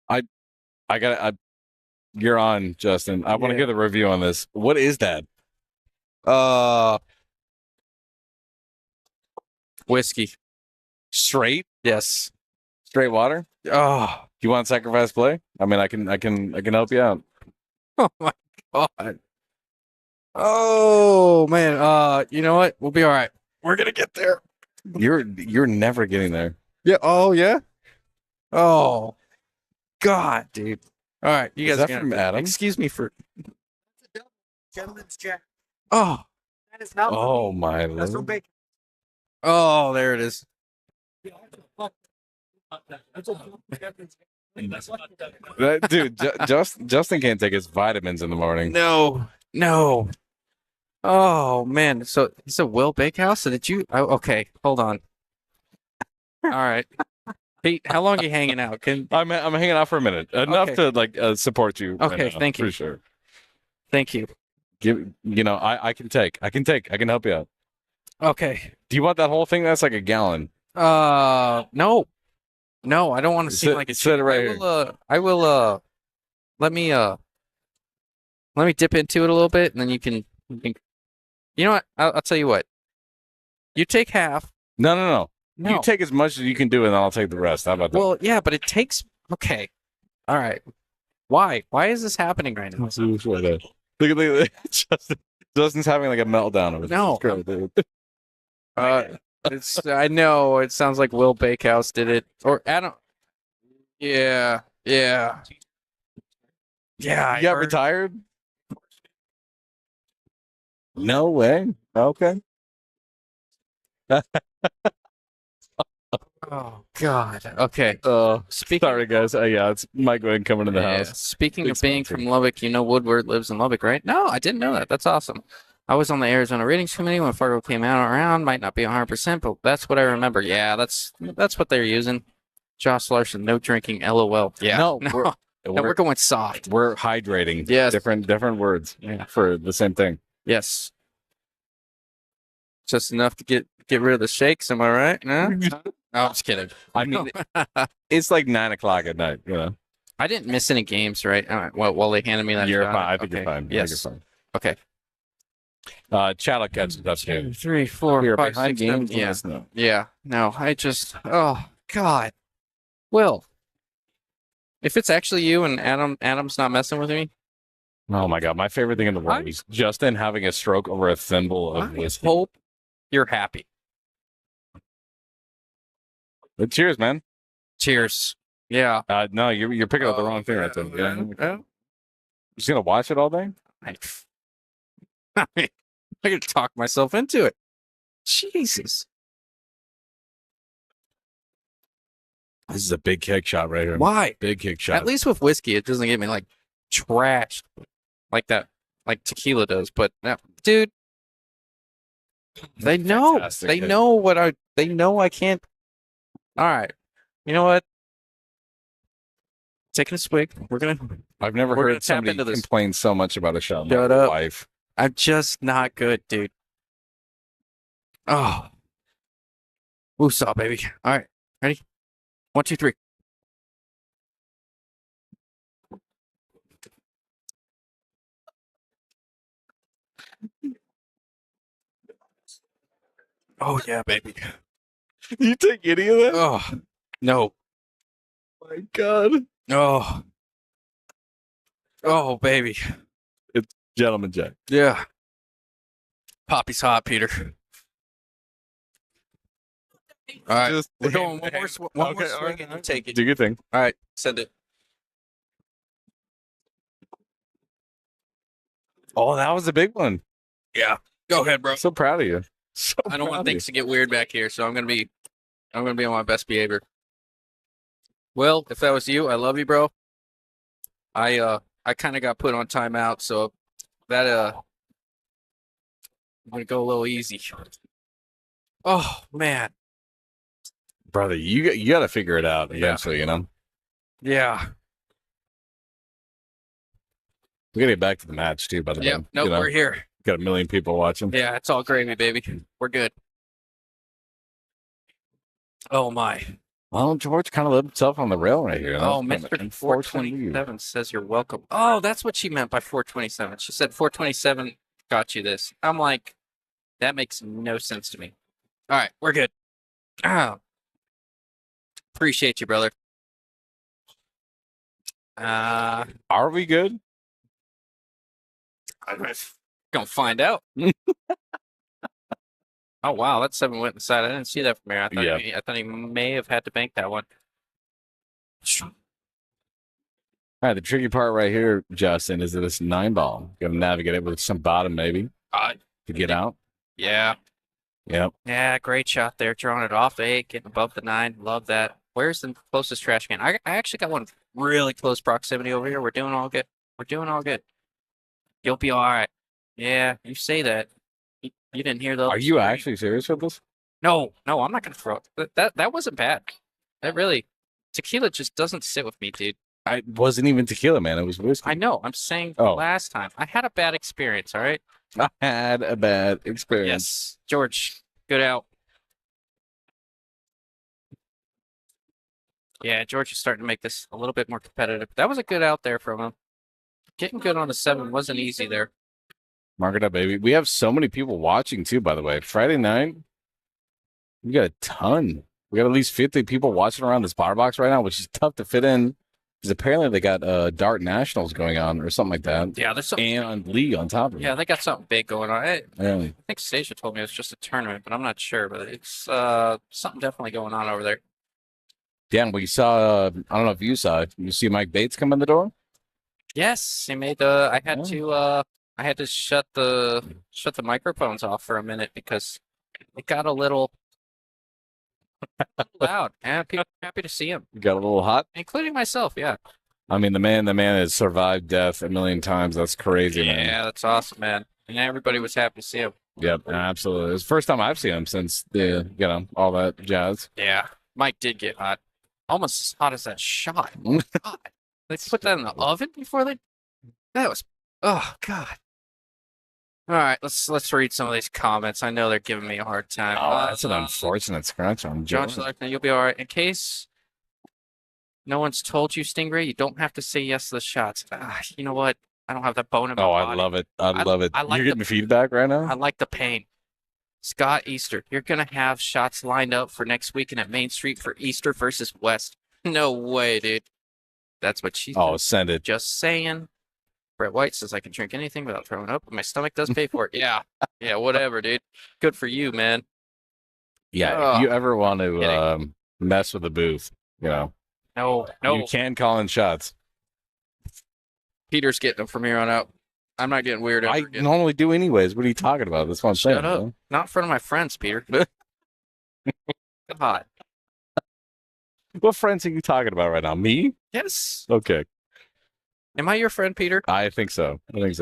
I I got you're on, Justin. I want to Yeah. hear the review on this. What is that? Whiskey. Straight? Yes. Straight water? Oh. Do you want sacrifice play? I mean, I can help you out. Oh my God. Oh man. You know what? We'll be all right. We're gonna get there. You're never getting there. Yeah. Oh yeah. Oh God, dude. All right, you Is guys. that from Adam? Excuse me for. Gentleman's jack. Oh. That is not Oh for me. my That's from Lord. bacon. Oh, there it is. Dude, Justin can't take his vitamins in the morning. No. No. Oh man. So it's a Will Bakehouse. So did you? Oh, okay. Hold on. All right. Pete, how long are you hanging out? I'm hanging out for a minute, enough Okay. to support you. right Okay, now, thank you. for sure. Thank you. I can help you out. Okay. Do you want that whole thing? That's like a gallon. No. No, I don't want to seem Sit- like a sit cheat. right I will let me dip into it a little bit and then you know what? I'll tell you what. You take half. No. No. You take as much as you can do, and I'll take the rest. How about that? Well, yeah, but it takes okay. All right. Why? Why is this happening right now? Look at Justin's having like a meltdown over No. this girl, dude. I know it sounds like Will Bakehouse did it or Adam. Yeah. Yeah. Yeah, I You got heard. retired? No way. Okay. Oh God. Okay. Speaking Sorry guys. Yeah, it's Mike Wayne coming in the Yeah. house. Speaking Big of being sponsor. from Lubbock, you know Woodward lives in Lubbock, right? No, I didn't know that. That's awesome. I was on the Arizona ratings committee when Fargo came out around. Might not be 100%, but that's what I remember. Yeah, that's what they're using. Josh Larson, no drinking, LOL. Yeah. No, We're going soft. we're hydrating. Yes. Different words for the same thing. Yes. Just enough to get rid of the shakes, am I right? No? No, I'm just kidding. I mean, it's like 9 o'clock at night. You know, I didn't miss any games, right? All right. Well, they handed me that you're shot. fine. I think Okay. you're fine. Yes. I think Okay. you're fine. Chattel catches up to 2, 3, 4, We are 5, behind 6, 7. games. Yeah. Let us know. Yeah. No, I just. Oh God. Will, if it's actually you and Adam's not messing with me, Oh my god, my favorite thing in the world is Justin having a stroke over a thimble of I whiskey. hope you're happy. But cheers, man. Cheers. Yeah. No, you're picking up the wrong thing right there. Yeah. Oh, Just gonna watch it all day? I could talk myself into it. Jesus. This is a big kick shot right here. Why? Big kick shot. At least with whiskey, it doesn't get me like trashed like that, like tequila does. But dude, they know. Fantastic They hit. know what I. They know I can't. All right. You know what? Taking a swig. I've never we're gonna heard tap somebody into this. complain so much about a shot in Shut my up. life. I'm just not good, dude. Oh. Woosah, baby. All right. Ready? 1, 2, 3. Oh yeah, baby. You take any of that? Oh no. My God. Oh. Oh baby. Gentleman Jack. Yeah. Poppy's hot, Peter. All right. Just We're going one more, one more Okay, all swing right, and all you right. take it. Do your thing. All right. Send it. Oh, that was a big one. Yeah. Go ahead, bro. I'm so proud of you. So I don't proud want of you. things to get weird back here, so I'm gonna be on my best behavior. Well, if that was you, I love you, bro. I kind of got put on timeout, so that I'm gonna go a little easy. Oh man. Brother, you got to figure it out Yeah. eventually, you know? Yeah. We got to get back to the match, too, by the way. Yep. Nope, You know? we're here. Got a million people watching. Yeah, it's all gravy, baby. We're good. Oh my. Well, George kind of let himself on the rail right here. Oh, That's Mr. unfortunate for you. 427 says you're welcome. Oh, that's what she meant by 427. She said 427 got you this. I'm like, that makes no sense to me. All right, we're good. Ah, appreciate you, brother. Are we good? I'm gonna find out. Oh wow, that 7 went inside. I didn't see that from here. I thought he may have had to bank that one. All right, the tricky part right here, Justin, is that it's 9-ball. You got to navigate it with some bottom, maybe, to get out. Yeah. Yep. Yeah, great shot there. Drawing it off the 8, getting above the 9. Love that. Where's the closest trash can? I actually got one really close proximity over here. We're doing all good. We're doing all good. You'll be all right. Yeah, you say that. You didn't hear those. Are you actually serious with this? No, I'm not gonna throw it. That wasn't bad. That really, tequila just doesn't sit with me, dude. I wasn't even tequila, man. It was whiskey. I know. I'm saying Oh. last time I had a bad experience. All right. I had a bad experience. Yes, George, good out. Yeah, George is starting to make this a little bit more competitive. That was a good out there from him. Getting good on the 7 wasn't easy there. Mark it up, baby. We have so many people watching, too, by the way. Friday night, we got a ton. We got at least 50 people watching around this bar box right now, which is tough to fit in because apparently they got Dart Nationals going on or something like that. Yeah, there's something. And on League on top of it. Yeah, they got something big going on. I Yeah. think Stacia told me it was just a tournament, but I'm not sure. But it's something definitely going on over there. Dan, we saw, I don't know if you saw it. You see Mike Bates come in the door? Yes, he made the. I had to shut the microphones off for a minute because it got a little loud. And people were happy to see him, You got a little hot? including myself. Yeah. I mean, the man has survived death a million times. That's crazy, man. Yeah, that's awesome, man. And everybody was happy to see him. Yep, absolutely. It's the first time I've seen him since all that jazz. Yeah, Mike did get hot, almost as hot as that shot. God. They put that in the oven before they. That was. Oh God. All right, let's read some of these comments. I know they're giving me a hard time. Oh, that's an unfortunate scratch on John Joe. Schlarkner, you'll be all right. In case no one's told you, Stingray, you don't have to say yes to the shots. You know what? I don't have that bone in my Oh, body. I love it. I love it. I like You're the- getting feedback right now? I like the pain. Scott Easter, you're gonna have shots lined up for next weekend at Main Street for Easter versus West. No way, dude. That's what she. Oh, send it. Just saying. Brett White says I can drink anything without throwing up, but my stomach does pay for it. Yeah, whatever, dude. Good for you, man. Yeah, if you ever want to Kidding. mess with the booth, No. you can call in shots. Peter's getting them from here on out. I'm not getting weird. I Ever again. normally do anyways. What are you talking about? That's what I'm saying. Shut up. man. Not in front of my friends, Peter. God. What friends are you talking about right now? Me? Yes. Okay. Am I your friend, Peter? I think so. I'm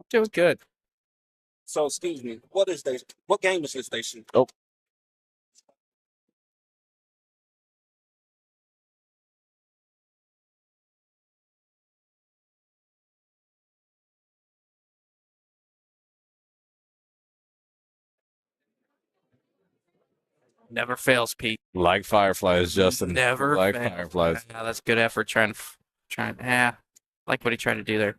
doing good. So, excuse me, what is this? What game is this station? Oh. Never fails, Pete. Like fireflies, Justin. Never like fails. fireflies. Yeah, that's good effort trying. Like what he tried to do there.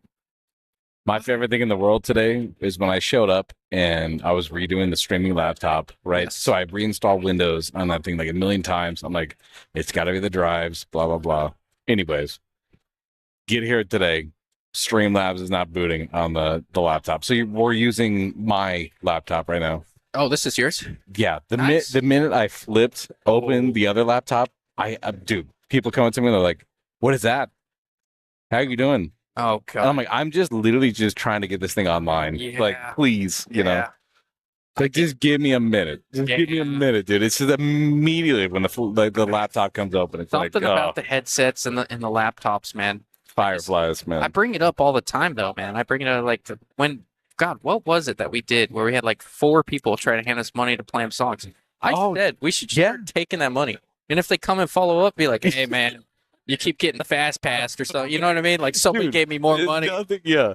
My favorite thing in the world today is when I showed up and I was redoing the streaming laptop, right? Yes. So I reinstalled Windows on that thing like a million times. I'm like, it's got to be the drives, blah, blah, blah. Anyways, get here today. Streamlabs is not booting on the laptop. So we're using my laptop right now. Oh, this is yours? Yeah. Nice. The minute I flipped open the other laptop, dude, people coming to me, they're like, what is that? How you doing? Oh And I'm god. like, I'm just literally just trying to get this thing online. Like, Yeah. please, you know. Yeah. Like, just give me a minute. Just give me a Yeah. minute, dude. It's just immediately when the laptop comes open, it's Something like, about the headsets and the laptops, man. fireflies, I man. bring it up all the time though, man. I bring it up like when God, what was it that we did where we had like 4 people try to hand us money to play them songs? I Oh, said we should yeah. start taking that money. And if they come and follow up, be like, hey man, you keep getting the fast pass or something. You know what I mean? Like somebody Dude, gave me more money. Nothing, yeah.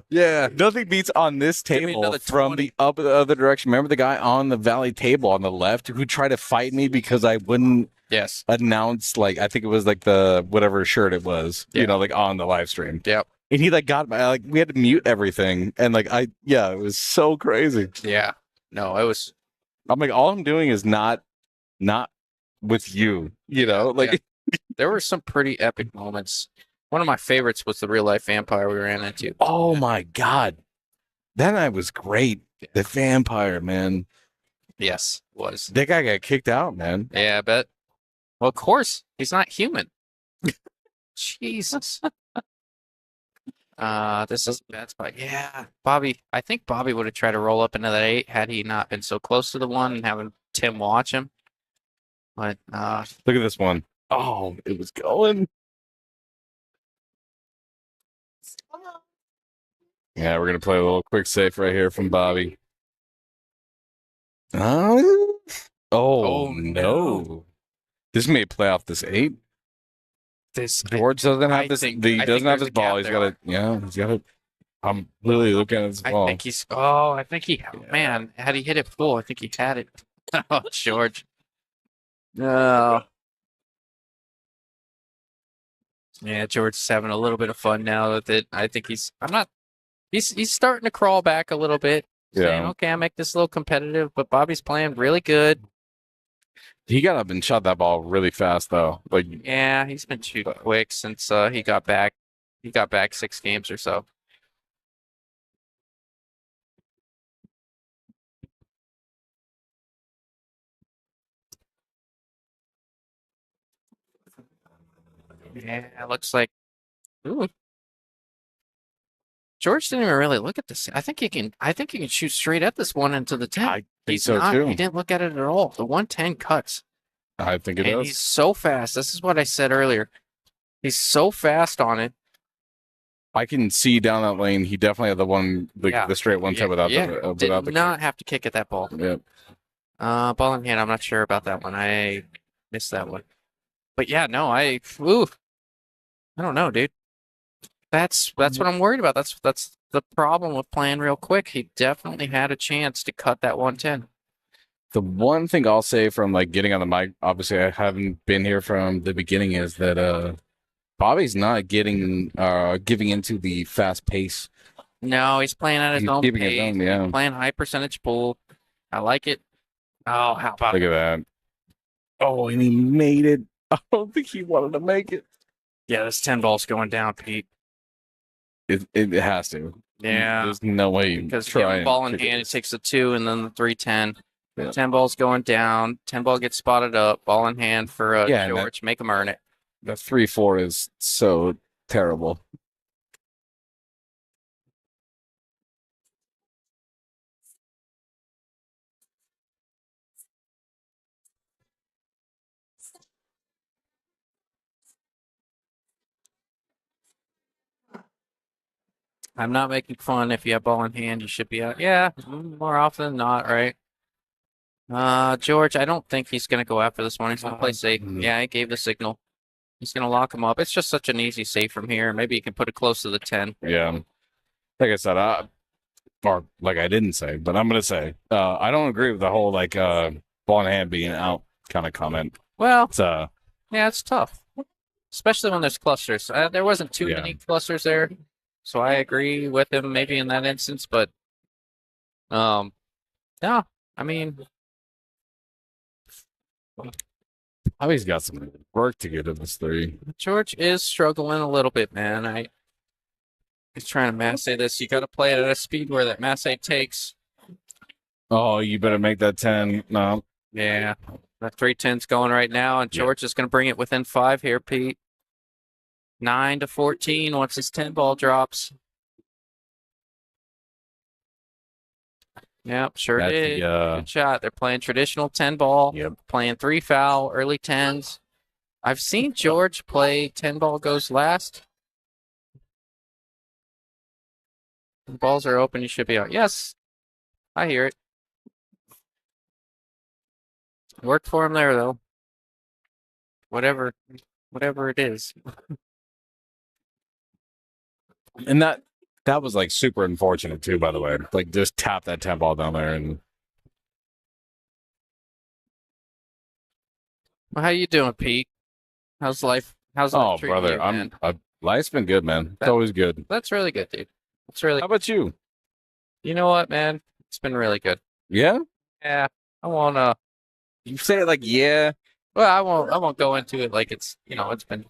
Nothing beats on this Give me table another from 20. the other direction. Remember the guy on the valley table on the left who tried to fight me because I wouldn't Yes. announce, like, I think it was like the whatever shirt it was, Yeah. you know, like on the live stream. Yep. And he like got my, like, we had to mute everything. And like, it was so crazy. Yeah. No, it was I'm like, all I'm doing is not with you, you know, like, yeah. There were some pretty epic moments. One of my favorites was the real life vampire we ran into. oh my God. That night was great. The vampire, man. Yes, was. That guy got kicked out, man. Yeah, I bet. Well, of course, he's not human. Jesus. This is a bad spot. Yeah, Bobby. I think Bobby would have tried to roll up into that 8 had he not been so close to the one and having Tim watch him. But Look at this one. Oh, it was going. Yeah, we're gonna play a little quick safe right here from Bobby. Oh, Oh, no. This may play off this 8. this George doesn't have I this. think- He I doesn't think have there's his a ball. gap He's there. got it. Yeah, he's got it. I'm literally looking at his I ball. think he's. Oh, I think he. Man, had he hit it full, I think he had it. Oh, George. No. Yeah, George is having a little bit of fun now with it. I think he's. I'm not. He's starting to crawl back a little bit. Saying, Yeah. okay, I'll make this a little competitive, but Bobby's playing really good. He got up and shot that ball really fast, though. Like, Yeah, he's been too quick since he got back. He got back 6 games or so. Yeah, it looks like. Ooh. George didn't even really look at this. I think he can. I think he can shoot straight at this one into the 10. I think He's so, not. too. He didn't look at it at all. The 110 cuts, I think it and does. he's so fast. This is what I said earlier. He's so fast on it. I can see down that lane. He definitely had the one, Yeah. the straight 110 without yeah, the did without the not have to kick at that ball. Yeah. Ball in hand. I'm not sure about that one. I missed that one. But yeah, no, I don't know, dude. That's what I'm worried about. That's the problem with playing real quick. He definitely had a chance to cut that 110. The one thing I'll say from like getting on the mic, obviously I haven't been here from the beginning, is that Bobby's not giving into the fast pace. No, he's playing at his He's own keeping his pace. own, yeah. He's playing high percentage pull. I like it. Oh, how about Look at that. Oh, and he made it. I don't think he wanted to make it. Yeah, this 10 ball's going down, Pete. It has to. Yeah. There's no way you Because try yeah, ball in and kick hand, it. it takes the 2 and then the 310. Yeah. 10 ball's going down. 10 ball gets spotted up. Ball in hand for Yeah, and George. Make him earn it. That 3-4 is so terrible. I'm not making fun. If you have ball in hand, you should be out. Yeah, more often than not, right? George, I don't think he's going to go after this one. He's going to play safe. Yeah, he gave the signal. He's going to lock him up. It's just such an easy save from here. Maybe he can put it close to the 10. Yeah. Like I said, or like I didn't say, but I'm gonna say, I don't agree with the whole like ball in hand being out kind of comment. Well, It's yeah, it's tough, especially when there's clusters. There wasn't too Yeah. many clusters there, so I agree with him maybe in that instance. But, yeah, I mean, Bobby's got some work to get in this 3. George is struggling a little bit, man. He's trying to masse this. You got to play it at a speed where that masse takes. Oh, you better make that 10. No. Yeah, that 310's going right now, and Yeah. George is going to bring it within 5 here, Pete. 9-14 once this 10 ball drops. Yep, sure That's did. the, Good shot. They're playing traditional 10 ball. Yep. Playing 3 foul, early 10s. I've seen George play 10 ball goes last. The balls are open. You should be out. Yes, I hear it. Worked for him there though. Whatever it is. and that was like super unfortunate too, by the way. Like just tap that 10 ball down there and Well, how you doing, Pete? How's life? How's life oh treating brother, you, man? life's been good, man. It's That- always good. That's really good, dude. It's really. How about you? You know what, man? It's been really good. Yeah? Yeah, I won't. You say it like yeah. Well, I won't. I won't go into it like it's. It's been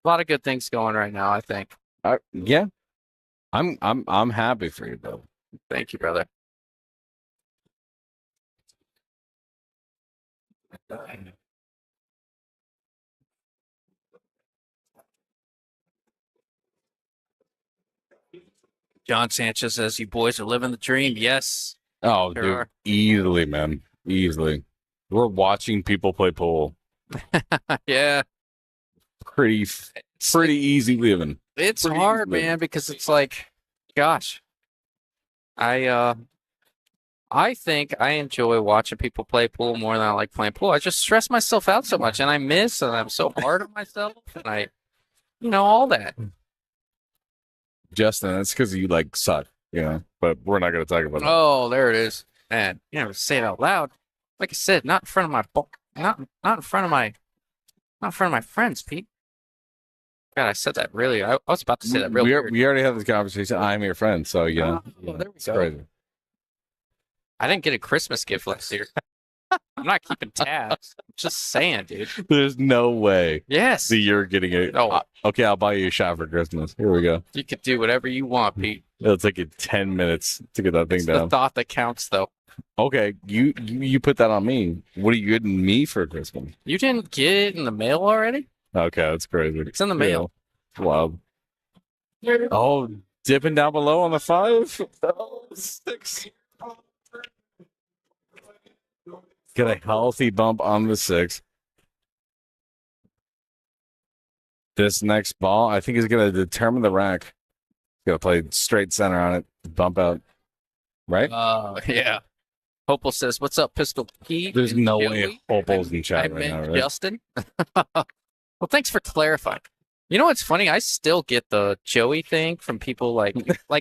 a lot of good things going right now. I think. Yeah. I'm happy for you though. Thank you, brother. John Sanchez says, "You boys are living the dream." Yes. Oh, Sure dude, are. easily, man, easily. We're watching people play pool. Yeah. Pretty easy living. It's Pretty hard, easily. man, because it's like, gosh, I think I enjoy watching people play pool more than I like playing pool. I just stress myself out so much, and I miss, and I'm so hard on myself, and all that. Justin, that's because you like suck, but we're not gonna talk about that. Oh, there it is, man. You never say it out loud. Like I said, not in front of not in front of my friends, Pete. God, I said that really. I was about to say that real weird. We already had this conversation. I'm your friend, so Oh, there we it's go. crazy. I didn't get a Christmas gift last year. I'm not keeping tabs. I'm just saying, dude. There's no way Yes. that you're getting it. No. Okay, I'll buy you a shot for Christmas. Here we go. You could do whatever you want, Pete. It'll take you 10 minutes to get that thing It's the down. thought that counts, though. Okay, you put that on me. What are you getting me for Christmas? You didn't get it in the mail already? Okay, that's crazy. It's in the mail. Yeah, wild. Oh, dipping down below on the 5. Oh, 6. Get a healthy bump on the 6. This next ball, I think, is going to determine the rack. Got to play straight center on it, bump out. Right? Yeah. Hopeful says, "What's up, Pistol Pete?" There's and no Joey? way Hopel's in I chat right meant now, right? Justin. Well, thanks for clarifying. You know what's funny? I still get the Joey thing from people like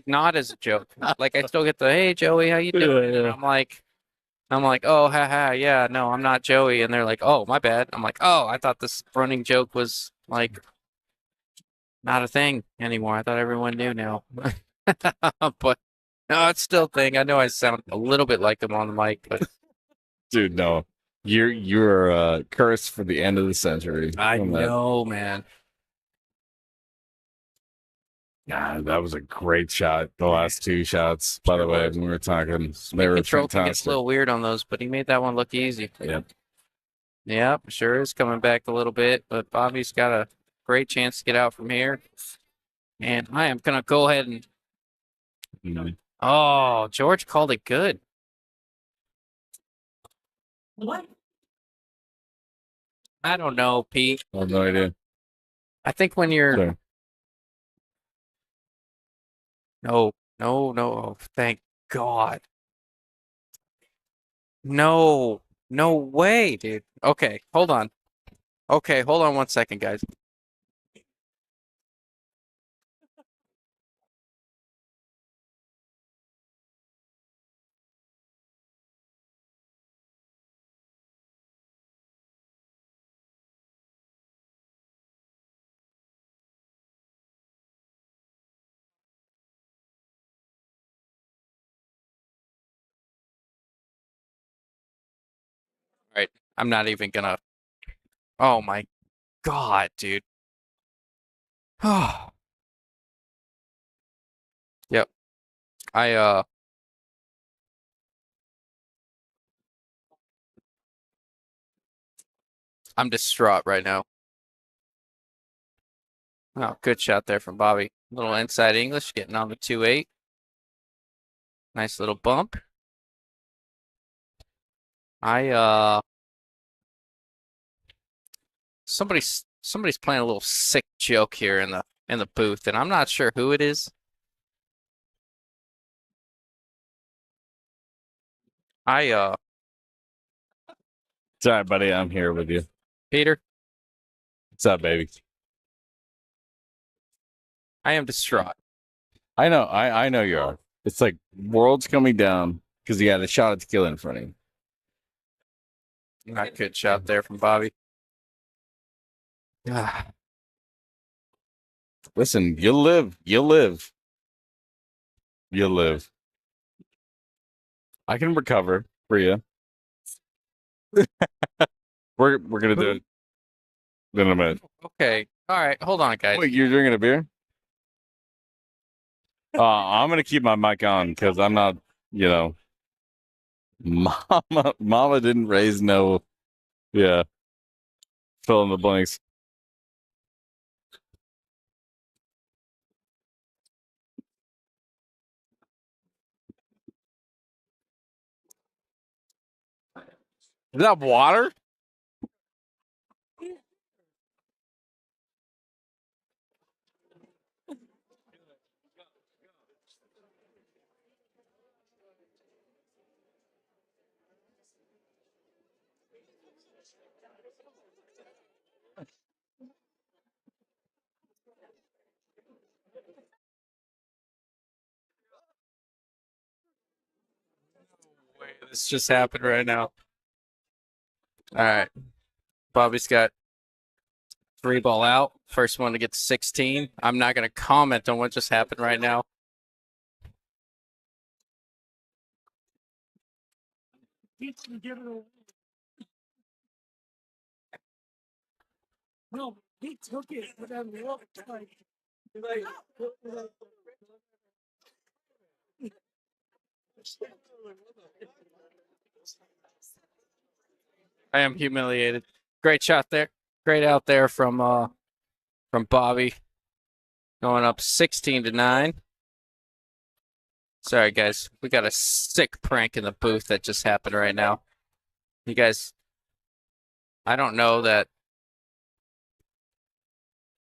not as a joke. Like I still get the "Hey Joey, how you doing?" Yeah. And I'm like, "Oh, haha, yeah, no, I'm not Joey." And they're like, "Oh, my bad." I'm like, "Oh, I thought this running joke was like not a thing anymore. I thought everyone knew now." But no, it's still a thing. I know I sound a little bit like them on the mic, but Dude, no. You're cursed for the end of the century. I from that. know, man. Yeah, that was a great shot. The last 2 shots, by the way, when we were talking, they were Control can get a fantastic. little weird on those, but he made that one look easy. Yep. Yep, sure is coming back a little bit, but Bobby's got a great chance to get out from here. And I am gonna go ahead and oh, George called it good. What? I don't know, Pete. I have no idea. I think when you're Sorry. no, oh, thank God. No, no way, dude. Okay, hold on. Okay, hold on 1 second, guys. All right, I'm not even gonna. Oh my God, dude. Oh. Yep. I'm distraught right now. Oh, good shot there from Bobby. Little inside English, getting on the 2-8. Nice little bump. Somebody's playing a little sick joke here in the booth, and I'm not sure who it is. It's all right, buddy. I'm here with you. Peter, What's up, baby? I am distraught. I know. I know you are. It's like world's coming down because you got a shot of tequila in front of you. Not good shot there from Bobby. Ah, Listen, you'll live. You'll live. You'll live. I can recover for you. We're gonna do it in a minute. okay. All right. Hold on, guys. Wait, you're drinking a beer? I'm gonna keep my mic on because I'm not, Mama didn't raise no, yeah, fill in the blanks. Is that water? This just happened right now. All right. Bobby's got 3 ball out. First one to get to 16. I'm not going to comment on what just happened right now. No, he took it, but then looked like. I am humiliated. Great shot there. Great out there from Bobby. Going up 16-9. Sorry guys, we got a sick prank in the booth that just happened right now. You guys, I don't know that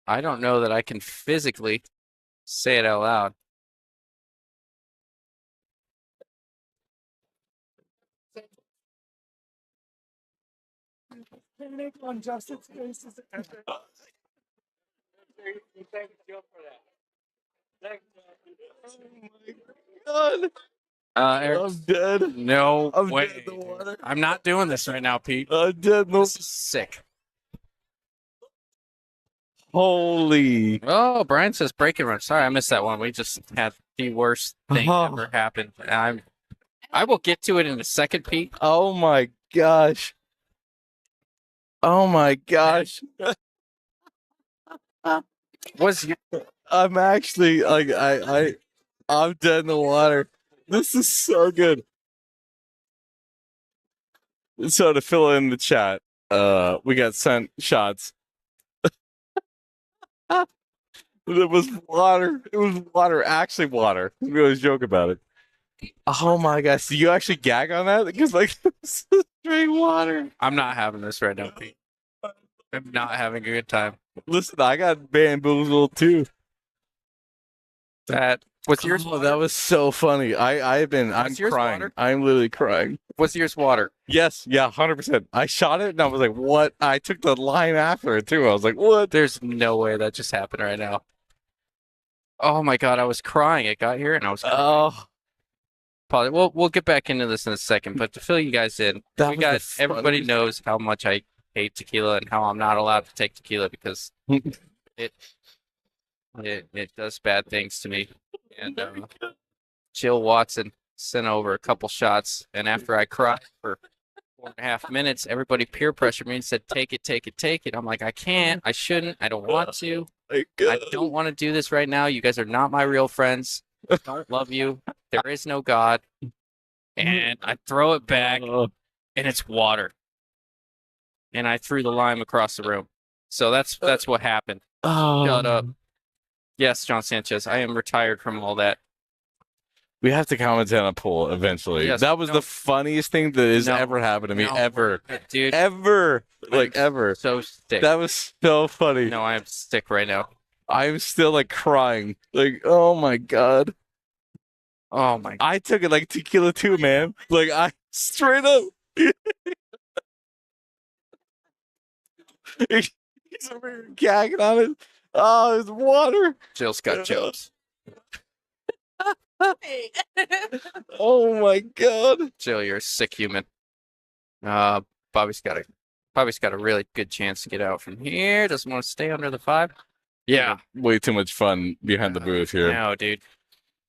I can physically say it out loud. Nick on Justin's face is epic. God, Eric, I'm dead. no I'm way. dead in the water. I'm not doing this right now, Pete. I'm dead. No. This is sick. Holy. Oh, Brian says break and run. Sorry, I missed that one. We just had the worst thing ever happen. I will get to it in a second, Pete. Oh my gosh. Oh my gosh. I'm actually like I'm dead in the water. This is so good. So to fill in the chat, we got sent shots. It was water. It was water. Actually water. We always joke about it. Oh my gosh. Do you actually gag on that? Because like this is straight water. I'm not having this right now, Pete. I'm not having a good time. Listen, I got bamboozled too. That was yours. Oh, that was so funny. I'm Was yours crying. water? I'm literally crying. Was yours water? Yes, yeah, 100%. I shot it and I was like, what? I took the line after it too. I was like, what? There's no way that just happened right now. Oh my god, I was crying. It got here and I was crying. Oh, Probably. We'll get back into this in a second, but to fill you guys in, That we was got the everybody funniest- knows how much I hate tequila and how I'm not allowed to take tequila because it does bad things to me. And Jill Watson sent over a couple shots, and after I cried for 4.5 minutes, everybody peer pressured me and said, "Take it, take it, take it." I'm like, I can't, I shouldn't, I don't want to. my I God. don't want to do this right now. You guys are not my real friends. I don't love you. There is no God. And I throw it back, Oh, and it's water. And I threw the lime across the room. So that's what happened. oh. Shut up. Yes, John Sanchez. I am retired from all that. We have to comment on a poll eventually. Yes, That was no. the funniest thing that has No. ever happened to me, No. ever. Dude, Ever. Like, I'm ever. so sick. That was so funny. No, I am sick right now. I'm still, like, crying. Like, oh my God. Oh my. I took it like tequila too, man. Like, I straight up. He's over here gagging on it. Oh, his water. Jill's got jokes. Hey. Oh my God. Jill, you're a sick human. Bobby's got a really good chance to get out from here. Doesn't want to stay under the 5. Yeah. Way too much fun behind the booth here. No, dude.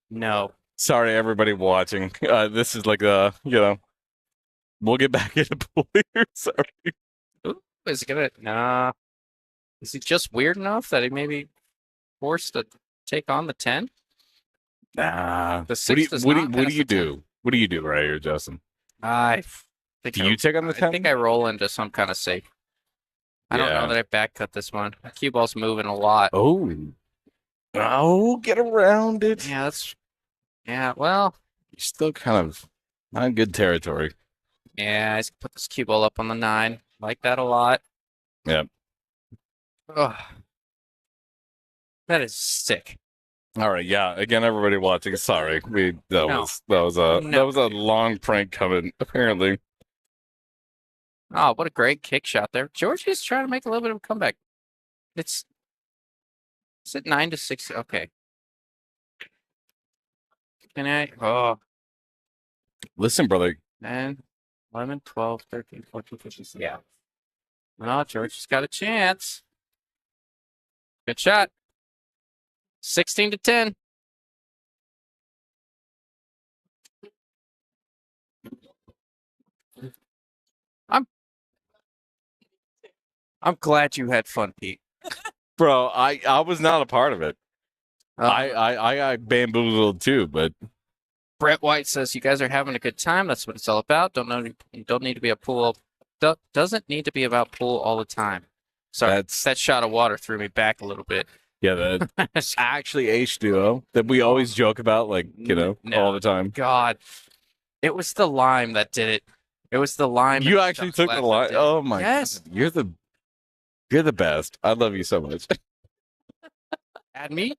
No. Sorry, everybody watching. This is like we'll get back into pool here. Sorry. Ooh, is he gonna? Nah. Is he just weird enough that he may be forced to take on the 10? Nah. The 6 does what not do pass you the 10. do? What do you do right here, Justin? I think Do you take on the I 10? think I roll into some kind of safe. I don't Yeah. know that I back cut this one. My cue ball's moving a lot. Oh, get around it. Yeah, well, You're still kind of not in good territory. yeah, I just put this cue ball up on the 9. Like that a lot. Yep. Ugh. That is sick. All right, yeah. Again, everybody watching, sorry. That No. was a No. long prank coming, apparently. Oh, what a great kick shot there. Georgie's trying to make a little bit of a comeback. Is it 9-6? Okay. Can I? Oh, Listen, brother. 10, 11, 12, 13, 14, 15. Yeah. Oh, Georgie's got a chance. Good shot. 16-10. I'm glad you had fun, Pete. Bro, I was not a part of it. Uh, I got bamboozled too, but Brett White says you guys are having a good time. That's what it's all about. Don't need to be a pool. Doesn't need to be about pool all the time. Sorry, that shot of water threw me back a little bit. yeah, that's actually H2O that we always joke about, like, all the time. God, it was the lime that did it. It was the lime. You actually took the line. Oh my yes. God. You're the best. I love you so much. Add me.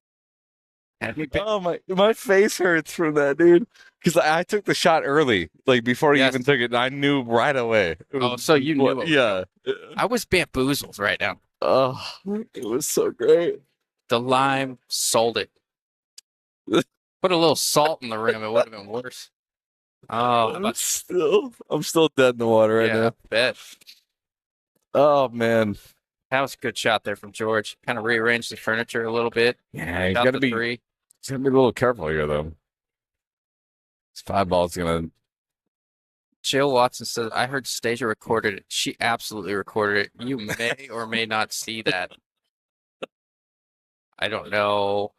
Oh my face hurts from that, dude. Because I took the shot early, like before he even took it, and I knew right away. So you knew it. Yeah. I was bamboozled right now. Oh, it was so great. The lime sold it. Put a little salt in the rim, it would have been worse. Oh, I'm still dead in the water right now. I bet. Oh man. That was a good shot there from George. Kind of rearranged the furniture a little bit. Yeah, you Got gotta the be 3. a little careful here though. This 5 ball's gonna Jill Watson says, I heard Stasia recorded it. She absolutely recorded it. You may or may not see that. I don't know.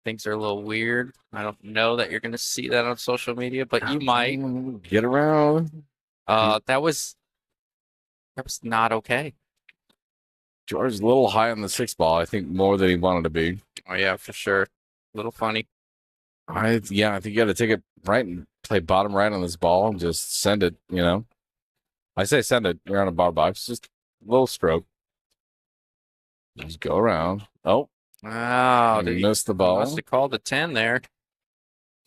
Things are a little weird. I don't know that you're going to see that on social media, but you might. get around. That was not okay. George is a little high on the 6 ball. I think more than he wanted to be. Oh, yeah, for sure. A little funny. I think you got to take it right and play bottom right on this ball and just send it, I say send it around a bar box. Just a little stroke. Just go around. Oh. Oh, he missed the ball. Must have called a 10 there.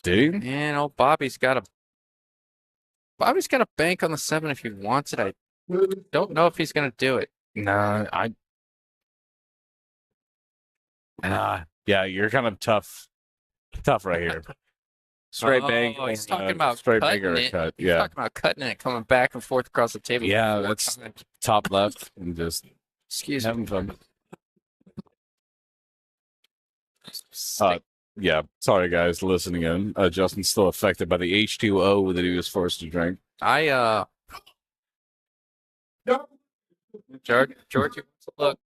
Did he? And old Bobby's got a bank on the 7 if he wants it. I don't know if he's going to do it. Nah, yeah, you're kind of tough right here. Straight bank. He's talking about straight cutting bank or a it. cut. He's Yeah. talking about cutting it, coming back and forth across the table. Yeah, 4 that's times. top left and just Excuse me. having fun. Stick. Yeah, sorry guys, listening in. Justin's still affected by the H2O that he was forced to drink. George, you want to look?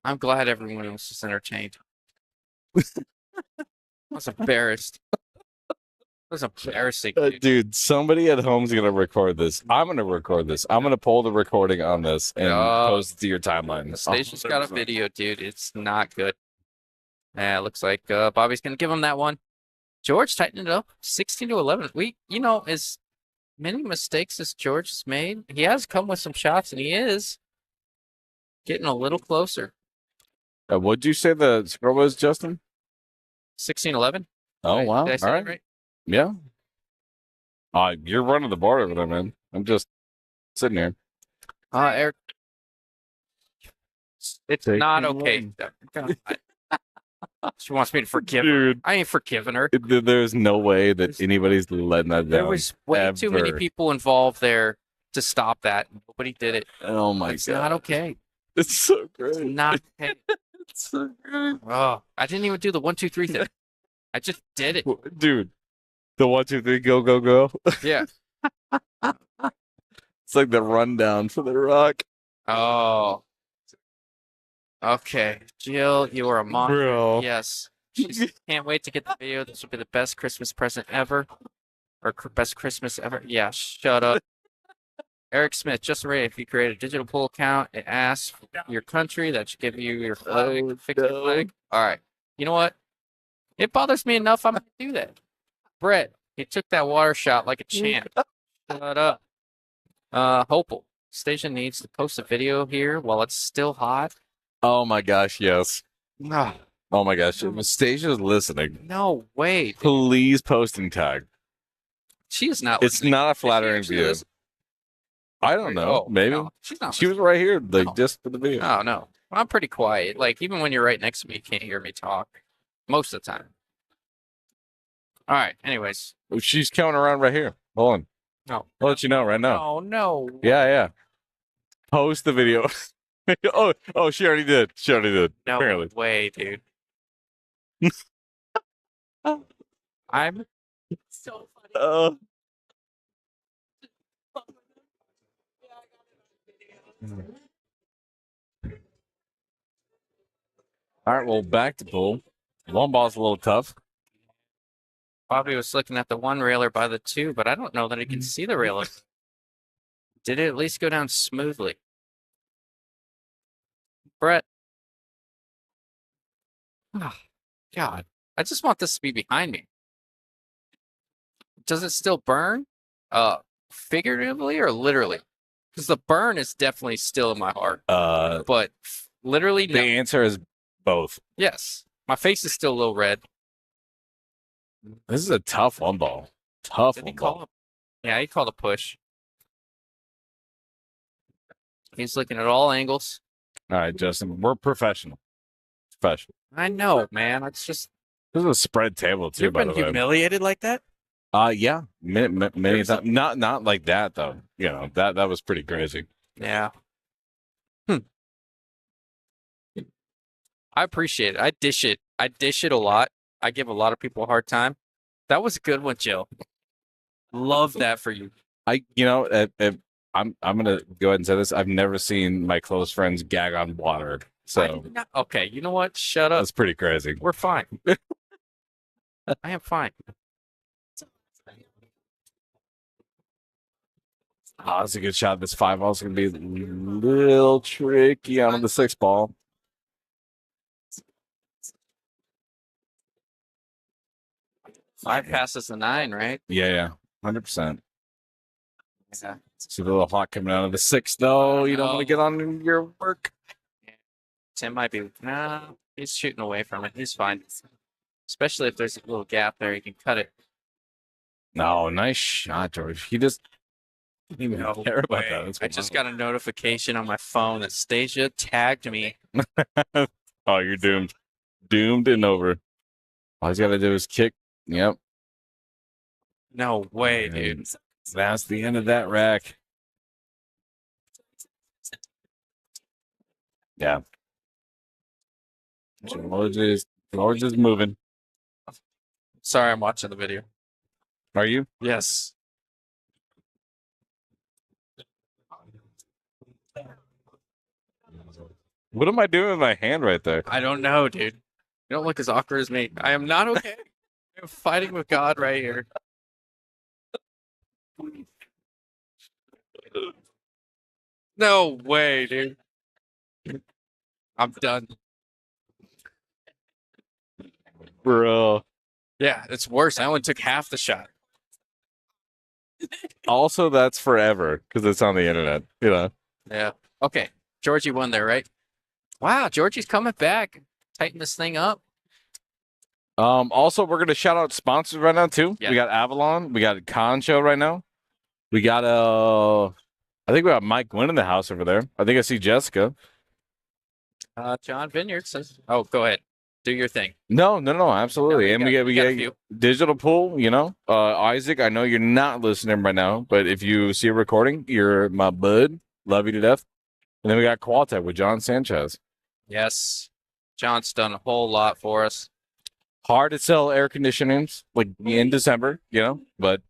I'm glad everyone else is entertained. I was embarrassed. was embarrassing, dude. Dude, somebody at home's gonna record this. I'm gonna record this. I'm gonna pull the recording on this and post it to your timeline. The station's got a 100%. video, dude. It's not good. Yeah, it looks like Bobby's gonna give him that one. George tightened it up, 16-11. As many mistakes as George has made, he has come with some shots, and he is getting a little closer. What'd you say the score was, Justin? 16-11. Oh, Right? wow. Did I say All that right. right? Yeah. You're running the board over there, man. I'm just sitting here. Eric, it's Take not it okay. away. She wants me to forgive her. Dude, I ain't forgiving her. there's no way that anybody's letting that down. There was way too many ever. people involved there to stop that. Nobody did it. Oh, my It's God. not okay. It's so It's great. not okay. It's so great. Oh, I didn't even do the 1, 2, 3 thing. I just did it. Dude, the 1, 2, 3, go, go, go. Yeah. It's like the rundown for the Rock. Oh. Okay. Jill, you are a monster. Bro. Yes. Can't wait to get the video. This will be the best Christmas present ever. Or best Christmas ever. Yeah, shut up. Eric Smith, just ready. If you create a digital poll account, it asks your country. That should give you your flag. Fix your flag. All right. You know what? It bothers me enough. I'm going to do that. Brett, he took that water shot like a champ. Shut up. Hopeful. Station needs to post a video here while it's still hot. Oh, my gosh, yes. No, Oh, my gosh. If Stasia's listening, no way. Dude. please posting tag. She is not It's listening. not a Is she flattering actually view. listening? I don't know. Oh, Maybe. no, she's not. She was right here, like, No. just for the video. Oh, no. I'm pretty quiet. Like, even when you're right next to me, you can't hear me talk. Most of the time. All right. Anyways. She's coming around right here. Hold on. No. I'll let you know right now. Oh, no. Yeah, yeah. Post the video. oh, she already did. She already did. No Apparently. way, dude. I'm So funny. Uh, Yeah, I got it on video. all right, well, back to pool. One ball's a little tough. Bobby was looking at the one railer by the two, but I don't know that he can see the railer. Did it at least go down smoothly? Brett. Oh, God. I just want this to be behind me. Does it still burn? Figuratively or literally? Because the burn is definitely still in my heart. But literally, The no. answer is both. Yes. My face is still a little red. This is a tough one ball. Tough Did he one call ball. him? Yeah, he called a push. He's looking at all angles. All right, Justin, we're professional. Professional. I know, man. It's just This is a spread table too, you've by been the way. humiliated like that. Yeah, many times. Not like that though. You know that was pretty crazy. Yeah. I appreciate it. I dish it. I dish it a lot. I give a lot of people a hard time. That was a good one, Jill. Love that for you. I'm gonna go ahead and say this. I've never seen my close friends gag on water, so Okay, you know what? Shut up. that's pretty crazy. We're fine. I am fine. Oh, that's a good shot. This 5 ball is gonna be a little tricky on the 6 ball. Five passes the 9, right? Yeah, 100%. Yeah. See the little hawk coming out of the 6, though. You don't want to get on your work. Tim might be. Nah, he's shooting away from it. He's fine. Especially if there's a little gap there, he can cut it. No, nice shot, George. He just didn't even care about that. That's I just got a notification on my phone that Stasia tagged me. Oh, you're doomed. Doomed and over. All he's got to do is kick. Yep. No way, dude. That's the end of that rack. Yeah. George is moving. Sorry, I'm watching the video. Are you? Yes. What am I doing with my hand right there? I don't know, dude. You don't look as awkward as me. I am not okay. I'm fighting with God right here. No way, dude. I'm done. Bro. Yeah, it's worse. I only took half the shot. Also, that's forever because it's on the internet. You know. Yeah. Okay. Georgie won there, right? Wow, Georgie's coming back. Tighten this thing up. Also, we're gonna shout out sponsors right now too. Yeah. We got Avalon. We got Con Show right now. We got I think we got Mike Gwynn in the house over there. I think I see Jessica. John Vineyard says, "Oh, go ahead, do your thing." No, absolutely. No, And you we got a get few. Digital Pool. You know, Isaac. I know you're not listening right now, but if you see a recording, you're my bud. Love you to death. And then we got Qualtech with John Sanchez. Yes, John's done a whole lot for us. Hard to sell air conditionings like in December, you know, but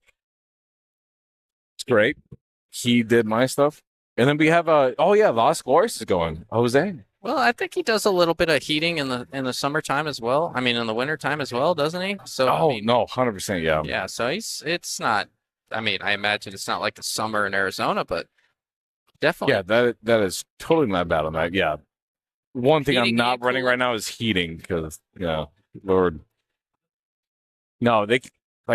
it's great. He did my stuff. And then we have Las Glorias is going. Jose. Well, I think he does a little bit of heating in the summertime as well. I mean, in the wintertime as well, doesn't he? So I mean, no, 100%, yeah. yeah. So it's not. I mean, I imagine it's not like the summer in Arizona, but definitely. Yeah, that is totally not bad on that. Yeah. One thing I'm Heating not and running cooling. right now is heating because, Lord. No, like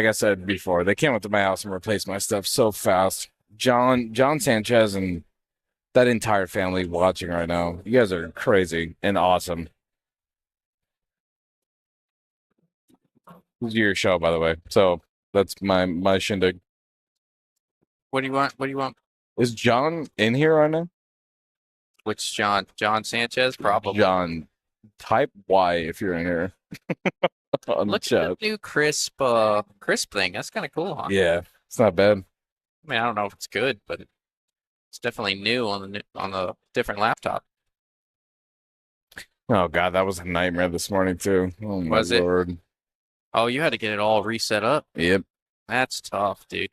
I said before, they came up to my house and replaced my stuff so fast. John Sanchez and that entire family watching right now. You guys are crazy and awesome. This is your show, by the way. So that's my shindig. What do you want? What do you want? Is John in here right now? Which John? John Sanchez, probably. John, type Y if you're in here. On the Look chat. at the new crisp thing. That's kind of cool, huh? Yeah, it's not bad. I mean, I don't know if it's good, but it's definitely new on the different laptop. Oh God, that was a nightmare this morning too. Oh my Was it? Lord. Oh, you had to get it all reset up. Yep. That's tough, dude.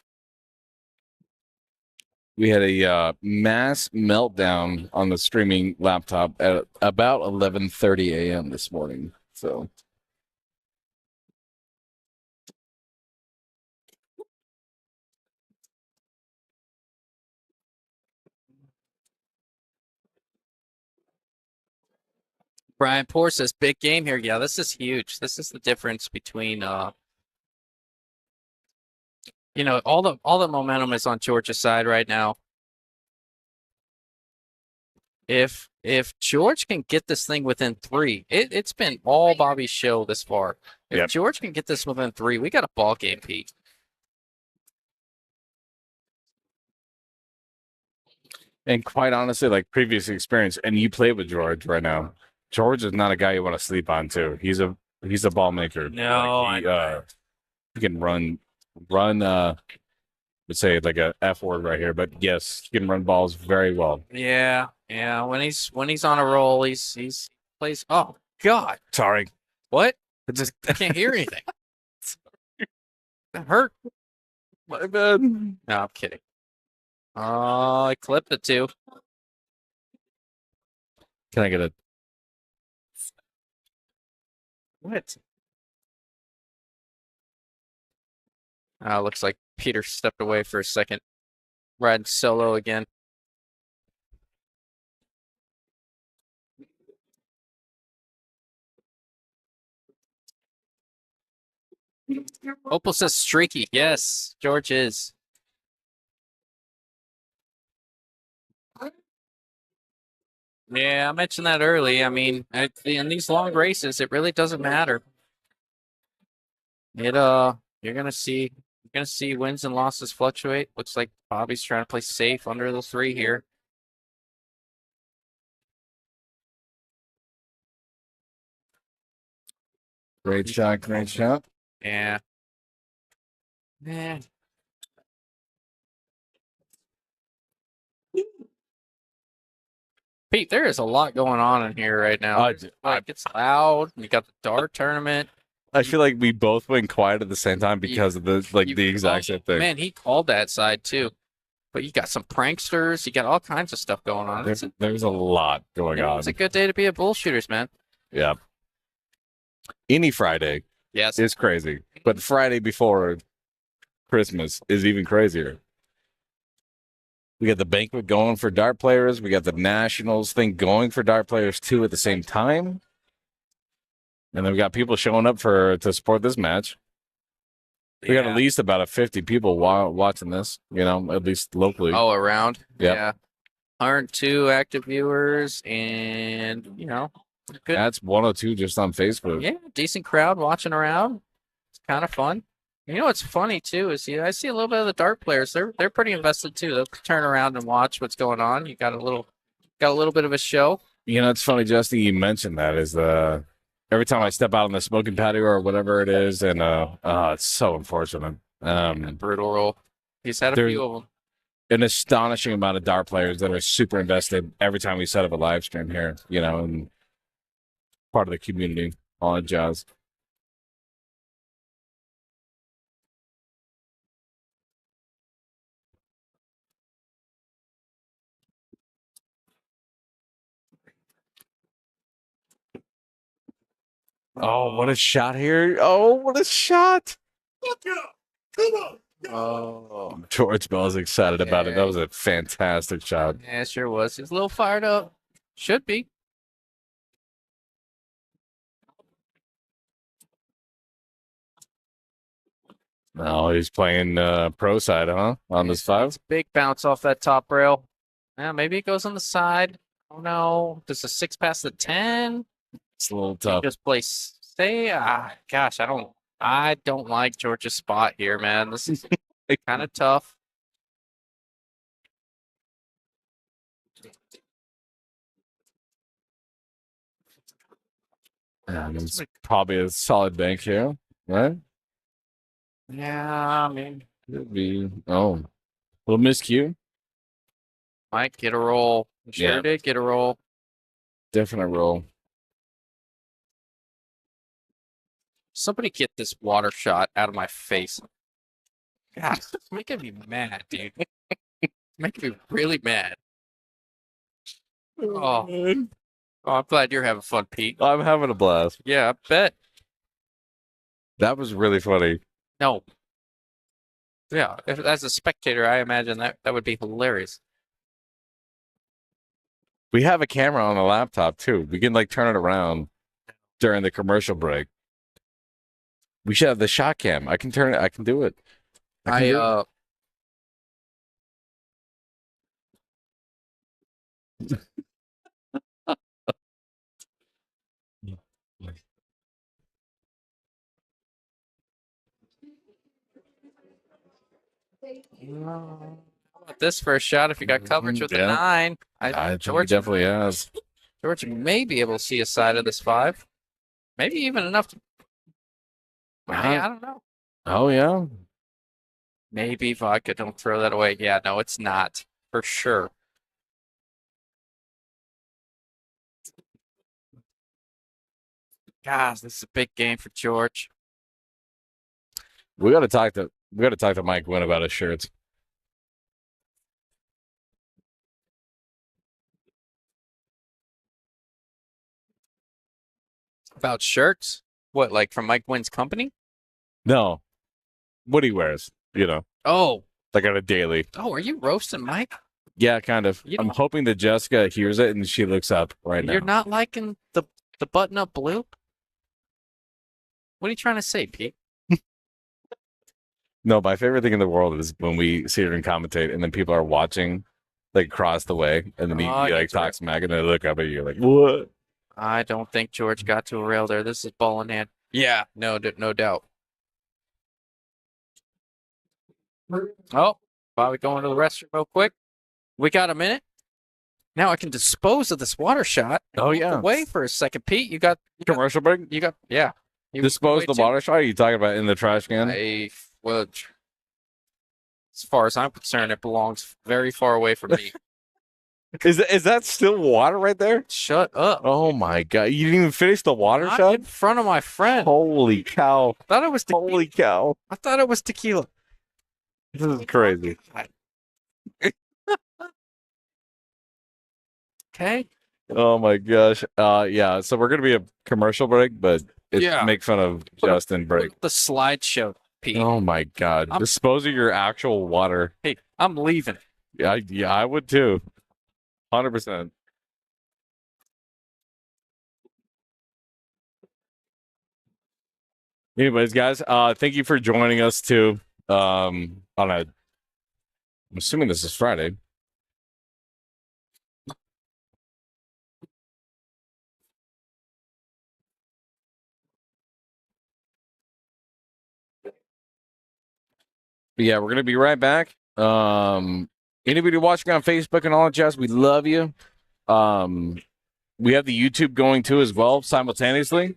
We had a mass meltdown on the streaming laptop at about 11:30 a.m. this morning. So Brian Poor says, big game here. Yeah, this is huge. This is the difference between all the momentum is on Georgia's side right now. If George can get this thing within 3, it's been all Bobby's show this far. If Yep. George can get this within 3, we got a ball game, Pete. and quite honestly, like previous experience, and you play with George right now. George is not a guy you want to sleep on too. He's a ball maker. No, Like, he can run let's say like a F word right here, but yes, he can run balls very well. Yeah. When he's on a roll, he's plays. Oh God, Sorry. what? I just I can't hear anything. That hurt. my bad. No, I'm kidding. Oh, I clipped it too. Can I get a What? Looks like Peter stepped away for a second. Riding solo again. Opal says streaky. Yes, George is. Yeah, I mentioned that early. I mean, in these long races, it really doesn't matter. You're gonna see wins and losses fluctuate. Looks like Bobby's trying to play safe under the 3 here. great shot, great shot. Yeah. Man. Pete, there is a lot going on in here right now. Like it's loud. You got the dart tournament. I feel like we both went quiet at the same time because of the exact same thing. Man, he called that side too. But you got some pranksters. You got all kinds of stuff going on. There's a lot going on. It's a good day to be a bullshooters, man. Yeah. Any Friday Yes. is crazy, but Friday before Christmas is even crazier. We got the banquet going for dart players. We got the nationals thing going for dart players too at the same time. And then we got people showing up to support this match. We got at least about 50 people watching this, at least locally. Oh, around? Yep. Yeah. 102 active viewers and, good. That's 102 just on Facebook. Yeah, decent crowd watching around. It's kind of fun. You know what's funny too is I see a little bit of the dart players. They're pretty invested too. They'll turn around and watch what's going on. You got a little bit of a show. It's funny, Justin, you mentioned that is every time I step out on the smoking patio or whatever it is, and it's so unfortunate. Brutal roll. He's had a few of them. An astonishing amount of dart players that are super invested every time we set up a live stream here, and part of the community, all that jazz. Oh, what a shot here. Oh, what a shot. Come on. Oh. George Bell's excited about it. That was a fantastic shot. Yeah, it sure was. He's a little fired up. Should be. No, he's playing pro side, huh? On this 5? It's a big bounce off that top rail. Yeah, maybe it goes on the side. Oh no. Does a 6 pass the 10? It's a little tough. Just play stay. Gosh, I don't like Georgia's spot here, man. This is kind of tough. Yeah, it's probably a solid bank here, right? Yeah, I mean, Could be. Oh, little miscue. might get a roll. Sure Yeah. did get a roll. Definite roll. Somebody get this water shot out of my face. God, it's making me mad, dude. Making me really mad. Oh, I'm glad you're having fun, Pete. I'm having a blast. Yeah, I bet. That was really funny. No. Yeah, as a spectator, I imagine that would be hilarious. We have a camera on the laptop too. We can turn it around during the commercial break. We should have the shot cam. I can turn it. I can do it. I can do it. How about this for a shot if you got coverage with a Yeah. 9? I think he George definitely has. may be able to see a side of this 5. Maybe even enough to. I don't know. Oh yeah. Maybe vodka. Don't throw that away. Yeah, no, it's not. For sure. Gosh, this is a big game for George. We got to talk to Mike Wynn about his shirts. About shirts? What, like from Mike Wynn's company? No, what he wears. Oh, Like on a daily. oh, are you roasting Mike? Yeah, kind of. You I'm don't- hoping that Jessica hears it and she looks up right now. You're not liking the button-up blue? What are you trying to say, Pete? No, my favorite thing in the world is when we sit here and commentate, and then people are watching, across the way, and then he Oh, I get talks smack, and they look up at you like, "What?" I don't think George got to a rail there. This is ball in hand. Yeah, no doubt. Oh, while we go into the restroom real quick, we got a minute. Now I can dispose of this water shot. Oh, yeah. Wait for a second, Pete. You got Commercial break. yeah. You Dispose wait the too. water shot. Are you talking about in the trash can? Well, as far as I'm concerned, it belongs very far away from me. Is that still water right there? Shut up. Oh my god! You didn't even finish the water Not shot. in front of my friend. Holy cow! I thought it was tequila. Holy cow! I thought it was tequila. This is crazy. Okay. Oh my gosh. Yeah. So we're gonna be a commercial break, but it's Yeah. make fun of Justin break. The slideshow, Pete. Oh my god! I'm- Dispose of your actual water. Hey, I'm leaving. Yeah, I would too. 100%. Anyways, guys, thank you for joining us too. On a, I'm assuming this is Friday. But yeah, we're gonna be right back. Anybody watching on Facebook and all that jazz, we love you. We have the YouTube going too as well simultaneously.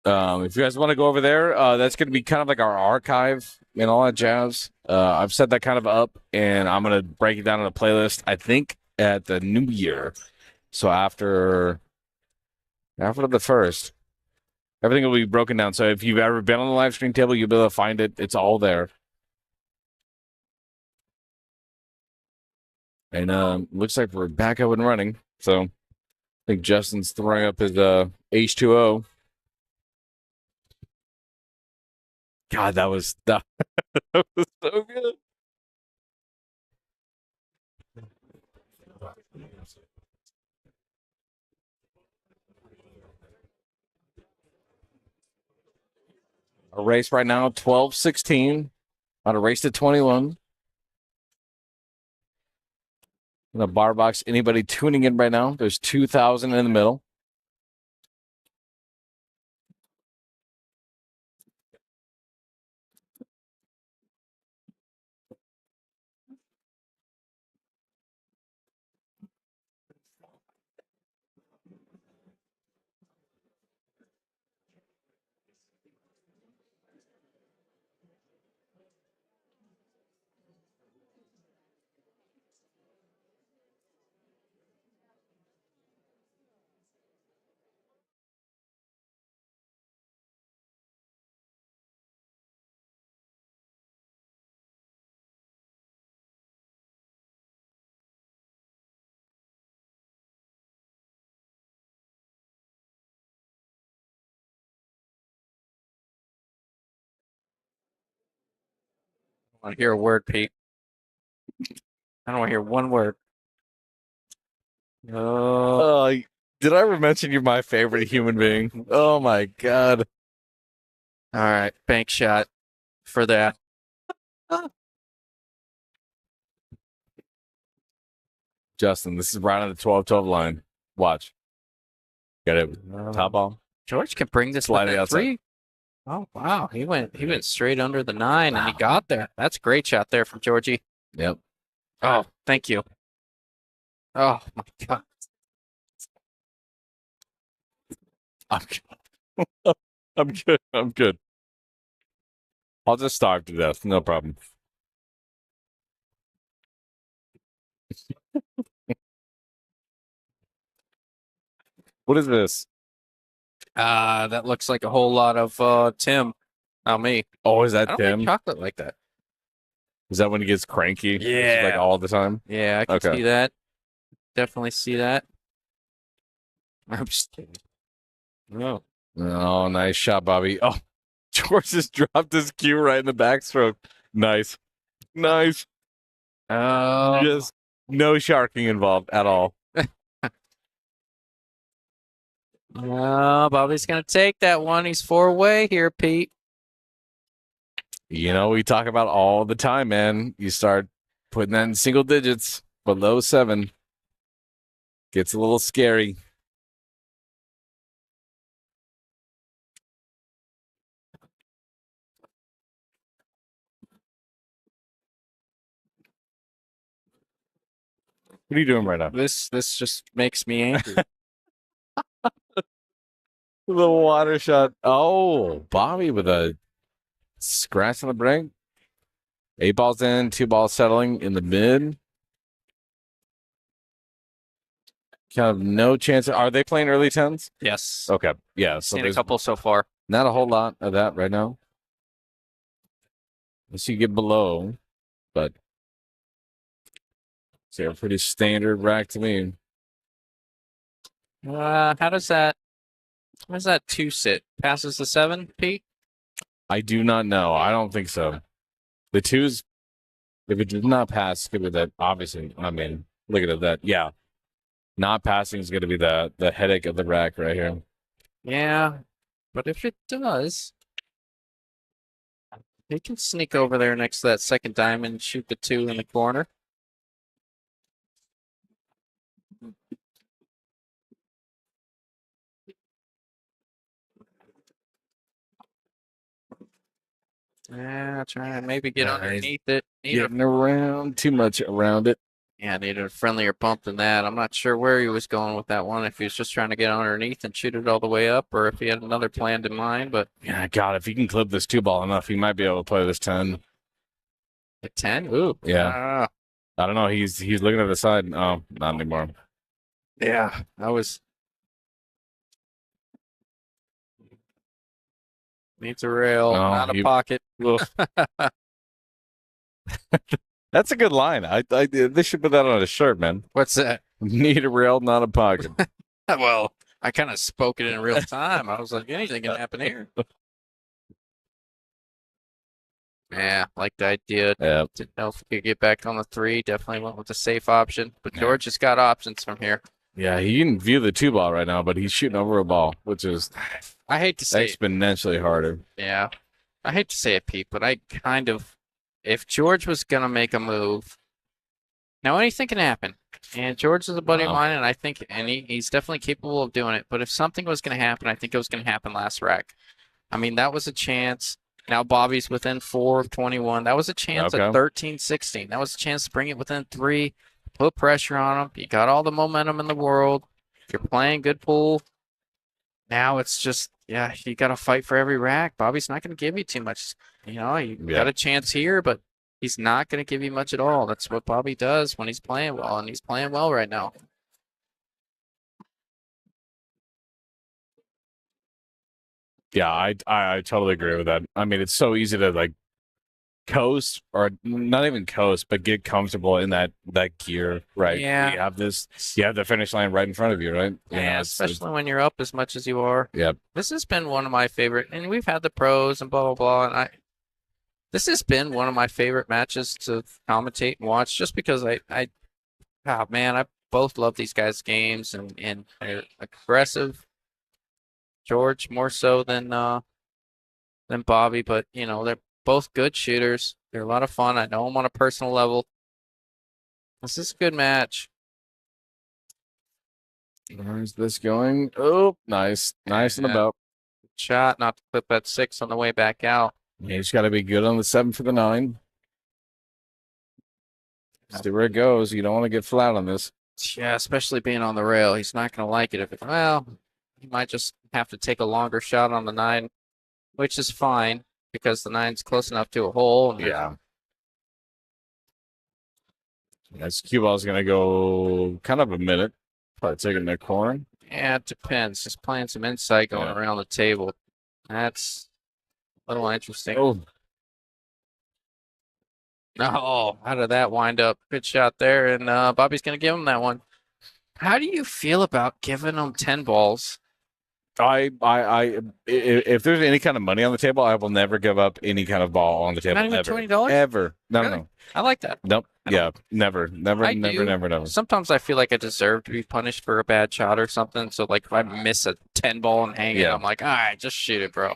If you guys want to go over there, that's going to be kind of like our archive and all that jazz. I've set that kind of up, and I'm going to break it down in a playlist, I think, at the new year. So after the first, everything will be broken down. So if you've ever been on the live stream table, you'll be able to find it. It's all there. And looks like we're back up and running. So I think Justin's throwing up his H2O. God, that was so good. A race right now, 12-16. On a race to 21. In the bar box, anybody tuning in right now, there's 2,000 in the middle. I want to hear a word, Pete. I don't want to hear one word. Oh, Did I ever mention you're my favorite human being? Oh my God. all right. Bank shot for that. Justin, this is right on the 12-12 line. Watch. Got it. Top ball. George can bring this Slide with it a outside. 3. Oh wow, he went straight under the 9 and he got there. That's a great shot there from Georgie. Yep. Oh, thank you. Oh my God. I'm good. I'm good. I'm good. I'll just starve to death. No problem. What is this? That looks like a whole lot of Tim. Not me. Oh, is I that don't Tim? like chocolate like that. Is that when he gets cranky? Yeah. Like all the time? Yeah, I can Okay. see that. Definitely see that. I'm just kidding. No. Oh, nice shot, Bobby. Oh, George just dropped his cue right in the backstroke. Nice. Nice. Oh. Just no sharking involved at all. Oh, Bobby's gonna take that one. He's 4 away here, Pete. You know, we talk about all the time, man. You start putting that in single digits below 7. Gets a little scary. What are you doing right now? This just makes me angry. Little water shot. Oh, Bobby with a scratch on the break. 8 balls in, 2 balls settling in the mid. Kind of no chance. Are they playing early 10s? Yes. Okay. Yeah. So Seen a there's couple so far. not a whole lot of that right now. Unless you get below, but it's a pretty standard rack to me. How does that 2 sit? Passes the 7, Pete? I do not know. I don't think so. The 2's If it did not pass, it's gonna be that. Obviously, I mean, look at that. Yeah, not passing is gonna be the headache of the rack right here. Yeah, but if it does, he can sneak over there next to that second diamond and shoot the 2 in the corner. Yeah, trying to maybe get Nice. underneath it. Need a, Getting around too much around it. yeah, needed a friendlier bump than that. I'm not sure where he was going with that one. If he was just trying to get underneath and shoot it all the way up, or if he had another plan in mind. But Yeah, God, if he can clip this 2-ball enough, he might be able to play this 10. a 10, ooh, Yeah. I don't know. He's looking at the side. Oh, not anymore. yeah, I was. Needs a rail, No, not a you- pocket. That's a good line. They should put that on a shirt, man. What's that? Need a rail, not a pocket. Well, I kind of spoke it in real time. I was like, anything can happen here. Yeah, like the idea. Yeah. Didn't know if we could get back on the 3. Definitely went with the safe option. But Yeah. George has got options from here. Yeah, he can view the 2-ball right now, but he's shooting over a ball, which is I hate to say it. exponentially harder. Yeah. I hate to say it, Pete, but I kind of, if George was going to make a move, now anything can happen. And George is a buddy of Wow. mine, and I think he's definitely capable of doing it. But if something was going to happen, I think it was going to happen last rack. I mean, that was a chance. Now Bobby's within 4 of 21. That was a chance Okay. at 13-16. That was a chance to bring it within 3, put pressure on him. You got all the momentum in the world. You're playing good pool. Now it's just, yeah, you got to fight for every rack. Bobby's not going to give you too much. You know, you Yeah. got a chance here, but he's not going to give you much at all. That's what Bobby does when he's playing well, and he's playing well right now. Yeah, I totally agree with that. I mean, it's so easy to like coast or not even coast, but get comfortable in that gear, right? Yeah. You have the finish line right in front of you, right? You know, Yeah, it's- especially when you're up as much as you are. Yep. This has been one of my favorite, and we've had the pros and blah blah blah, and this has been one of my favorite matches to commentate and watch, just because oh man, I both love these guys' games, and they're aggressive. George more so than Bobby, but you know they're both good shooters. They're a lot of fun. I know them on a personal level. This is a good match. Where's this going? Oh, nice in the Yeah. boat. Shot, not to clip that 6 on the way back out. You just got to be good on the 7 for the 9. See where it goes. You don't want to get flat on this. Yeah, especially being on the rail. He's not going to like it if it, well, he might just have to take a longer shot on the 9, which is fine because the 9's close enough to a hole. And Yeah. This cue ball is going to go kind of a minute. Probably taking the corner. Yeah, it depends. Just playing some insight going Yeah. around the table. That's a little interesting. Oh, Oh, how did that wind up? Good shot there, and Bobby's going to give him that one. How do you feel about giving him 10 balls? if there's any kind of money on the table, I will never give up any kind of ball on the table. Not even ever. $20? Ever. No, Really? no. I like that. Nope. I don't- Yeah. Never. Never. I Never. do. Never. Never. Sometimes I feel like I deserve to be punished for a bad shot or something. So, like, if I miss a 10 ball and hang it, Yeah. I'm like, all right, just shoot it, bro.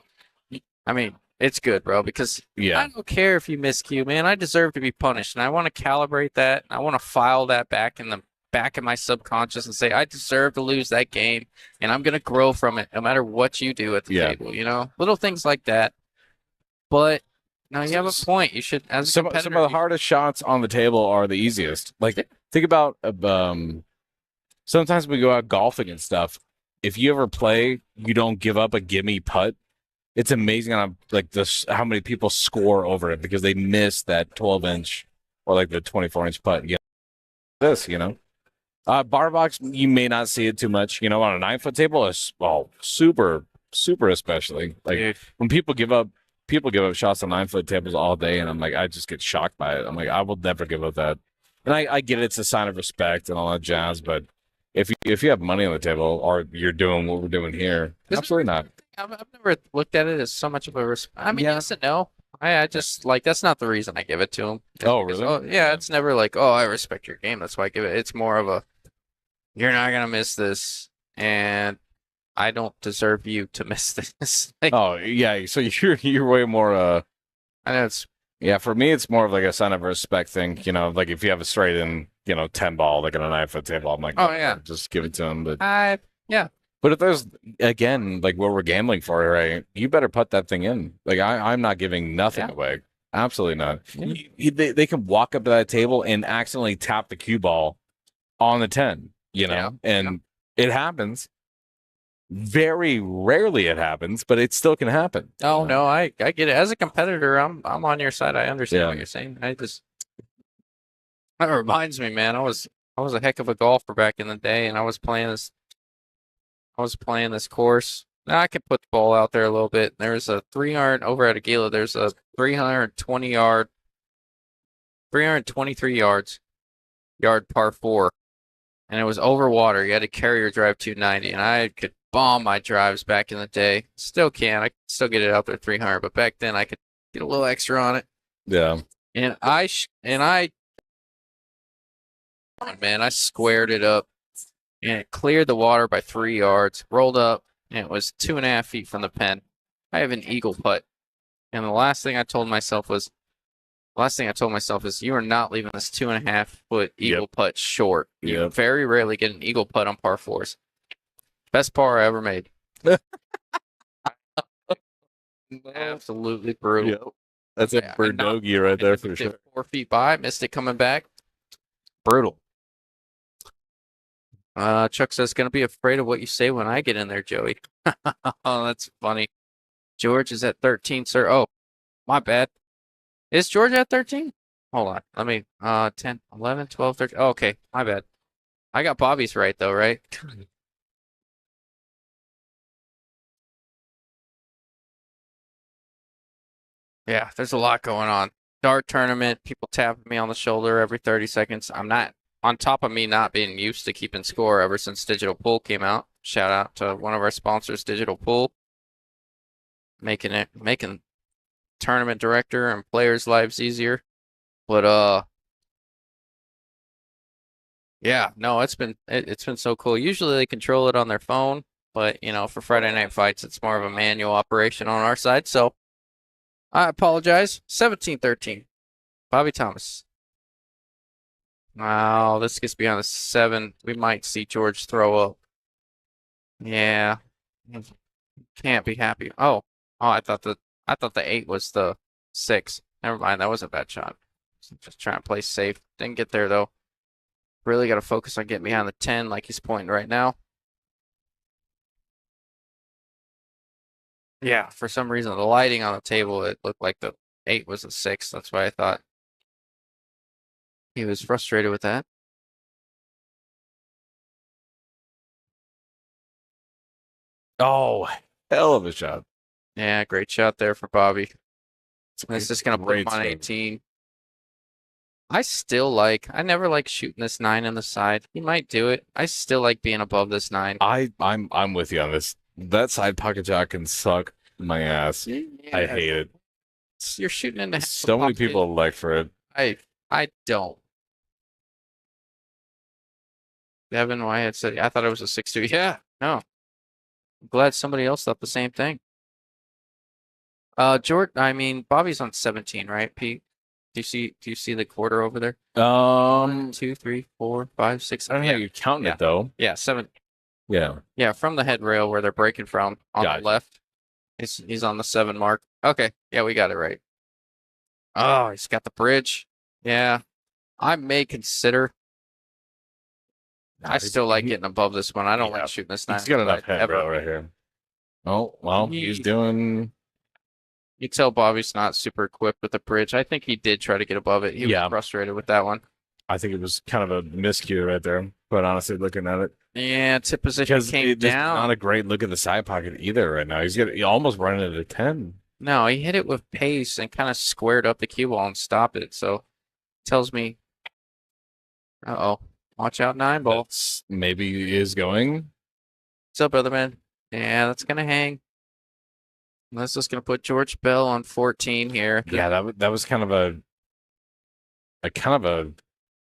I mean, it's good, bro, because Yeah. I don't care if you miscue, man. I deserve to be punished, and I want to calibrate that. And I want to file that back in the back of my subconscious and say I deserve to lose that game, and I'm gonna grow from it, no matter what you do at the Yeah. table. You know, little things like that. But no, you have a point. You should, as a Some of competitor, the hardest shots on the table are the easiest. Like think about sometimes we go out golfing and stuff. If you ever play, you don't give up a gimme putt. It's amazing how how many people score over it because they miss that 12-inch or like the 24-inch putt. You know, this, you know. Bar box, you may not see it too much. You know, on a 9-foot table, it's super especially. Like dude, when people give up shots on 9-foot tables all day, and I'm like, I just get shocked by it. I'm like, I will never give up that. And I get it's a sign of respect and all that jazz, but if you have money on the table or you're doing what we're doing here, Isn't- absolutely not. I've never looked at it as so much of a I mean, Yeah. yes and no. I just like that's not the reason I give it to him. It's Oh, because, really? oh, yeah, it's never like, oh, I respect your game. That's why I give it. It's more of a, you're not gonna miss this, and I don't deserve you to miss this. Like, Oh, yeah. So you're way more I know it's yeah, for me it's more of like a sign of respect thing, like if you have a straight in, 10 ball, like on a 9-foot table, I'm like, Oh, yeah. just give it to him. But yeah. if there's again like what we're gambling for, right? You better put that thing in. Like I'm not giving nothing Yeah. away. Absolutely not. Yeah. They can walk up to that table and accidentally tap the cue ball on the 10, Yeah. and it happens. Very rarely it happens, but it still can happen. Oh no, I get it. As a competitor, I'm on your side. I understand Yeah. what you're saying. That reminds me, man. I was a heck of a golfer back in the day, and I was playing this course. Now I could put the ball out there a little bit. There's a 300 over at Aguila. There's a 323 yard par four, and it was over water. You had to carry your drive 290, and I could bomb my drives back in the day. Still can. I can still get it out there 300, but back then I could get a little extra on it. Yeah. And man, I squared it up, and it cleared the water by 3 yards. Rolled up, and it was 2.5 feet from the pen. I have an eagle putt, and the last thing I told myself is, you are not leaving this 2.5-foot eagle putt short. You Yep. very rarely get an eagle putt on par fours. Best par I ever made. Absolutely brutal. Yep. That's a Yeah, bird doggy right there for sure. 4 feet by, missed it coming back. Brutal. Chuck says, gonna be afraid of what you say when I get in there, Joey. Oh, that's funny. George is at 13, sir. Oh, my bad. Is George at 13? Hold on. Let me, 10, 11, 12, 13. Oh, okay, my bad. I got Bobby's right, though, right? Yeah, there's a lot going on. Dart tournament, people tapping me on the shoulder every 30 seconds. I'm not, on top of me not being used to keeping score ever since Digital Pool came out. Shout out to one of our sponsors, Digital Pool. Making tournament director and players' lives easier. But yeah, no, it's been so cool. Usually they control it on their phone, but for Friday night fights, it's more of a manual operation on our side. So I apologize. 17-13. Bobby Thomas. Wow, this gets beyond the 7. We might see George throw up. Yeah. Can't be happy. Oh, I thought the 8 was the 6. Never mind, that was a bad shot. Just trying to play safe. Didn't get there though. Really got to focus on getting behind the 10 like he's pointing right now. Yeah, for some reason the lighting on the table, it looked like the 8 was the 6. That's why I thought he was frustrated with that. Oh, hell of a shot. Yeah, great shot there for Bobby. This is gonna put him Great on stuff. 18. I never like shooting this 9 on the side. He might do it. I still like being above this 9. I'm with you on this. That side pocket shot can suck my ass. I Yeah, hate it. you're shooting into half the So many pocket. people like for it. I don't. Devin Wyatt said, I thought it was a 6-2. Yeah, no. I'm glad somebody else thought the same thing. Bobby's on 17, right, Pete? Do you see the quarter over there? 1, 2, 3, 4, 5, 6. I don't know how you're counting it though. Yeah, 7. Yeah. Yeah, from the head rail where they're breaking from on Gotcha. the left. He's on the 7 mark. Okay, yeah, we got it right. Oh, he's got the bridge. Yeah. I may consider. I still like getting above this one. I don't like shooting this 9. He's got enough head ever. rail right here. Oh, well, he's doing. You tell Bobby's not super equipped with the bridge. I think he did try to get above it. He was frustrated with that one. I think it was kind of a miscue right there. But honestly, looking at it, Yeah, tip position because came it's down. not a great look at the side pocket either right now. He almost running at a 10. No, he hit it with pace and kind of squared up the cue ball and stopped it. So tells me, watch out 9 ball. Maybe he is going. What's up, brother man? Yeah, that's gonna hang. That's just gonna put George Bell on 14 here. Yeah, that was kind of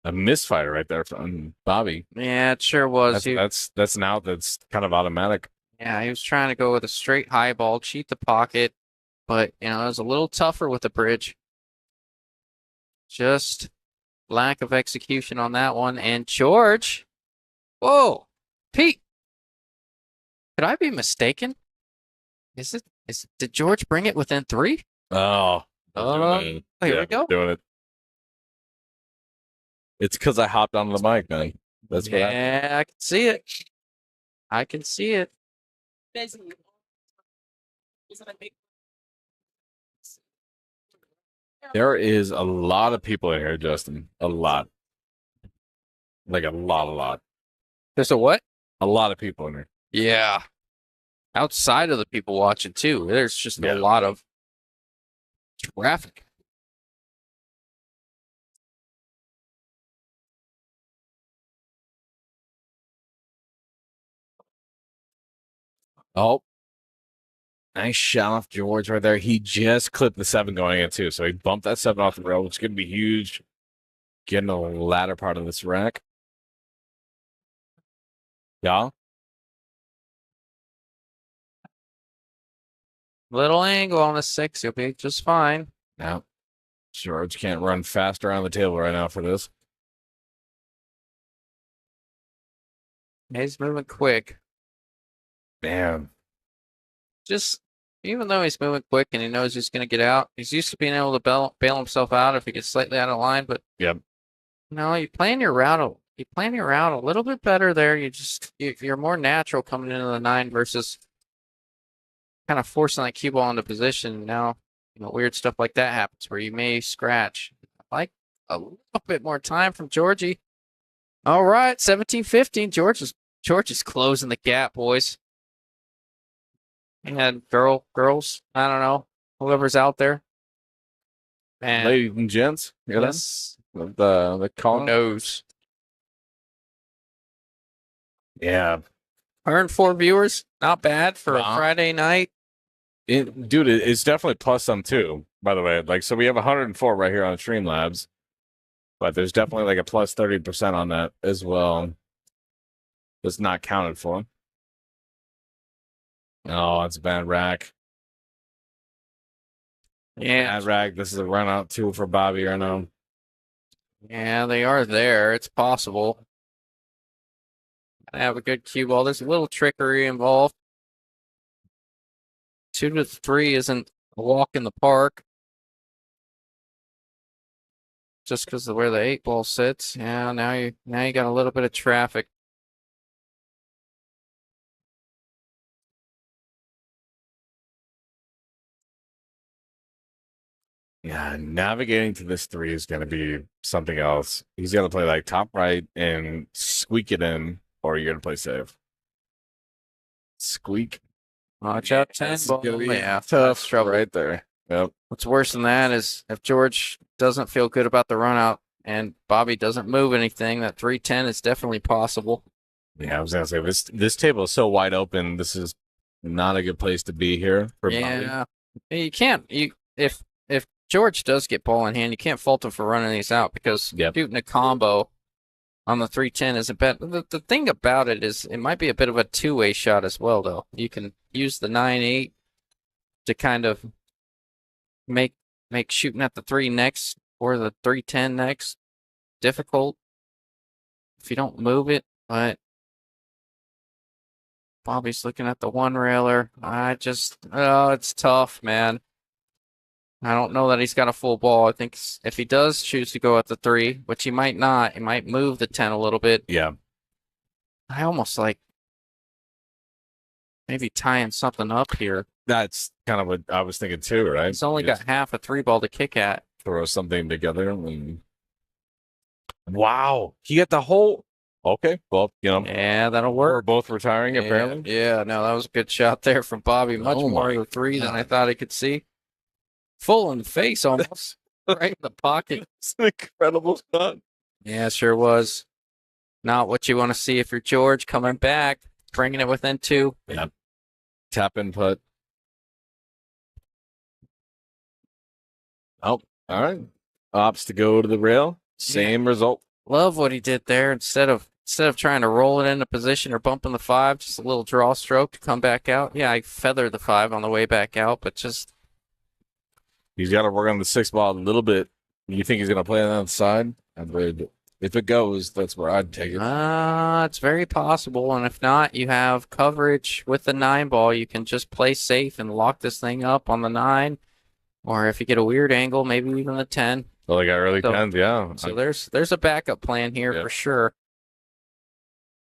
a misfire right there from Bobby. Yeah, it sure was. That's an out that's kind of automatic. Yeah, he was trying to go with a straight high ball, cheat the pocket, but it was a little tougher with the bridge. Just lack of execution on that one. And George, whoa, Pete, could I be mistaken? Did George bring it within 3? Oh, Here we go. Doing it. It's because I hopped onto the mic, man. That's what happened. Yeah, I can see it. I can see it. Basically, is that a big? There is a lot of people in here, Justin. A lot. Like a lot. There's a what? A lot of people in here. Yeah. Outside of the people watching too, there's just Yeah. a lot of traffic. Oh. Nice shot off George right there. He just clipped the 7 going in too. So he bumped that 7 off the rail, which is going to be huge. Getting the latter part of this rack. Yeah. Little angle on a 6, you'll be just fine. Now, George can't run fast around the table right now for this. He's moving quick. Damn. Just even though he's moving quick and he knows he's going to get out, he's used to being able to bail himself out if he gets slightly out of line. But Yep. you plan your route. You plan your route a little bit better there. You're more natural coming into the 9 versus kind of forcing that cue ball into position. Now, weird stuff like that happens where you may scratch. I like a little bit more time from Georgie. All right, 17-15. George is closing the gap, boys. And girls, I don't know, whoever's out there. Man, Ladies and gents, you know, yes, the who call. knows? Yeah. 104 viewers, not bad for Wow. a Friday night. Dude, it's definitely plus some too, by the way. Like, so we have 104 right here on Streamlabs, but there's definitely like a plus 30% on that as well. That's not counted for. Oh, that's a bad rack. Yeah, Bad rack. This is a run out too for Bobby right now. yeah, they are there. It's possible. I have a good cue ball. There's a little trickery involved. 2 to 3 isn't a walk in the park. Just because of where the 8 ball sits. Yeah, now you got a little bit of traffic. Yeah, navigating to this 3 is going to be something else. He's going to play like top right and squeak it in, or you're going to play safe. Squeak. Watch out, 10 That's ball. gonna be Yeah, tough that's trouble. right there. Yep. What's worse than that is if George doesn't feel good about the run out and Bobby doesn't move anything, that 310 is definitely possible. Yeah, I was going to say, this table is so wide open. This is not a good place to be here for Bobby. Yeah, you can't. If George does get ball in hand, you can't fault him for running these out because shooting a combo on the 310 isn't bad. The thing about it is it might be a bit of a two-way shot as well, though. You can use the 9-8 to kind of make shooting at the 3 next or the 310 next difficult if you don't move it. But Bobby's looking at the 1 railer. It's tough, man. I don't know that he's got a full ball. I think if he does choose to go at the 3, which he might not, he might move the 10 a little bit. Yeah. I almost like maybe tying something up here. That's kind of what I was thinking too, right? He's only Just got half a 3 ball to kick at. throw something together. Wow. He got the whole. Okay. Well, Yeah, that'll we're work. both retiring apparently. Yeah, no, that was a good shot there from Bobby. Much Oh more my of a 3 than I thought he could see. Full in the face almost. Right in the pocket. It's an incredible shot. Yeah, sure was. Not what you want to see if you're George coming back, bringing it within 2. Yeah. Tap input. Oh, all right. Opts to go to the rail. Same result. Love what he did there. Instead of trying to roll it into position or bumping the 5, just a little draw stroke to come back out. Yeah, I feathered the 5 on the way back out, but just He's got to work on the 6 ball a little bit. You think he's going to play on the side? If it goes, that's where I'd take it. it's very possible. And if not, you have coverage with the 9 ball. You can just play safe and lock this thing up on the 9. Or if you get a weird angle, maybe even the 10. Well, they got early So- 10s, yeah. So there's a backup plan here Yeah. for sure.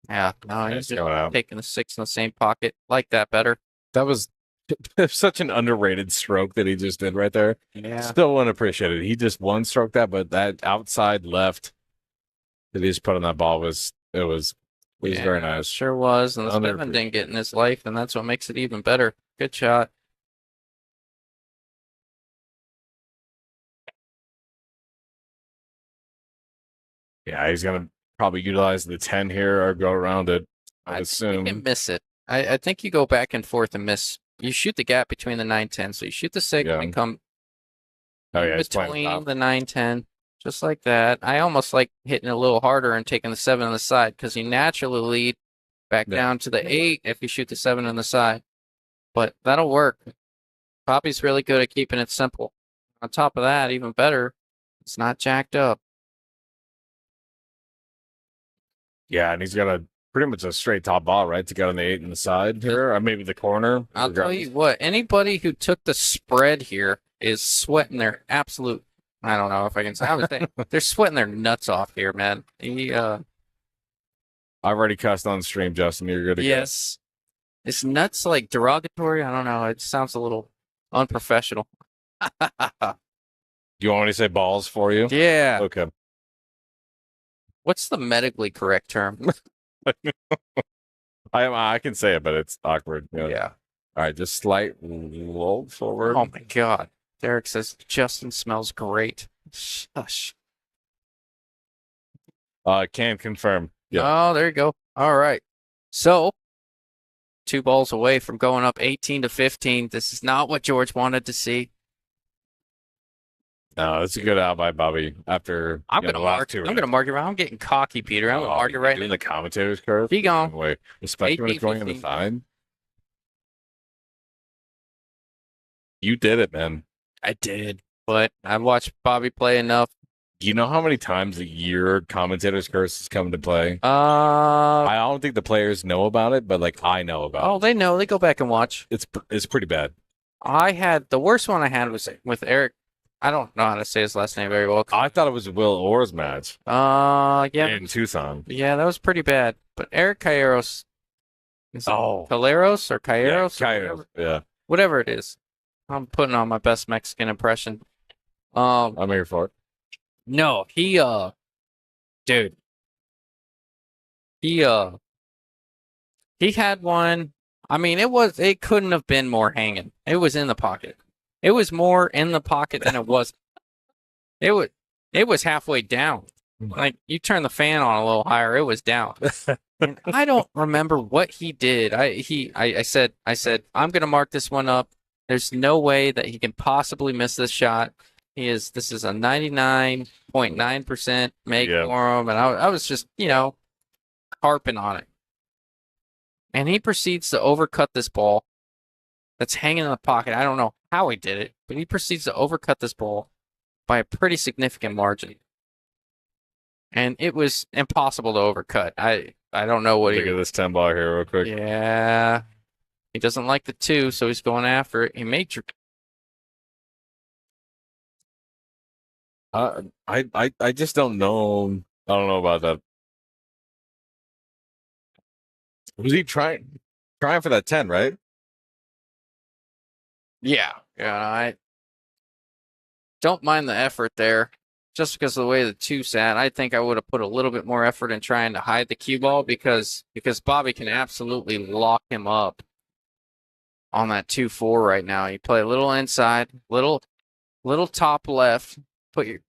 Yeah, no, Yeah, he's it's going out. taking the 6 in the same pocket. Like that better. That was such an underrated stroke that he just did right there. Yeah. Still wouldn't appreciate it. He just one stroke that, but that outside left that he just put on that ball was very nice. Sure was. And the Under- 7 didn't get in his life, and that's what makes it even better. Good shot. Yeah, he's gonna probably utilize the 10 here or go around it. I You assume. can miss it. I think you go back and forth and miss. You shoot the gap between the 9-10. So you shoot the 6 Yeah. and come Oh yeah, in he's playing between top. the 9-10. Just like that. I almost like hitting a little harder and taking the 7 on the side because you naturally lead back Yeah. down to the 8 if you shoot the 7 on the side. But that'll work. Poppy's really good at keeping it simple. On top of that, even better, it's not jacked up. Yeah, and he's got a pretty much a straight top ball, right? To get on the 8 in the side here, or maybe the corner. I'll tell you what, anybody who took the spread here is sweating their absolute, I don't know if I can say, I would say, they're sweating their nuts off here, man. I've already cussed on stream, Justin. You're good to Yes. Is nuts like derogatory? I don't know. It sounds a little unprofessional. go. You want me to say balls for you? Yeah. Okay. What's the medically correct term? I can say it, but it's awkward. Yeah. Yeah. All right, just slight roll forward. Oh my God. Derek says Justin smells great. Shush. Can confirm. Yeah. Oh, there you go. All right. So, 2 balls away from going up 18-15. This is not what George wanted to see. No, it's a good out by Bobby after I'm you know, gonna the last mark. 2 I'm gonna mark it. I'm getting cocky, Peter. I'm gonna mark it right doing now. the commentator's curve. Be gone. Wait, especially when it's going in the 18-15. side. You did it, man. I did, but I've watched Bobby play enough. Do you know how many times a year commentator's curse has come into play? Oh, I don't think the players know about it, but like I know about it. they know. They go back and watch. It's pretty bad. I had the worst one I had was with Eric. I don't know how to say his last name very well. I thought it was a Will Orr's match Yeah, in Tucson. yeah, that was pretty bad. But Eric Calleros, is it Oh. Calleros or Yeah, Calleros? Or Coyotes. Yeah, whatever it is. I'm putting on my best Mexican impression. I'm here for it. No, dude. He had one. I mean, it couldn't have been more hanging. It was in the pocket. It was more in the pocket than it was. It was halfway down. Like you turn the fan on a little higher, it was down. And I don't remember what he did. I said, I'm gonna mark this one up. There's no way that he can possibly miss this shot. This is a 99.9% make Yeah. for him. And I was just, harping on it. And he proceeds to overcut this ball that's hanging in the pocket. I don't know how he did it, but he proceeds to overcut this ball by a pretty significant margin. And it was impossible to overcut. I don't know what Look at this 10 ball here real quick. Yeah. He doesn't like the 2, so he's going after it. He made your I just don't know. I don't know about that. Was he trying for that 10, right? Yeah, I don't mind the effort there. Just because of the way the 2 sat, I think I would have put a little bit more effort in trying to hide the cue ball because Bobby can absolutely lock him up on that 2-4 right now. You play a little inside, little top left,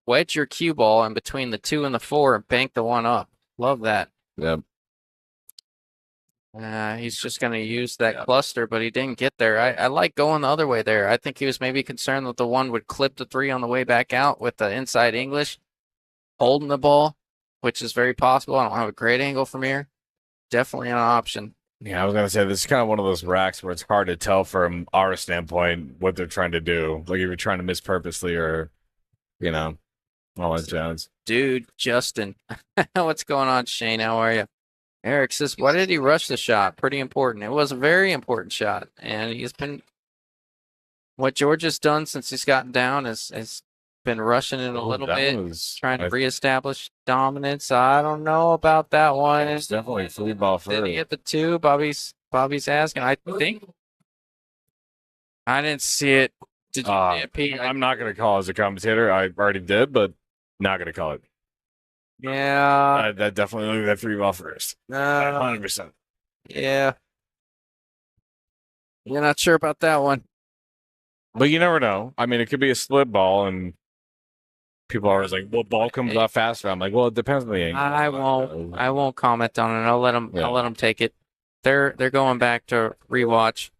wedge your cue ball in between the 2 and the 4 and bank the 1 up. Love that. Yeah. He's just going to use that cluster, but he didn't get there. I like going the other way there. I think he was maybe concerned that the one would clip the 3 on the way back out with the inside English, holding the ball, which is very possible. I don't have a great angle from here. Definitely an option. Yeah, I was gonna say this is kind of one of those racks where it's hard to tell from our standpoint what they're trying to do. Like if you're trying to miss purposely or, all that jazz. Dude, Justin. What's going on, Shane? How are you? Eric says, why did he rush the shot? Pretty important. It was a very important shot. And he's been, what George has done since he's gotten down is been rushing it a little bit, trying to reestablish dominance. I don't know about that one. It's definitely free ball Did first. he hit the 2? Bobby's asking. I think. I didn't see it. Did you see it, Pete? I'm not gonna call as a commentator. I already did, but not gonna call it. Yeah. That definitely looked at 3 ball first. 100%. Yeah. You're not sure about that one. But you never know. I mean, it could be a split ball, and people are always like, "Well, ball comes off faster." I'm like, "Well, it depends on the angle." I won't comment on it. I'll let them take it. They're going back to rewatch,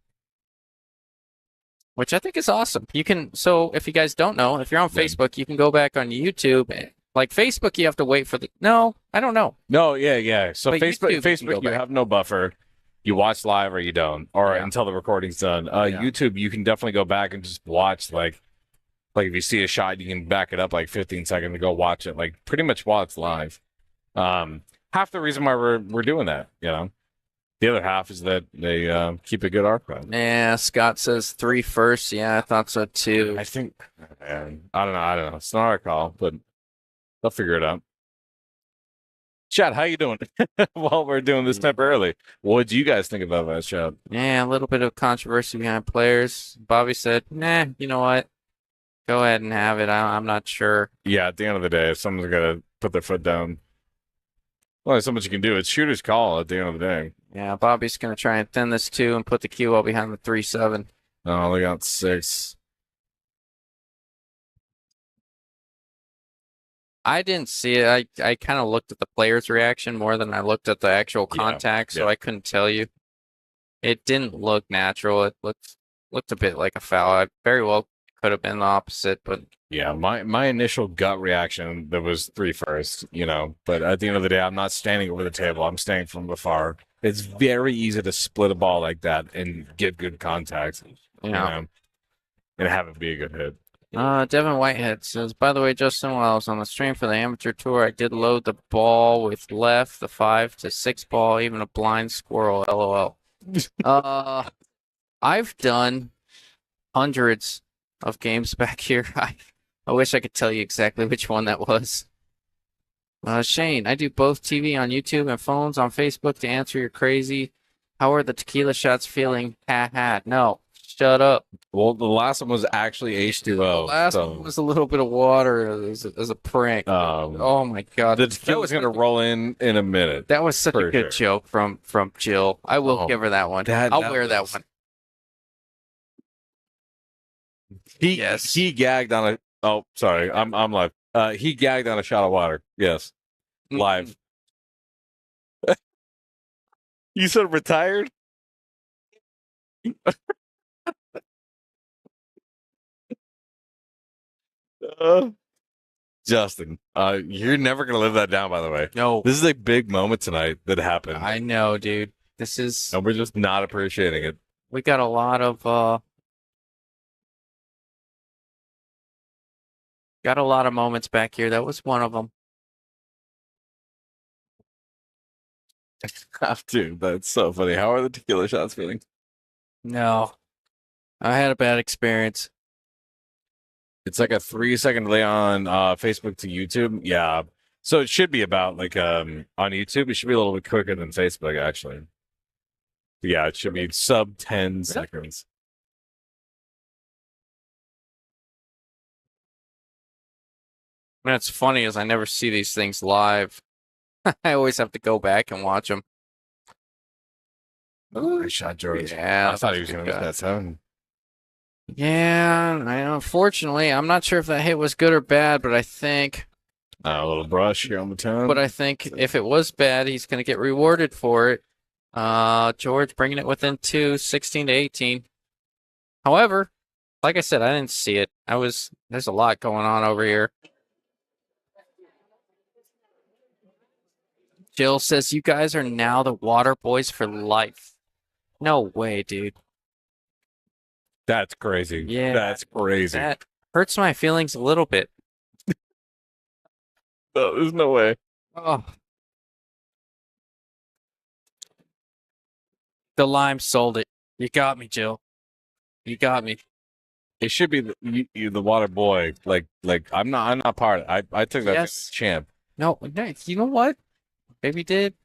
which I think is awesome. You can, so if you guys don't know, if you're on Facebook, you can go back on YouTube. Like Facebook, you have to wait for no, I don't know. No, yeah. So But Facebook, you have no buffer. You watch live or you don't, or until the recording's done. YouTube, you can definitely go back and just watch. Like if you see a shot, you can back it up like 15 seconds to go watch it. Like pretty much while it's live. Half the reason why we're doing that, The other half is that they keep a good archive. Yeah, Scott says 3 first. Yeah, I thought so too. I think, I don't know. It's not our call, but they'll figure it out. Chad, how you doing? While we're doing this temporarily, what do you guys think about that, Chad? Yeah, a little bit of controversy behind players. Bobby said, nah, you know what? Go ahead and have it. I'm not sure. Yeah, at the end of the day, if someone's got to put their foot down, well, there's so much you can do. It's shooter's call at the end of the day. Yeah, Bobby's going to try and thin this 2 and put the cue well behind the 3-7. Oh, they got 6. I didn't see it. I kind of looked at the player's reaction more than I looked at the actual contact, so I couldn't tell you. It didn't look natural. It looked a bit like a foul. I very well could have been the opposite, but yeah, my initial gut reaction that was 3 first, but at the end of the day, I'm not standing over the table. I'm standing from afar. It's very easy to split a ball like that and get good contact, and have it be a good hit. Devin Whitehead says, by the way, Justin, while I was on the stream for the amateur tour, I did load the ball with left, the 5 to 6 ball, even a blind squirrel, LOL. I've done hundreds of games back here. I wish I could tell you exactly which one that was. Shane, I do both TV on YouTube and phones on Facebook to answer your crazy. How are the tequila shots feeling? Ha ha. No. Shut up. Well, the last one was actually H2O. The last one was a little bit of water as a prank. Oh my god. The tequila's going to roll in a minute. That was such a good joke from Jill. I will give her that one. I'll wear that one. He gagged on a. Oh, sorry, I'm live. He gagged on a shot of water. Yes, live. You said retired. Justin, you're never gonna live that down. By the way, no. This is a big moment tonight that happened. I know, dude. This is. And we're just not appreciating it. We got a lot of moments back here. That was one of them. Dude, that's so funny. How are the tequila shots feeling? No, I had a bad experience. It's like a 3-second delay on Facebook to YouTube. Yeah. So it should be about like on YouTube, it should be a little bit quicker than Facebook, actually. Yeah, it should be sub 10 seconds. What's funny is I never see these things live. I always have to go back and watch them. Nice shot, George. Yeah, I thought he was going to miss that 7. Yeah, unfortunately, I'm not sure if that hit was good or bad, but I think a little brush here on the 10. But I think if it was bad, he's going to get rewarded for it. George bringing it within 2, 16 to 18. However, like I said, I didn't see it. There's a lot going on over here. Jill says, you guys are now the water boys for life. No way, dude. That's crazy. Yeah. That's crazy. That hurts my feelings a little bit. No, there's no way. Oh. The lime sold it. You got me, Jill. You got me. It should be the water boy. Like I'm not part of it. I took that Yes. champ. No, you know what? Maybe did.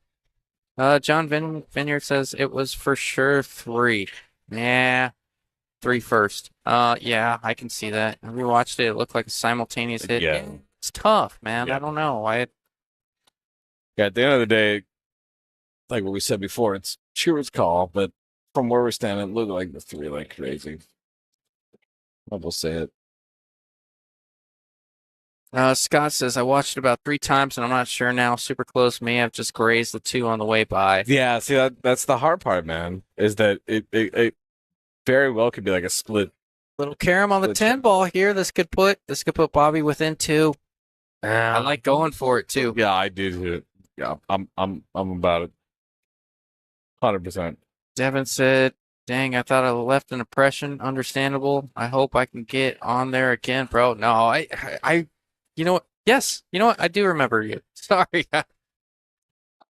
John Vineyard says it was for sure 3. Nah, 3 first. Yeah, I can see that. I rewatched it. It looked like a simultaneous hit. Yeah. It's tough, man. Yeah. I don't know. Yeah, at the end of the day, like what we said before, it's Cheer's call, but from where we're standing, it looked like the 3 like crazy. I will say it. Scott says I watched it about 3 times and I'm not sure now. Super close. May have just grazed the 2 on the way by. Yeah, see that's the hard part, man. Is that it very well could be like a split. Little carom on the 10 ball here. This could put Bobby within 2. I like going for it too. Yeah, I do too. Yeah, I'm about it. 100%. Devin said, dang, I thought I left an impression. Understandable. I hope I can get on there again, bro. No, you know what? Yes, you know what? I do remember you. Sorry.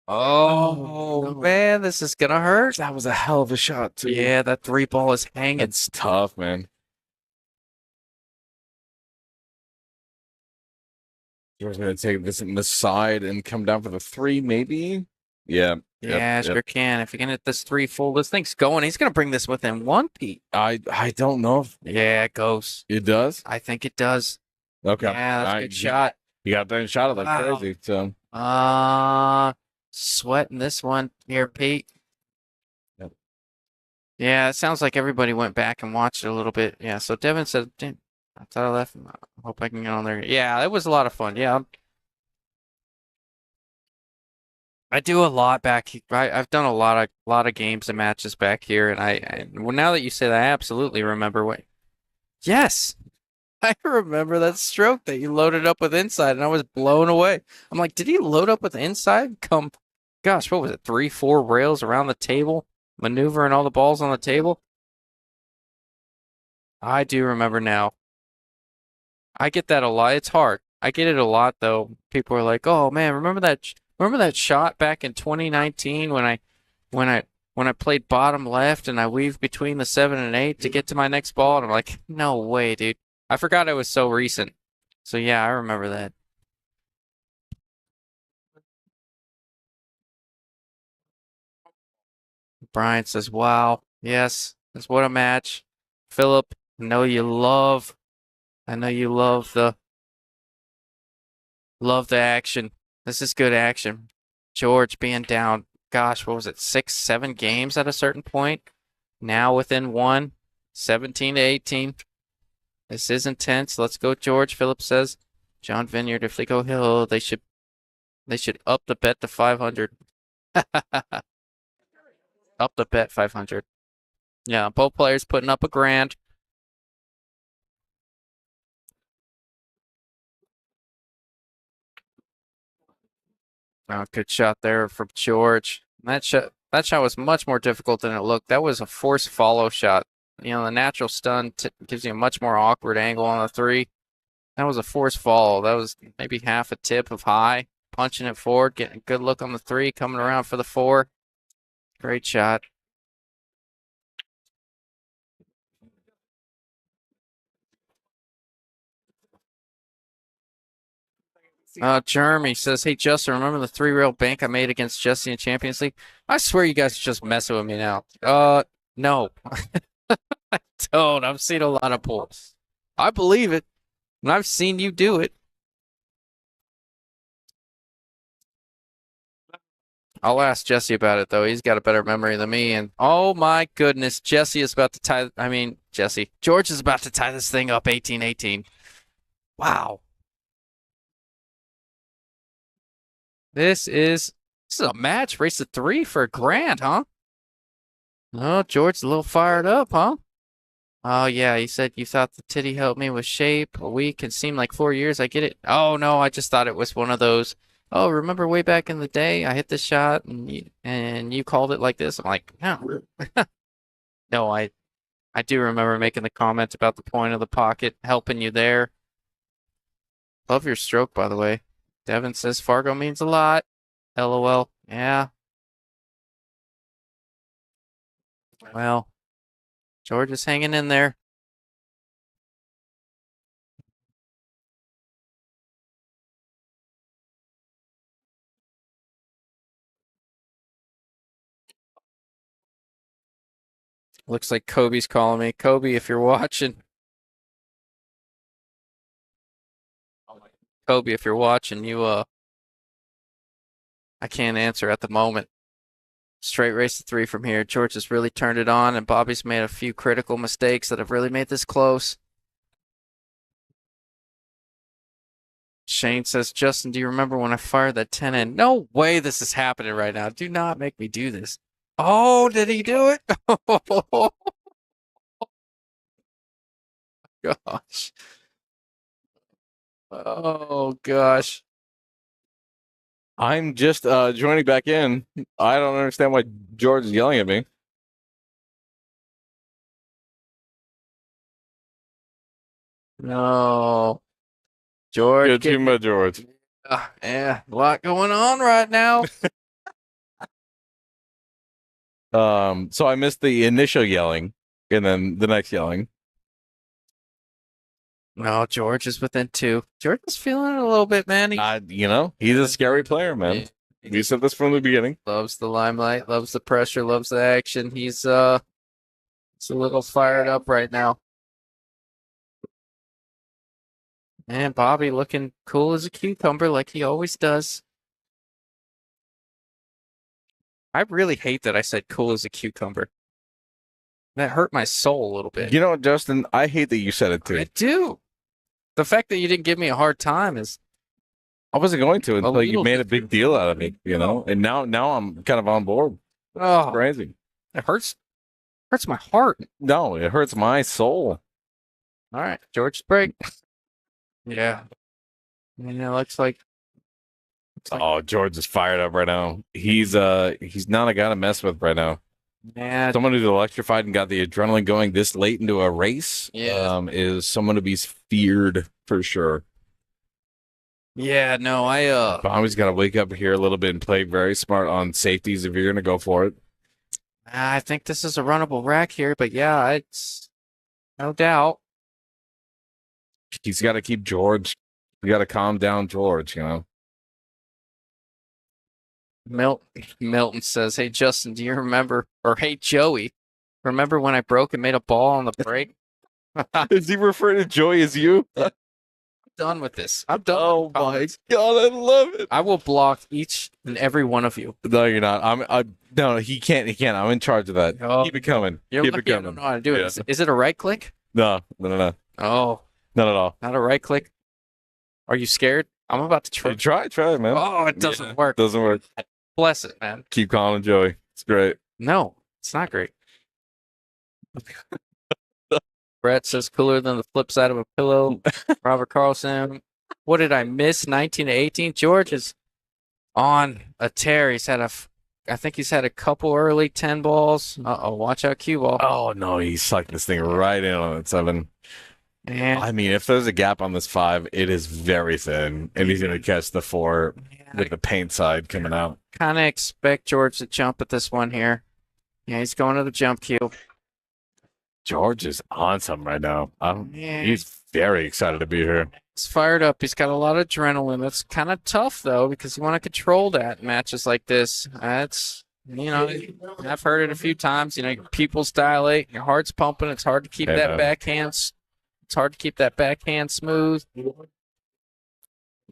Oh, man, this is gonna hurt. That was a hell of a shot too. Yeah, that 3 ball is hanging. It's tough, man. George's gonna take this in the side and come down for the 3, maybe. Yeah. Yeah, sure can. If he can hit this 3 full, this thing's going. He's gonna bring this within 1, Pete. I don't know if Yeah, it goes. it does. I think it does. Okay. Yeah, that's a good shot. You got that shot it like Wow. crazy. So Sweating this one here, Pete. Yep. Yeah, it sounds like everybody went back and watched it a little bit. Yeah, so Devin said, damn, I thought I left. I hope I can get on there. Yeah, it was a lot of fun. Yeah. I do a lot back here. I've done a lot of games and matches back here, and well, now that you say that, I absolutely remember what. Yes, I remember that stroke that you loaded up with inside, and I was blown away. I'm like, did he load up with inside? Gosh, what was it? 3, 4 rails around the table, maneuvering all the balls on the table. I do remember now. I get that a lot. It's hard. I get it a lot though. People are like, "Oh man, remember that shot back in 2019 when I played bottom left and I weaved between the 7 and 8 to get to my next ball?" And I'm like, "No way, dude. I forgot it was so recent." So yeah, I remember that. Brian says, "Wow, yes, that's what a match." Philip, I know you love the action. This is good action. George being down, gosh, what was it, 6, 7 games at a certain point? Now within 1, 17 to 18. This is intense. Let's go, George. Philip says, John Vineyard, if they go hill, they should up the bet to 500. Up the bet 500. Yeah, both players putting up $1,000. Oh, good shot there from George. That shot was much more difficult than it looked. That was a forced follow shot. You know, the natural stun gives you a much more awkward angle on the 3. That was a forced follow. That was maybe half a tip of high, punching it forward, getting a good look on the 3, coming around for the 4. Great shot. Jeremy says, hey, Justin, remember the 3-rail bank I made against Jesse in Champions League? I swear you guys are just messing with me now. No. I don't. I've seen a lot of pulls. I believe it. And I've seen you do it. I'll ask Jesse about it, though. He's got a better memory than me. And oh my goodness, George is about to tie this thing up 18-18. Wow. This is This is a match. Race to 3 for a grand, huh? Oh, George's a little fired up, huh? Oh, yeah, you said you thought the titty helped me with shape. A week can seem like 4 years. I get it. Oh, no, I just thought it was one of those. Oh, remember way back in the day, I hit this shot and you called it like this? I'm like, no. No, I do remember making the comment about the point of the pocket helping you there. Love your stroke, by the way. Devin says Fargo means a lot. LOL. Yeah. Well, George is hanging in there. Looks like Kobe's calling me. Kobe, if you're watching. Kobe, if you're watching, I can't answer at the moment. Straight race to 3 from here. George has really turned it on, and Bobby's made a few critical mistakes that have really made this close. Shane says, Justin, do you remember when I fired that 10 in? No way this is happening right now. Do not make me do this. Oh, did he do it? Oh, gosh. Oh, gosh. I'm just joining back in. I don't understand why George is yelling at me. No. George. Good team by George. Yeah, a lot going on right now. So I missed the initial yelling and then the next yelling. No, George is within 2. George is feeling it a little bit, man. He He's a scary player, man. We said this from the beginning. loves the limelight, loves the pressure, loves the action. He's a little fired up right now. And Bobby looking cool as a cucumber like he always does. I really hate that I said cool as a cucumber. That hurt my soul a little bit. You know what, Justin? I hate that you said it too. I do. The fact that you didn't give me a hard time is I wasn't going to until you little made a big deal out of me, And now I'm kind of on board. oh, Crazy. it hurts my heart. No, it hurts my soul. All right, George's break. Yeah. Yeah, looks like Oh, George is fired up right now. He's not a guy to mess with right now. yeah, Someone who's electrified and got the adrenaline going this late into a race, is someone to be feared for sure. yeah, no, Bobby's got to wake up here a little bit and play very smart on safeties if you're going to go for it. I think this is a runnable rack here, but yeah, it's no doubt. He's got to keep George. You got to calm down George, Milton says, "Hey Justin, do you remember?" Or "Hey Joey, remember when I broke and made a ball on the break?" Is he referring to Joey as you? I'm done with this. I'm done. Oh with comments. God, I love it. I will block each and every one of you. No, you're not. No, he can't. He can't. I'm in charge of that. Oh, Keep it coming. You're Keep lucky it I coming. don't know how to do it. Yeah. Is it a right click? No. Oh, Not at all. not a right click. Are you scared? I'm about to try. Try, man. Oh, it doesn't work. Doesn't work. Bless it, man. Keep calling him Joey. It's great. No, it's not great. Brett says cooler than the flip side of a pillow. Robert Carlson. What did I miss? 19 to 18. George is on a tear. I think he's had a couple early 10 balls. Uh-oh, watch out, cue ball. Oh no, he sucked this thing right in on it 7. And I mean, if there's a gap on this 5, it is very thin, and he's gonna catch the 4 with the paint side coming out. kind of expect George to jump at this one here. Yeah, he's going to the jump cue. George is on something right now. Yeah. He's very excited to be here. He's fired up. He's got a lot of adrenaline. That's kind of tough, though, because you want to control that in matches like this. That's, I've heard it a few times. Your pupils dilate, your heart's pumping. It's hard to keep that backhand. It's hard to keep that backhand smooth.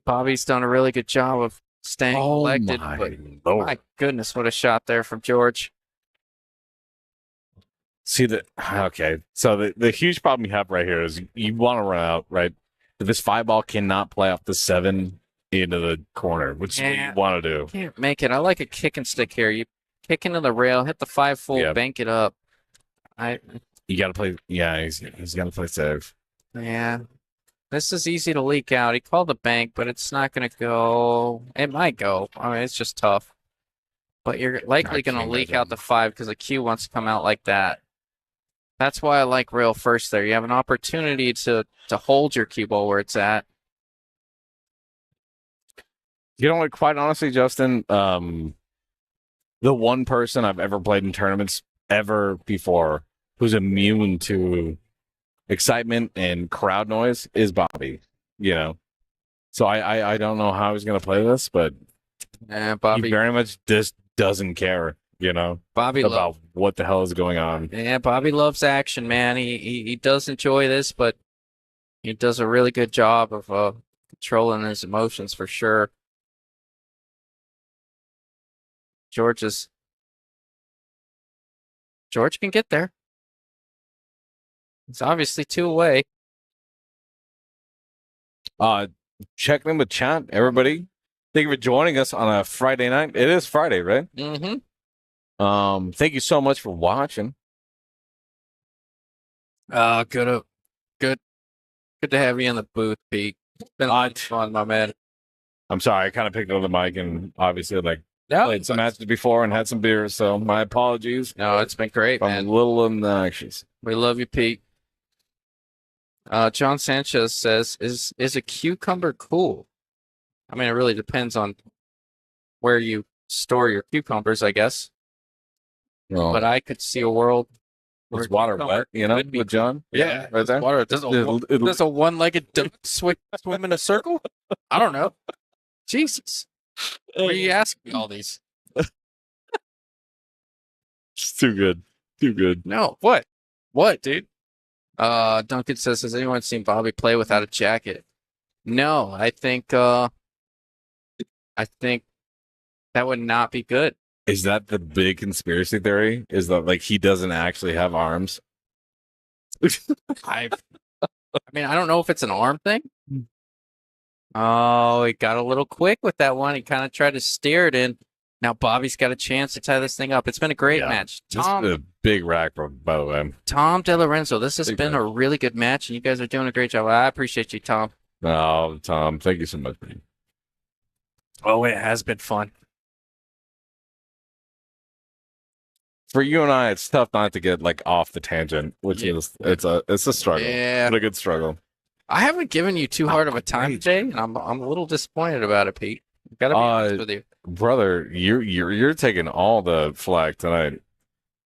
Bobby's done a really good job of staying collected. But my goodness, what a shot there from George. See okay. So the huge problem you have right here is you want to run out, right? If this 5 ball cannot play off the 7, into the corner, which is what Yeah. you want to do. Can't make it. I like a kick and stick here. You kick into the rail, hit the 5 full, Yep. bank it up. You got to play. Yeah, he's got to play safe. Yeah. This is easy to leak out. He called the bank, but it's not going to go. It might go. I mean, it's just tough. But you're likely going to can't leak imagine. out the 5 because the Q wants to come out like that. That's why I like rail first there. You have an opportunity to hold your cue ball where it's at. You know what? Quite honestly, Justin, the one person I've ever played in tournaments ever before who's immune to excitement and crowd noise is Bobby. You know, so I don't know how he's going to play this, but Yeah, he Bobby. very much just doesn't care. You know, Bobby about what the hell is going on. Yeah, Bobby loves action, man. He does enjoy this, but he does a really good job of controlling his emotions for sure. George can get there. It's obviously 2 away. Check in with chat, everybody. Thank you for joining us on a Friday night. It is Friday, right? Mm-hmm. Thank you so much for watching. Good to have you in the booth, Pete. It's been a lot of fun, my man. I'm sorry, I kind of picked up the mic and obviously No, played some matches before and had some beers, so my apologies. no, it's been great, I'm man. a little obnoxious. We love you, Pete. John Sanchez says, "Is a cucumber cool?" I mean, it really depends on where you store your cucumbers, I guess. Well, But I could see a world where it's water cucumber wet, you know, could be with John. Yeah, right there. water. Does a one-legged duck swim in a circle? I don't know. Jesus, what are you asking me all these? It's too good. Too good. No, what? What, dude? Duncan says, has anyone seen Bobby play without a jacket? No, I think that would not be good. Is that the big conspiracy theory? Is that like he doesn't actually have arms? I mean, I don't know if it's an arm thing. Oh, he got a little quick with that one. He kind of tried to steer it in. Now Bobby's got a chance to tie this thing up. It's been a great Yeah. match. This is a big rack, by the way. Tom DeLorenzo, this has Big been match. a really good match, and you guys are doing a great job. I appreciate you, Tom. Oh, Tom, thank you so much. Oh, it has been fun. For you and I, it's tough not to get like off the tangent, which Yeah. is it's a struggle. Yeah. It's a good struggle. I haven't given you too hard of a time great. today, and I'm a little disappointed about it, Pete. Gotta be honest with you. Brother, you're taking all the flack tonight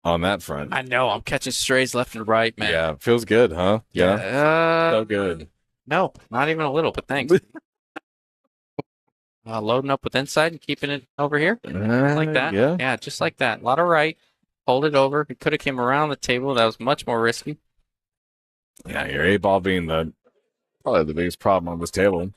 on that front. I know I'm catching strays left and right, man. Yeah, feels good, huh? Yeah. Yeah. So good. No, not even a little, but thanks. Loading up with inside and keeping it over here like that. Yeah. just like that. A lot of right. Hold it over. It could have came around the table. That was much more risky. Yeah, your 8-ball being probably the biggest problem on this table.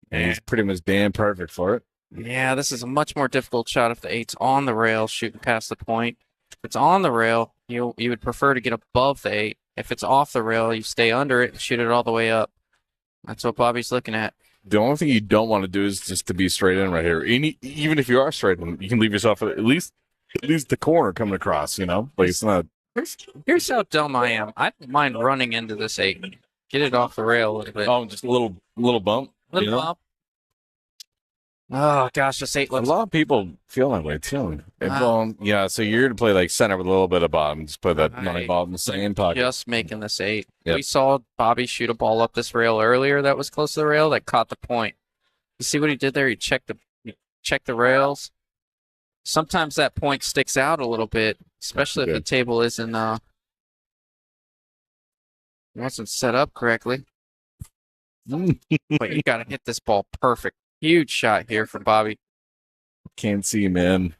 And he's pretty much damn perfect for it. Yeah, this is a much more difficult shot if the 8's on the rail, shooting past the point. If it's on the rail, you would prefer to get above the 8. If it's off the rail, you stay under it and shoot it all the way up. That's what Bobby's looking at. The only thing you don't want to do is just to be straight in right here. Even if you are straight in, you can leave yourself at least the corner coming across, you know? Like it's not. Here's how dumb I am. I don't mind running into this 8. Get it off the rail a little bit. Oh, just a little bump. Little you know? bump. Oh, gosh, this 8 A looks... lot of people feel that way too. Wow. Yeah, so you're to play like center with a little bit of bottom. Just put that money Right. ball in the same pocket. Just making this 8. Yep. We saw Bobby shoot a ball up this rail earlier that was close to the rail that caught the point. You see what he did there? He checked the rails. Sometimes that point sticks out a little bit, especially if the Good. table wasn't set up correctly. But you got to hit this ball perfect. Huge shot here from Bobby. Can't see, man.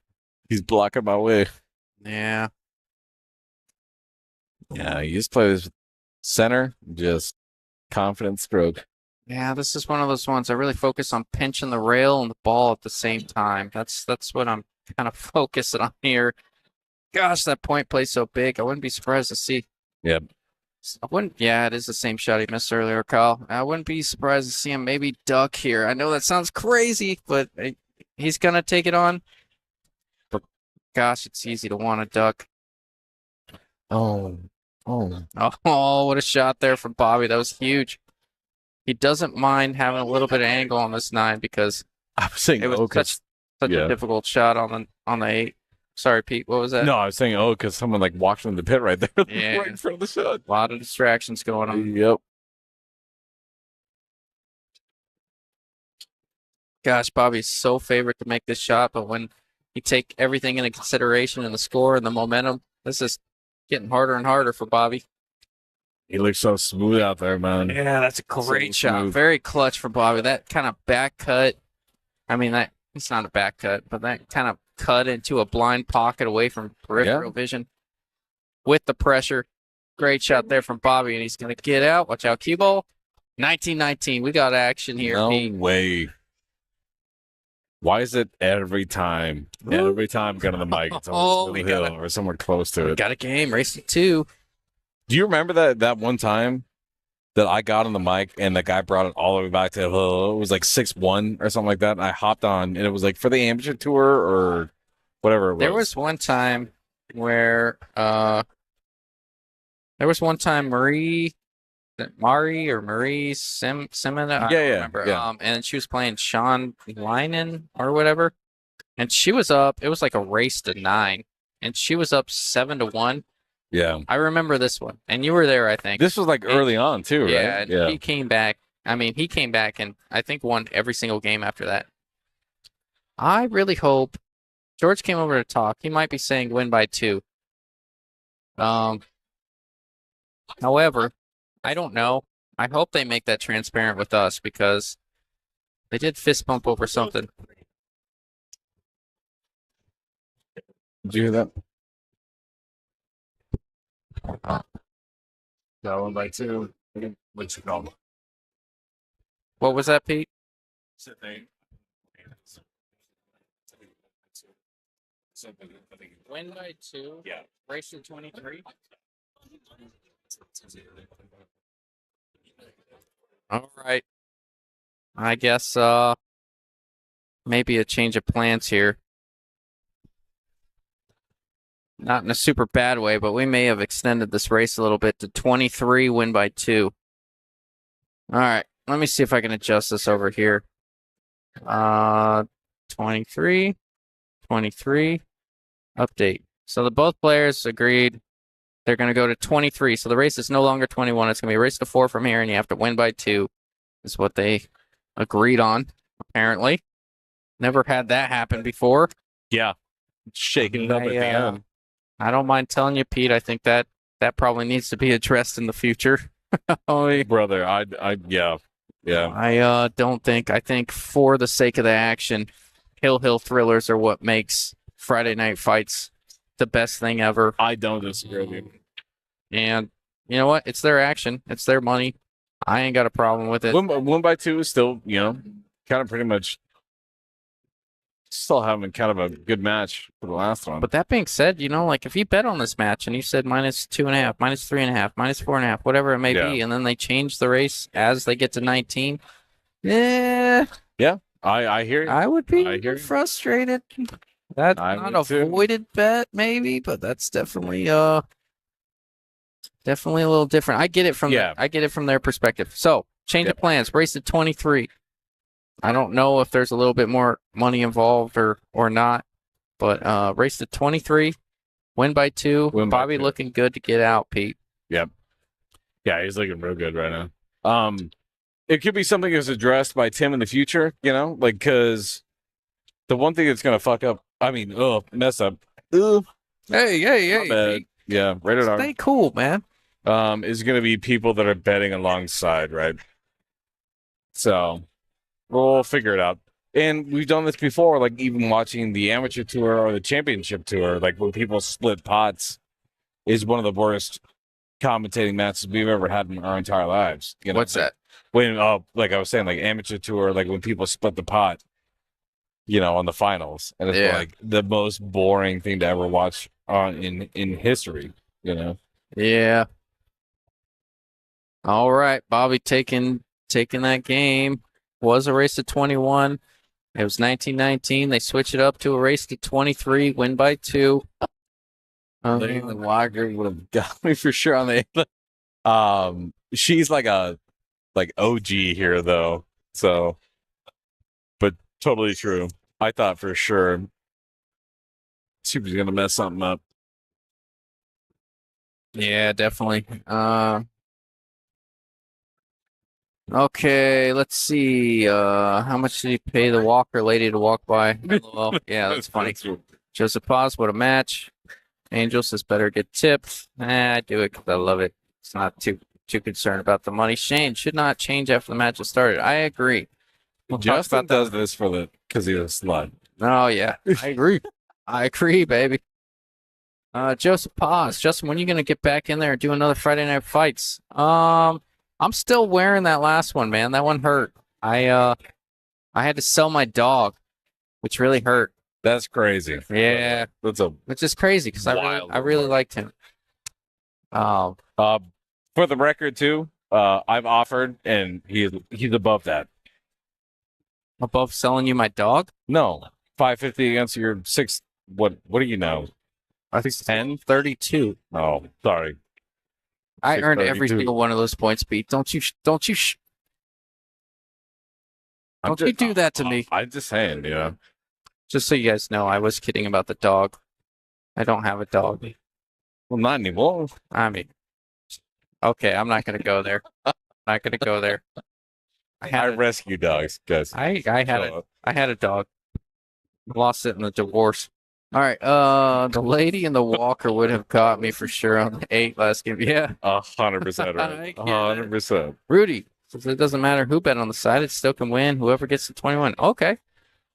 He's blocking my way. Yeah. Yeah, you just play this center, just confident stroke. Yeah, this is one of those ones I really focus on pinching the rail and the ball at the same time. That's what I'm kind of focusing on here. Gosh, that point plays so big. I wouldn't be surprised to see I wouldn't. Yeah, it is the same shot he missed earlier, Kyle. I wouldn't be surprised to see him maybe duck here. I know that sounds crazy, but he's gonna take it on. But gosh, it's easy to want to duck. Oh. Oh. Oh, what a shot there from Bobby. That was huge. He doesn't mind having a little bit of angle on this 9 because I was saying it was such yeah. a difficult shot on the 8. Sorry, Pete. What was that? No, I was saying because someone like walked from the pit right there, Yeah. right in front of the shot. A lot of distractions going on. Yep. Gosh, Bobby's so favored to make this shot, but when you take everything into consideration and the score and the momentum, this is getting harder and harder for Bobby. He looks so smooth out there, man. Yeah, that's a great So shot. smooth. Very clutch for Bobby. That kind of back cut. I mean, that it's not a back cut, but that kind of cut into a blind pocket away from peripheral vision with the pressure. Great shot there from Bobby, and he's going to get out. Watch out, cue ball. 19-19. We got action here. No Pete. way. Why is it every time? Every time going to the mic, it's always we Blue got Hill or somewhere close to We it. got a game. Race to 2. Do you remember that one time that I got on the mic and the guy brought it all the way back to it was like 6-1 or something like that? And I hopped on and it was like for the amateur tour or whatever it was. There was one time where Marie Simon, I don't remember. Yeah. And she was playing Sean Linen or whatever. And she was up, it was like a race to 9. And she was up 7-1. Yeah. I remember this one. And you were there, I think. This was like early on too, right? Yeah, and he came back. I mean, he came back and I think won every single game after that. I really hope George came over to talk. He might be saying win by 2. However, I don't know. I hope they make that transparent with us because they did fist bump over something. Did you hear that? No, 1 by 2. What you call it? What was that, Pete? Win by 2? Yeah. Race to 23? All right. I guess maybe a change of plans here. Not in a super bad way, but we may have extended this race a little bit to 23, win by 2. All right. Let me see if I can adjust this over here. 23, update. So both players agreed they're going to go to 23. So the race is no longer 21. It's going to be a race to 4 from here, and you have to win by 2 is what they agreed on, apparently. Never had that happen before. Yeah. Shaking it up at the end. I don't mind telling you, Pete, I think that probably needs to be addressed in the future. Brother, yeah. I don't think. I think for the sake of the action, Hill thrillers are what makes Friday night fights the best thing ever. I don't disagree with you. And you know what? It's their action. It's their money. I ain't got a problem with it. Win by 2 is still, kind of pretty much still having kind of a good match for the last one. But that being said, like if you bet on this match and you said -2.5, -3.5, -4.5, whatever it may be, and then they change the race as they get to 19, yeah, I hear you. I would be frustrated. That's not a voided bet, maybe, but that's definitely a little different. I get it from their perspective. So change of plans. Race to 23. I don't know if there's a little bit more money involved or not, but race to 23, win by 2. Bobby looking good to get out, Pete. Yep. Yeah, he's looking real good right now. It could be something that's addressed by Tim in the future, because the one thing that's gonna mess up. Hey, Pete. Yeah, rated R. Stay cool, man. Is gonna be people that are betting alongside, right? So we'll figure it out. And we've done this before, like even watching the amateur tour or the championship tour, like when people split pots is one of the worst commentating matches we've ever had in our entire lives. What's that? When, like I was saying, like amateur tour, like when people split the pot, on the finals. And it's like the most boring thing to ever watch in history, Yeah. All right, Bobby taking that game. Was a race to 21. It was 1919. They switch it up to a race to 23. Win by 2. Lady in the Lager would have got me for sure on the. She's like a OG here though, so. But totally true. I thought for sure she was gonna mess something up. Yeah, definitely. Okay, let's see. How much did he pay the Walker lady to walk by? Well, yeah, that's funny. Joseph Paz, what a match. Angel says better get tipped. I do it because I love it. It's not too concerned about the money. Shane should not change after the match has started. I agree. We'll talk Justin about that. does this because he's a slut. Oh yeah, I agree. I agree, baby. Joseph Paz, Justin, when are you gonna get back in there and do another Friday Night Fights? I'm still wearing that last one, man. That one hurt. I had to sell my dog, which really hurt. That's crazy. Yeah, which is crazy because I really liked him. For the record too, I've offered and he's above that. Above selling you my dog? No, 550 against your 6. What do you know? I think 10-32. Oh, sorry. I earned every 632. single one of those points, Pete. Don't you do that to me. I'm just saying, yeah. Just so you guys know, I was kidding about the dog. I don't have a dog. Well, not anymore. I mean, okay, I'm not gonna go there. Not gonna go there. I rescue dogs, guys. I had a dog. Lost it in the divorce. All right. The lady in the Walker would have caught me for sure on the 8 last game. Yeah. 100% right. 100%. Rudy says it doesn't matter who bet on the side, it still can win. Whoever gets to 21. Okay.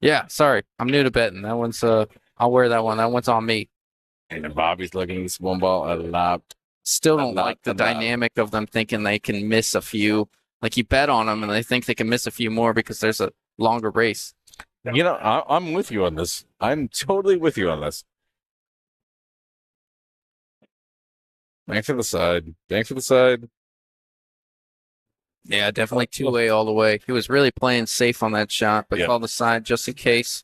Yeah. Sorry, I'm new to betting. That one's I'll wear that one. That one's on me. And Bobby's looking at this one ball a lot. Still don't like the dynamic of them thinking they can miss a few. Like you bet on them and they think they can miss a few more because there's a longer race. You know, I'm with you on this. I'm totally with you on this. Thanks for the side. Thanks for the side. Yeah, definitely two-way all the way. He was really playing safe on that shot, but called the side just in case.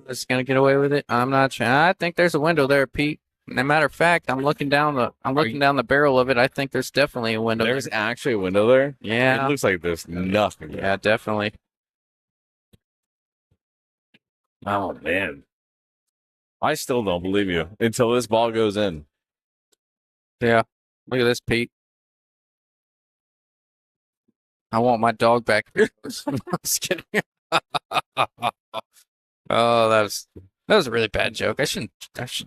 Is gonna get away with it? I'm not sure. I think there's a window there, Pete. As a matter of fact, I'm looking down the barrel of it. I think there's definitely a window. There's actually a window there. Yeah. It looks like there's nothing. Yeah, definitely. Oh man. I still don't believe you until this ball goes in. Yeah. Look at this, Pete. I want my dog back. I'm just kidding. Oh, that was a really bad joke. I shouldn't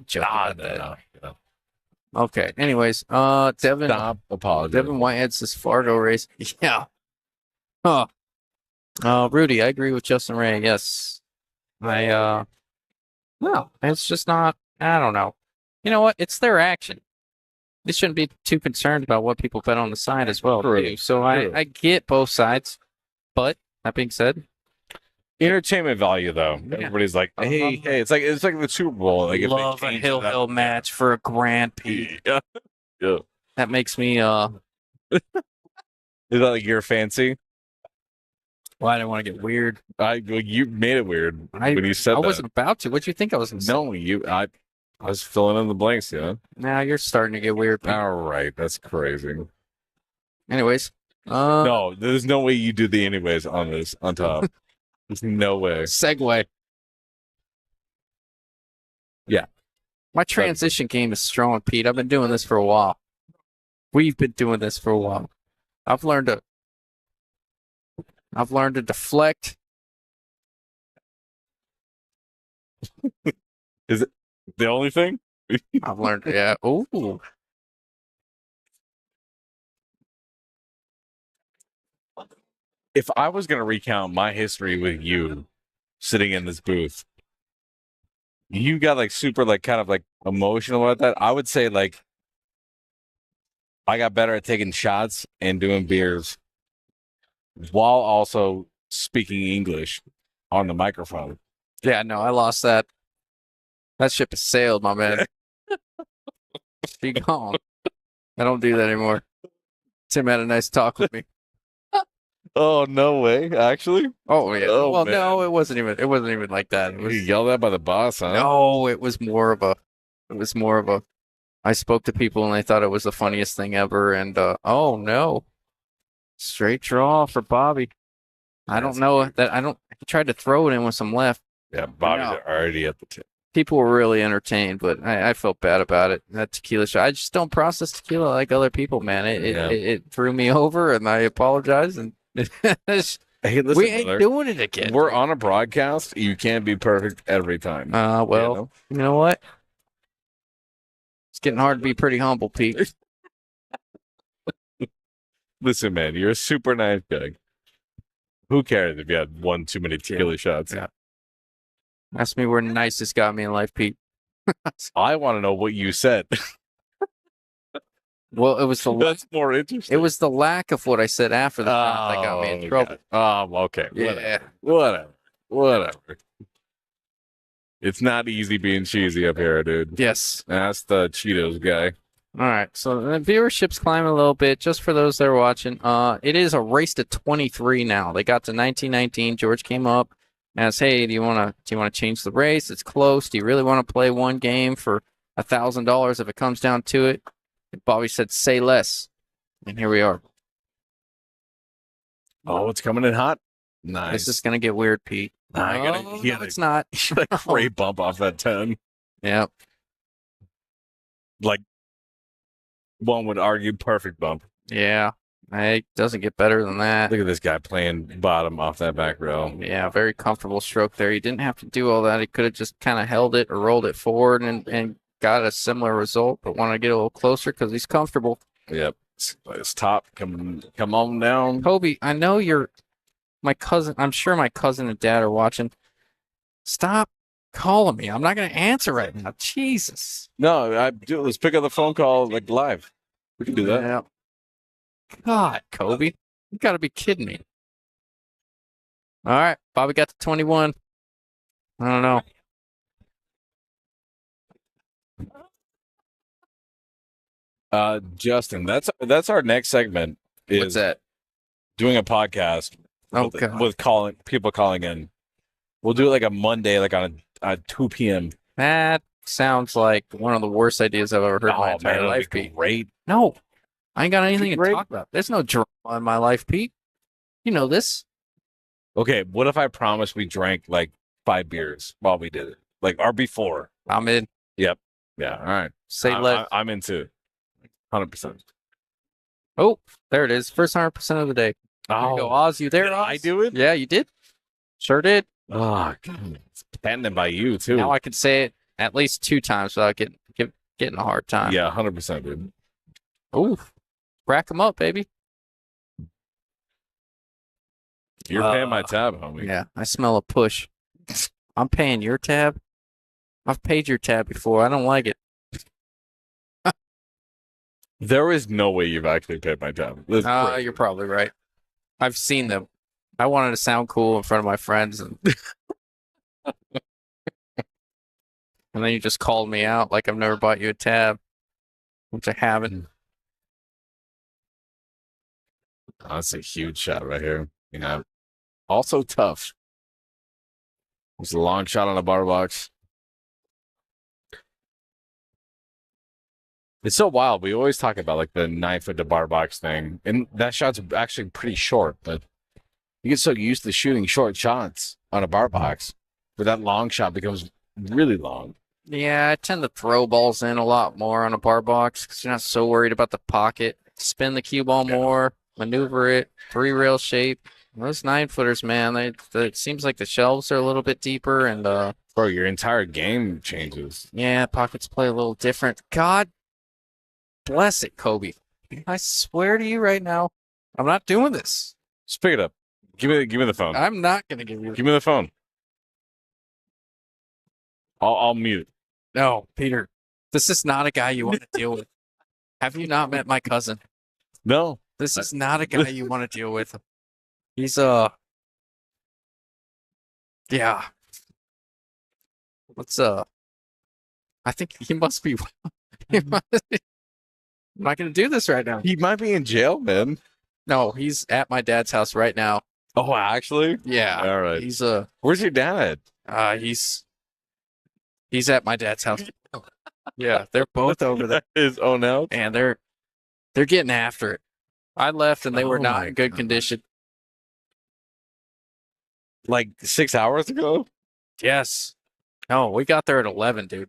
joke about that. No. Okay. Anyways, Devin. Stop apologizing. Devin Whitehead says Fargo race. Yeah. Huh. Rudy, I agree with Justin Ray. Yes. No, it's just not. I don't know. You know what? It's their action. They shouldn't be too concerned about what people bet on the side as well. Too. So I get both sides, but that being said, entertainment value though. Yeah. Everybody's like, hey, it's like the Super Bowl. Like, love a hill match for a grand, Pete. Yeah. That makes me Is that like your fancy? Well, I didn't want to get weird. You made it weird when you said that. I wasn't about to. What do you think I was going to say? No, I was filling in the blanks, yeah. Now you're starting to get weird. Pete. All right, that's crazy. Anyways, no, there's no way you do the anyways on this on top. There's no way. Segue. Yeah. My transition game is strong, Pete. I've been doing this for a while. We've been doing this for a while. I've learned to deflect. Is it the only thing? I've learned, yeah. Ooh. If I was going to recount my history with you sitting in this booth, you got like super like kind of like emotional about that. I would say like I got better at taking shots and doing beers. while also speaking English on the microphone. Yeah, no, I lost that. That ship has sailed, my man. Be gone. I don't do that anymore. Tim had a nice talk with me. Oh no way! Actually, Oh yeah. Oh, Well, man. no, it wasn't even like that. It you was yelled at by the boss, huh? no, it was more of a. It was more of a. I spoke to people and they thought it was the funniest thing ever. And oh no, straight draw for Bobby. I That's don't know cute. that. I don't. He tried to throw it in with some left. Yeah, Bobby's No. already at the tip. People were really entertained, but I felt bad about it. That tequila shot. I just don't process tequila like other people, man. Yeah. It threw me over, and I apologize. And Hey, listen, we ain't brother, doing it again. we're on a broadcast. You can't be perfect every time. Well, you know what? It's getting hard to be pretty humble, Pete. Listen, man, you're a super nice guy. Who cares if you had one too many tequila shots? Yeah. Ask me where nicest got me in life, Pete. I want to know what you said. Well, it was the That's more interesting. it was the lack of what I said after the shot that got me in trouble. Okay. Yeah. Whatever. It's not easy being cheesy up here, dude. Yes. That's the Cheetos guy. All right, so the viewership's climbing a little bit. Just for those that are watching, it is a race to 23 now. They got to 1919. George came up, asked, "Hey, do you want to change the race? It's close. Do you really want to play one game for $1,000 if it comes down to it?" And Bobby said, "Say less," and here we are. Oh, it's coming in hot. Nice. This is gonna get weird, Pete. Nah, he No, had it's not. a great bump off that 10. Yeah, Like, one would argue perfect bump. yeah. It doesn't get better than that. Look at this guy playing bottom off that back row. Yeah, very comfortable stroke there. He didn't have to do all that. He could have just kind of held it or rolled it forward and got a similar result, but wanted to get a little closer because he's comfortable. Yep. It's top. Come on down. Kobe, I know you're my cousin. I'm sure my cousin and dad are watching. Stop calling me. I'm not going to answer right now. Jesus. No, let's pick up the phone call like live. We can do that. Yeah. God, Kobe, you got to be kidding me. All right, Bobby got to 21. I don't know. Justin, that's our next segment. What's Is that? doing a podcast Oh, God. with people calling in. We'll do it like a Monday, like on a 2 p.m. That sounds like one of the worst ideas I've ever heard in my entire it'll life, be Pete. great. No, I ain't got anything to Great. talk about. There's no drama in my life, Pete. You know this. Okay, what if I promised we drank like 5 beers while we did it, like or before? I'm in. Yeah, all right. Say less. I'm into 100%. Oh, there it is. First 100% of the day. There you go, Oz. You there, Did Oz? I do it? Yeah, you did. Sure did. Oh, God. It's patented by you too. Now I can say it at least 2 times without getting a hard time. Yeah, 100%, dude. Ooh, rack them up, baby. You're paying my tab, homie. Yeah, I smell a push. I'm paying your tab. I've paid your tab before. I don't like it. There is no way you've actually paid my tab. That's crazy. You're probably right. I've seen them. I wanted to sound cool in front of my friends, and and then you just called me out like I've never bought you a tab, which I haven't. Oh, that's a huge shot right here. Yeah. Also tough. It's a long shot on a bar box. It's so wild. We always talk about like the 9-foot to bar box thing, and that shot's actually pretty short. But you get so used to shooting short shots on a bar box, but that long shot becomes really long. Yeah, I tend to throw balls in a lot more on a bar box because you're not so worried about the pocket. Spin the cue ball more, maneuver it, 3-rail shape. Those 9-footers, man, it seems like the shelves are a little bit deeper, and Bro, your entire game changes. yeah, pockets play a little different. God bless it, Kobe. I swear to you right now, I'm not doing this. Just pick it up. Give me the phone. I'm not gonna give you. Give me the phone. I'll mute. No, Peter. This is not a guy you want to deal with. Have you not met my cousin? No. This is not a guy you want to deal with. He's yeah. Let's I think he must be. I'm not gonna do this right now. He might be in jail, man. No, he's at my dad's house right now. Oh, actually? Yeah. All right. He's Where's your dad? he's at my dad's house. Yeah, they're both over there, His own house? and they're getting after it. I left and they were Oh not my in good God. condition. Like 6 hours ago? Yes. No, we got there at 11, dude.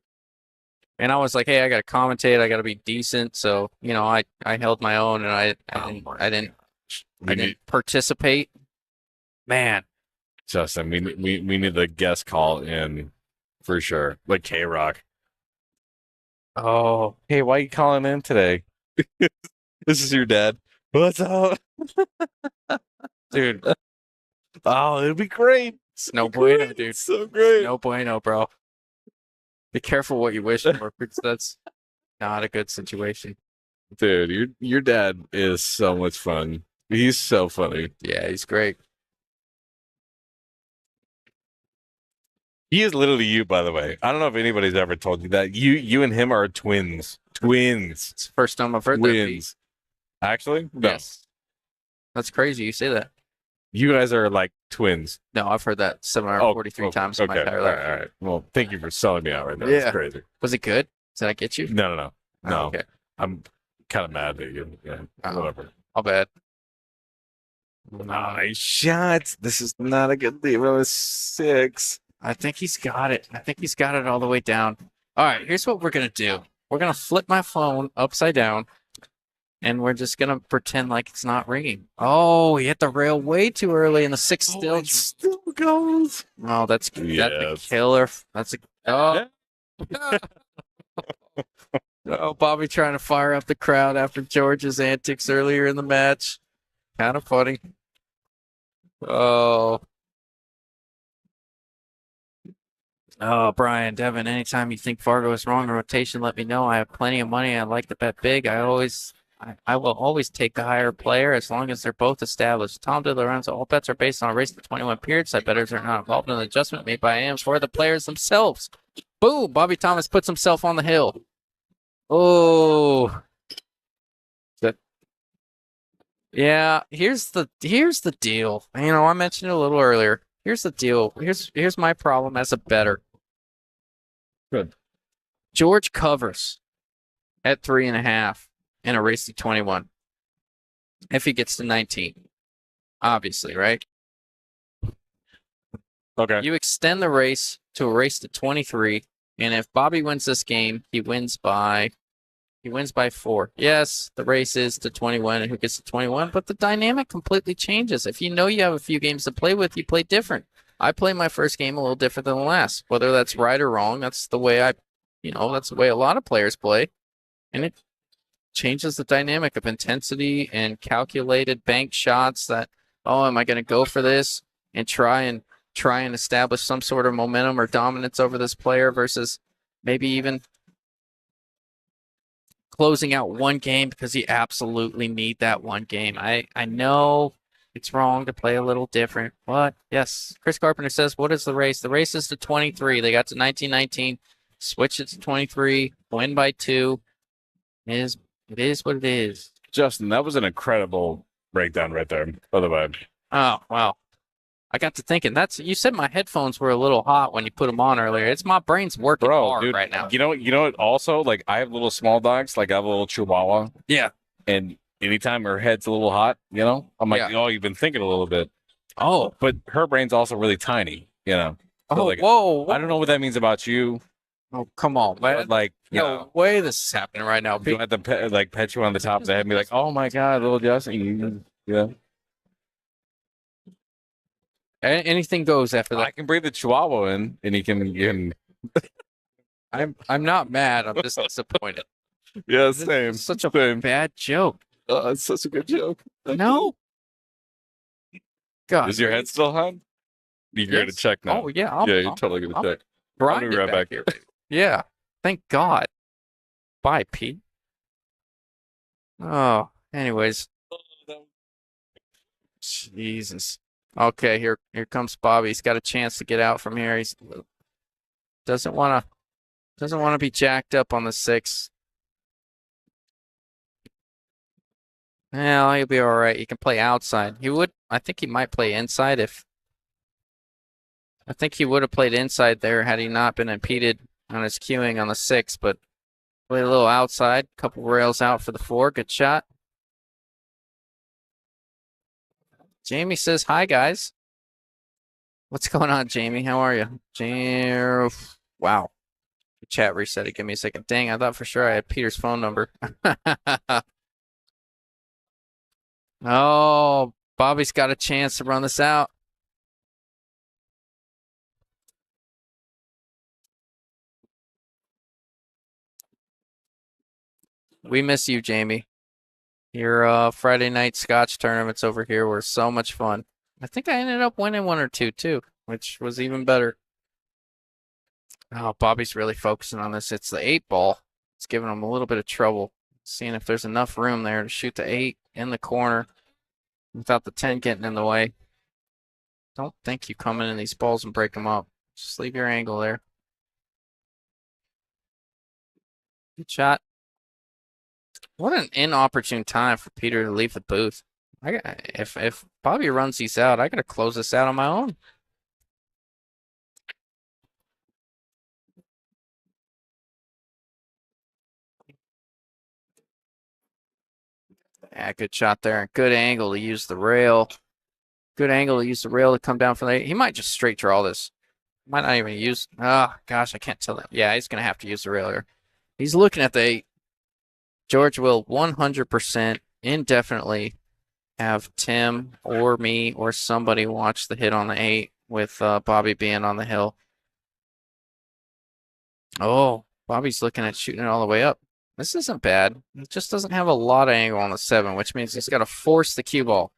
And I was like, hey, I got to commentate. I got to be decent. So, I held my own and I didn't participate. Man, Justin, we need the guest call in for sure. Like K-Rock. oh, Hey, why you calling in today? This is your dad. What's up? dude, Oh, it'd be great. it's no bueno, dude. It's so great. No bueno, bro. Be careful what you wish for, because that's not a good situation. Dude, your dad is so much fun. He's so funny. Yeah, he's great. He is literally you, by the way. I don't know if anybody's ever told you that. You and him are twins. Twins. It's the first time I've heard that. Twins. Actually? No. Yes. That's crazy you say that. You guys are like twins. No, I've heard that 743 times in my entire all life. right, all right. Well, thank you for selling me out right now. Yeah. That's crazy. Was it good? Did I get you? No. Oh, No. okay. I'm kind of mad at you. Yeah. Oh. Whatever. I'll bet. Nice shots. This is not a good deal. It was 6. I think he's got it. I think he's got it all the way down. All right, here's what we're going to do. We're going to flip my phone upside down, and we're just going to pretend like it's not ringing. Oh, he hit the rail way too early, and the 6 still. it still goes. Oh, that's a Yes. killer. That's a. Oh. Oh, Bobby trying to fire up the crowd after George's antics earlier in the match. Kind of funny. Oh. Oh, Brian, Devin, anytime you think Fargo is wrong in rotation, let me know. I have plenty of money. I like to bet big. I will always take the higher player as long as they're both established. Tom DeLorenzo, all bets are based on a race to 21 periods. Side bettors are not involved in the adjustment made by AM for the players themselves. Boom! Bobby Thomas puts himself on the hill. Oh. Yeah, here's the deal. I mentioned it a little earlier. Here's the deal. Here's my problem as a bettor. Good. George covers at 3.5 in a race to 21. If he gets to 19. Obviously, right? Okay. You extend the race to a race to 23, and if Bobby wins this game, he wins by 4. Yes, the race is to 21 and who gets to 21, but the dynamic completely changes. If you know you have a few games to play with, you play different. I play my first game a little different than the last. Whether that's right or wrong, that's the way that's the way a lot of players play. And it changes the dynamic of intensity and calculated bank shots that, am I going to go for this and try and establish some sort of momentum or dominance over this player versus maybe even closing out one game because you absolutely need that one game. I know it's wrong to play a little different, but yes, Chris Carpenter says, what is the race? The race is to 23. They got to 1919, switch it to 23, win by 2. It is what it is. Justin, that was an incredible breakdown right there, by the way. Oh, wow. I got to thinking, you said my headphones were a little hot when you put them on earlier. It's my brain's working hard dude, right now. You know what also, like I have little small dogs, like I have a little chihuahua. Yeah. And anytime her head's a little hot, I'm like, Yeah. oh, you've been thinking a little bit. Oh. But her brain's also really tiny, So, Oh, like, whoa. I don't know what that means about you. Oh, come on, man. But like, No way this is happening right now. do I have to pet you on the top of the head and be like, oh my God, little Justin. Yeah. Anything goes after I that. can bring the chihuahua in and you can I'm not mad. I'm just disappointed. Yeah, This is such a bad joke. It's such a good joke. No. God. Is your head still hot? You're going to Yes. check now. Oh yeah. Yeah, you're totally going to check. Grind I'll be it right back. here, baby. Yeah. Thank God. Bye, Pete. Oh. Anyways. Jesus. Okay, here comes Bobby. He's got a chance to get out from here. He's doesn't want to be jacked up on the 6. Yeah, he'll be all right. He can play outside. I think he might play inside I think he would have played inside there had he not been impeded on his queuing on the 6, but play a little outside, couple rails out for the 4. Good shot. Jamie says, hi, guys. What's going on, Jamie? How are you? Wow. The chat reset it. Give me a second. Dang, I thought for sure I had Peter's phone number. Oh, Bobby's got a chance to run this out. We miss you, Jamie. Your Friday night Scotch tournaments over here were so much fun. I think I ended up winning 1 or 2 too, which was even better. Oh, Bobby's really focusing on this. It's the 8 ball. It's giving him a little bit of trouble. Seeing if there's enough room there to shoot the 8 in the corner without the 10 getting in the way. Don't think you come in these balls and break them up. Just leave your angle there. Good shot. What an inopportune time for Peter to leave the booth. If Bobby runs these out, I gotta close this out on my own. Yeah, good shot there. Good angle to use the rail. Good angle to use the rail to come down from there. He might just straight draw this. Might not even use. Oh, gosh, I can't tell that. Yeah, he's going to have to use the rail here. He's looking at the 8. George will 100% indefinitely have Tim or me or somebody watch the hit on the 8 with Bobby being on the hill. Oh, Bobby's looking at shooting it all the way up. This isn't bad. It just doesn't have a lot of angle on the 7, which means he's got to force the cue ball.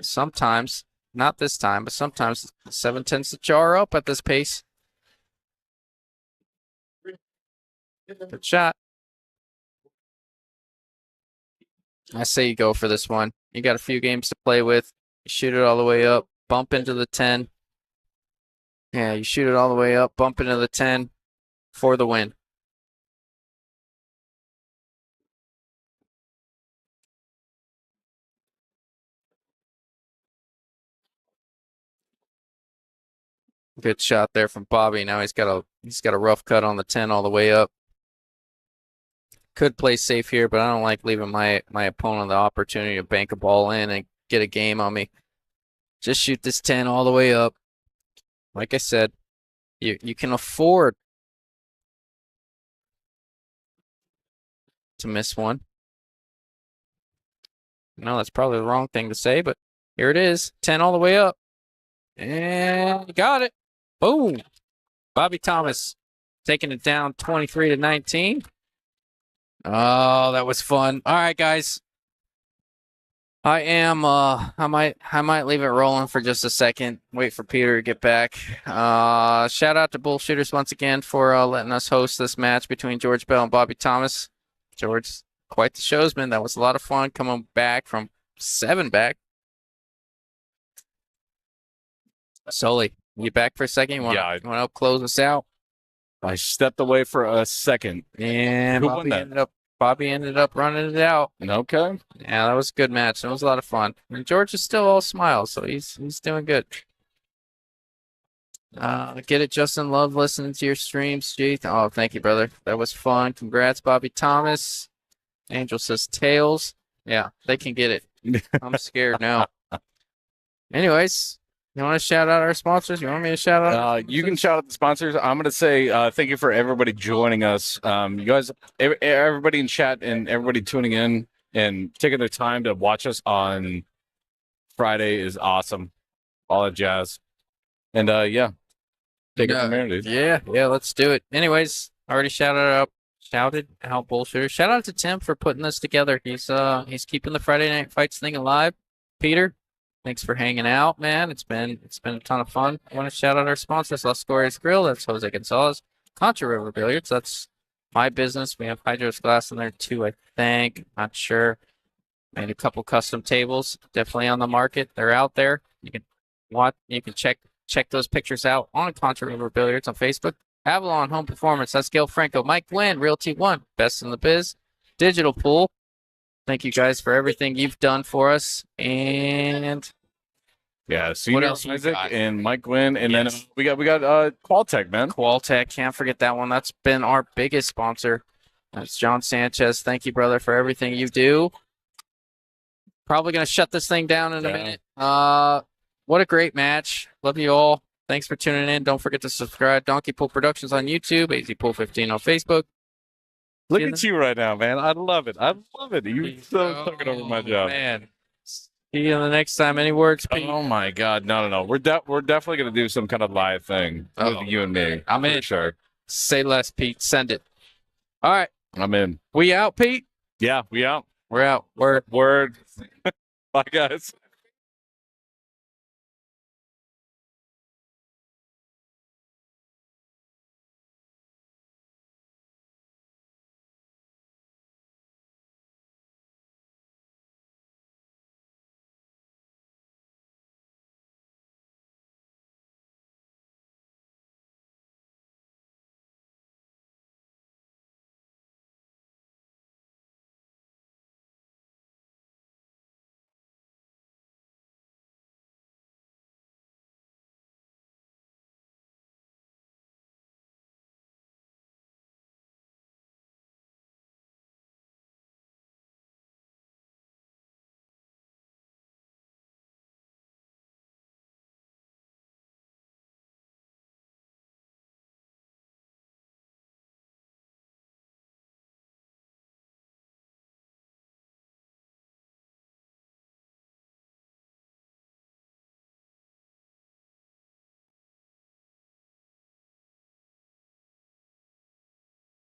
Sometimes, not this time, but sometimes the 7 tends to jar up at this pace. Good shot. I say you go for this one. You got a few games to play with. You shoot it all the way up, bump into the 10. Yeah, you shoot it all the way up, bump into the 10 for the win. Good shot there from Bobby. Now he's got a rough cut on the 10 all the way up. Could play safe here, but I don't like leaving my opponent the opportunity to bank a ball in and get a game on me. Just shoot this 10 all the way up. Like I said, you can afford to miss one. No, that's probably the wrong thing to say, but here it is. 10 all the way up. And you got it. Boom. Bobby Thomas taking it down 23-19. Oh, that was fun. All right, guys. I might leave it rolling for just a second. Wait for Peter to get back. Shout out to Bullshitters once again for letting us host this match between George Bell and Bobby Thomas. George, quite the showsman. That was a lot of fun coming back from 7 back. Sully, you back for a second? You want to help close us out? I stepped away for a second. And Who won that? Bobby ended up running it out. Okay. Yeah, that was a good match. It was a lot of fun. And George is still all smiles, so he's doing good. Get it, Justin. Love listening to your streams, G. Oh, thank you, brother. That was fun. Congrats, Bobby Thomas. Angel says tails. Yeah, they can get it. I'm scared now. Anyways, you want to shout out our sponsors? You want me to shout out? You can shout out the sponsors. I'm going to say thank you for everybody joining us. You guys, everybody in chat and everybody tuning in and taking their time to watch us on Friday is awesome. All that jazz. And yeah, take it from there, dude. Yeah, let's do it. Anyways, already shouted out Bullshitter. Shout out to Tim for putting this together. He's keeping the Friday Night Fights thing alive. Peter, thanks for hanging out, man. It's been a ton of fun. I want to shout out our sponsors, Las Glorias Grill. That's Jose Gonzalez. Contra River Billiards. That's my business. We have Hydros Glass in there too, I think. Not sure. Made a couple custom tables, definitely on the market. They're out there. You can watch. You can check those pictures out on Contra River Billiards on Facebook. Avalon Home Performance. That's Gail Franco. Mike Gwynn, Realty One, best in the biz. Digital Pool. Thank you guys for everything you've done for us. And Yeah, Senior else you Isaac got? and Mike Gwynn, and Yes. then we got Qualtech, man. Qualtech, can't forget that one. That's been our biggest sponsor. That's John Sanchez. Thank you, brother, for everything you do. Probably gonna shut this thing down in a minute. What a great match. Love you all. Thanks for tuning in. Don't forget to subscribe. Donkey Pool Productions on YouTube, AZ Pool 15 on Facebook. Look You at you right now, man. I love it. I love it. You're so taking over my job. Man. See you the next time. Any words, Pete? Oh my God, no. We're definitely gonna do some kind of live thing with you and me. I'm for in. sure. Say less, Pete. Send it. All right. I'm in. We out, Pete? Yeah, we out. We're out. Word. Word. Bye, guys.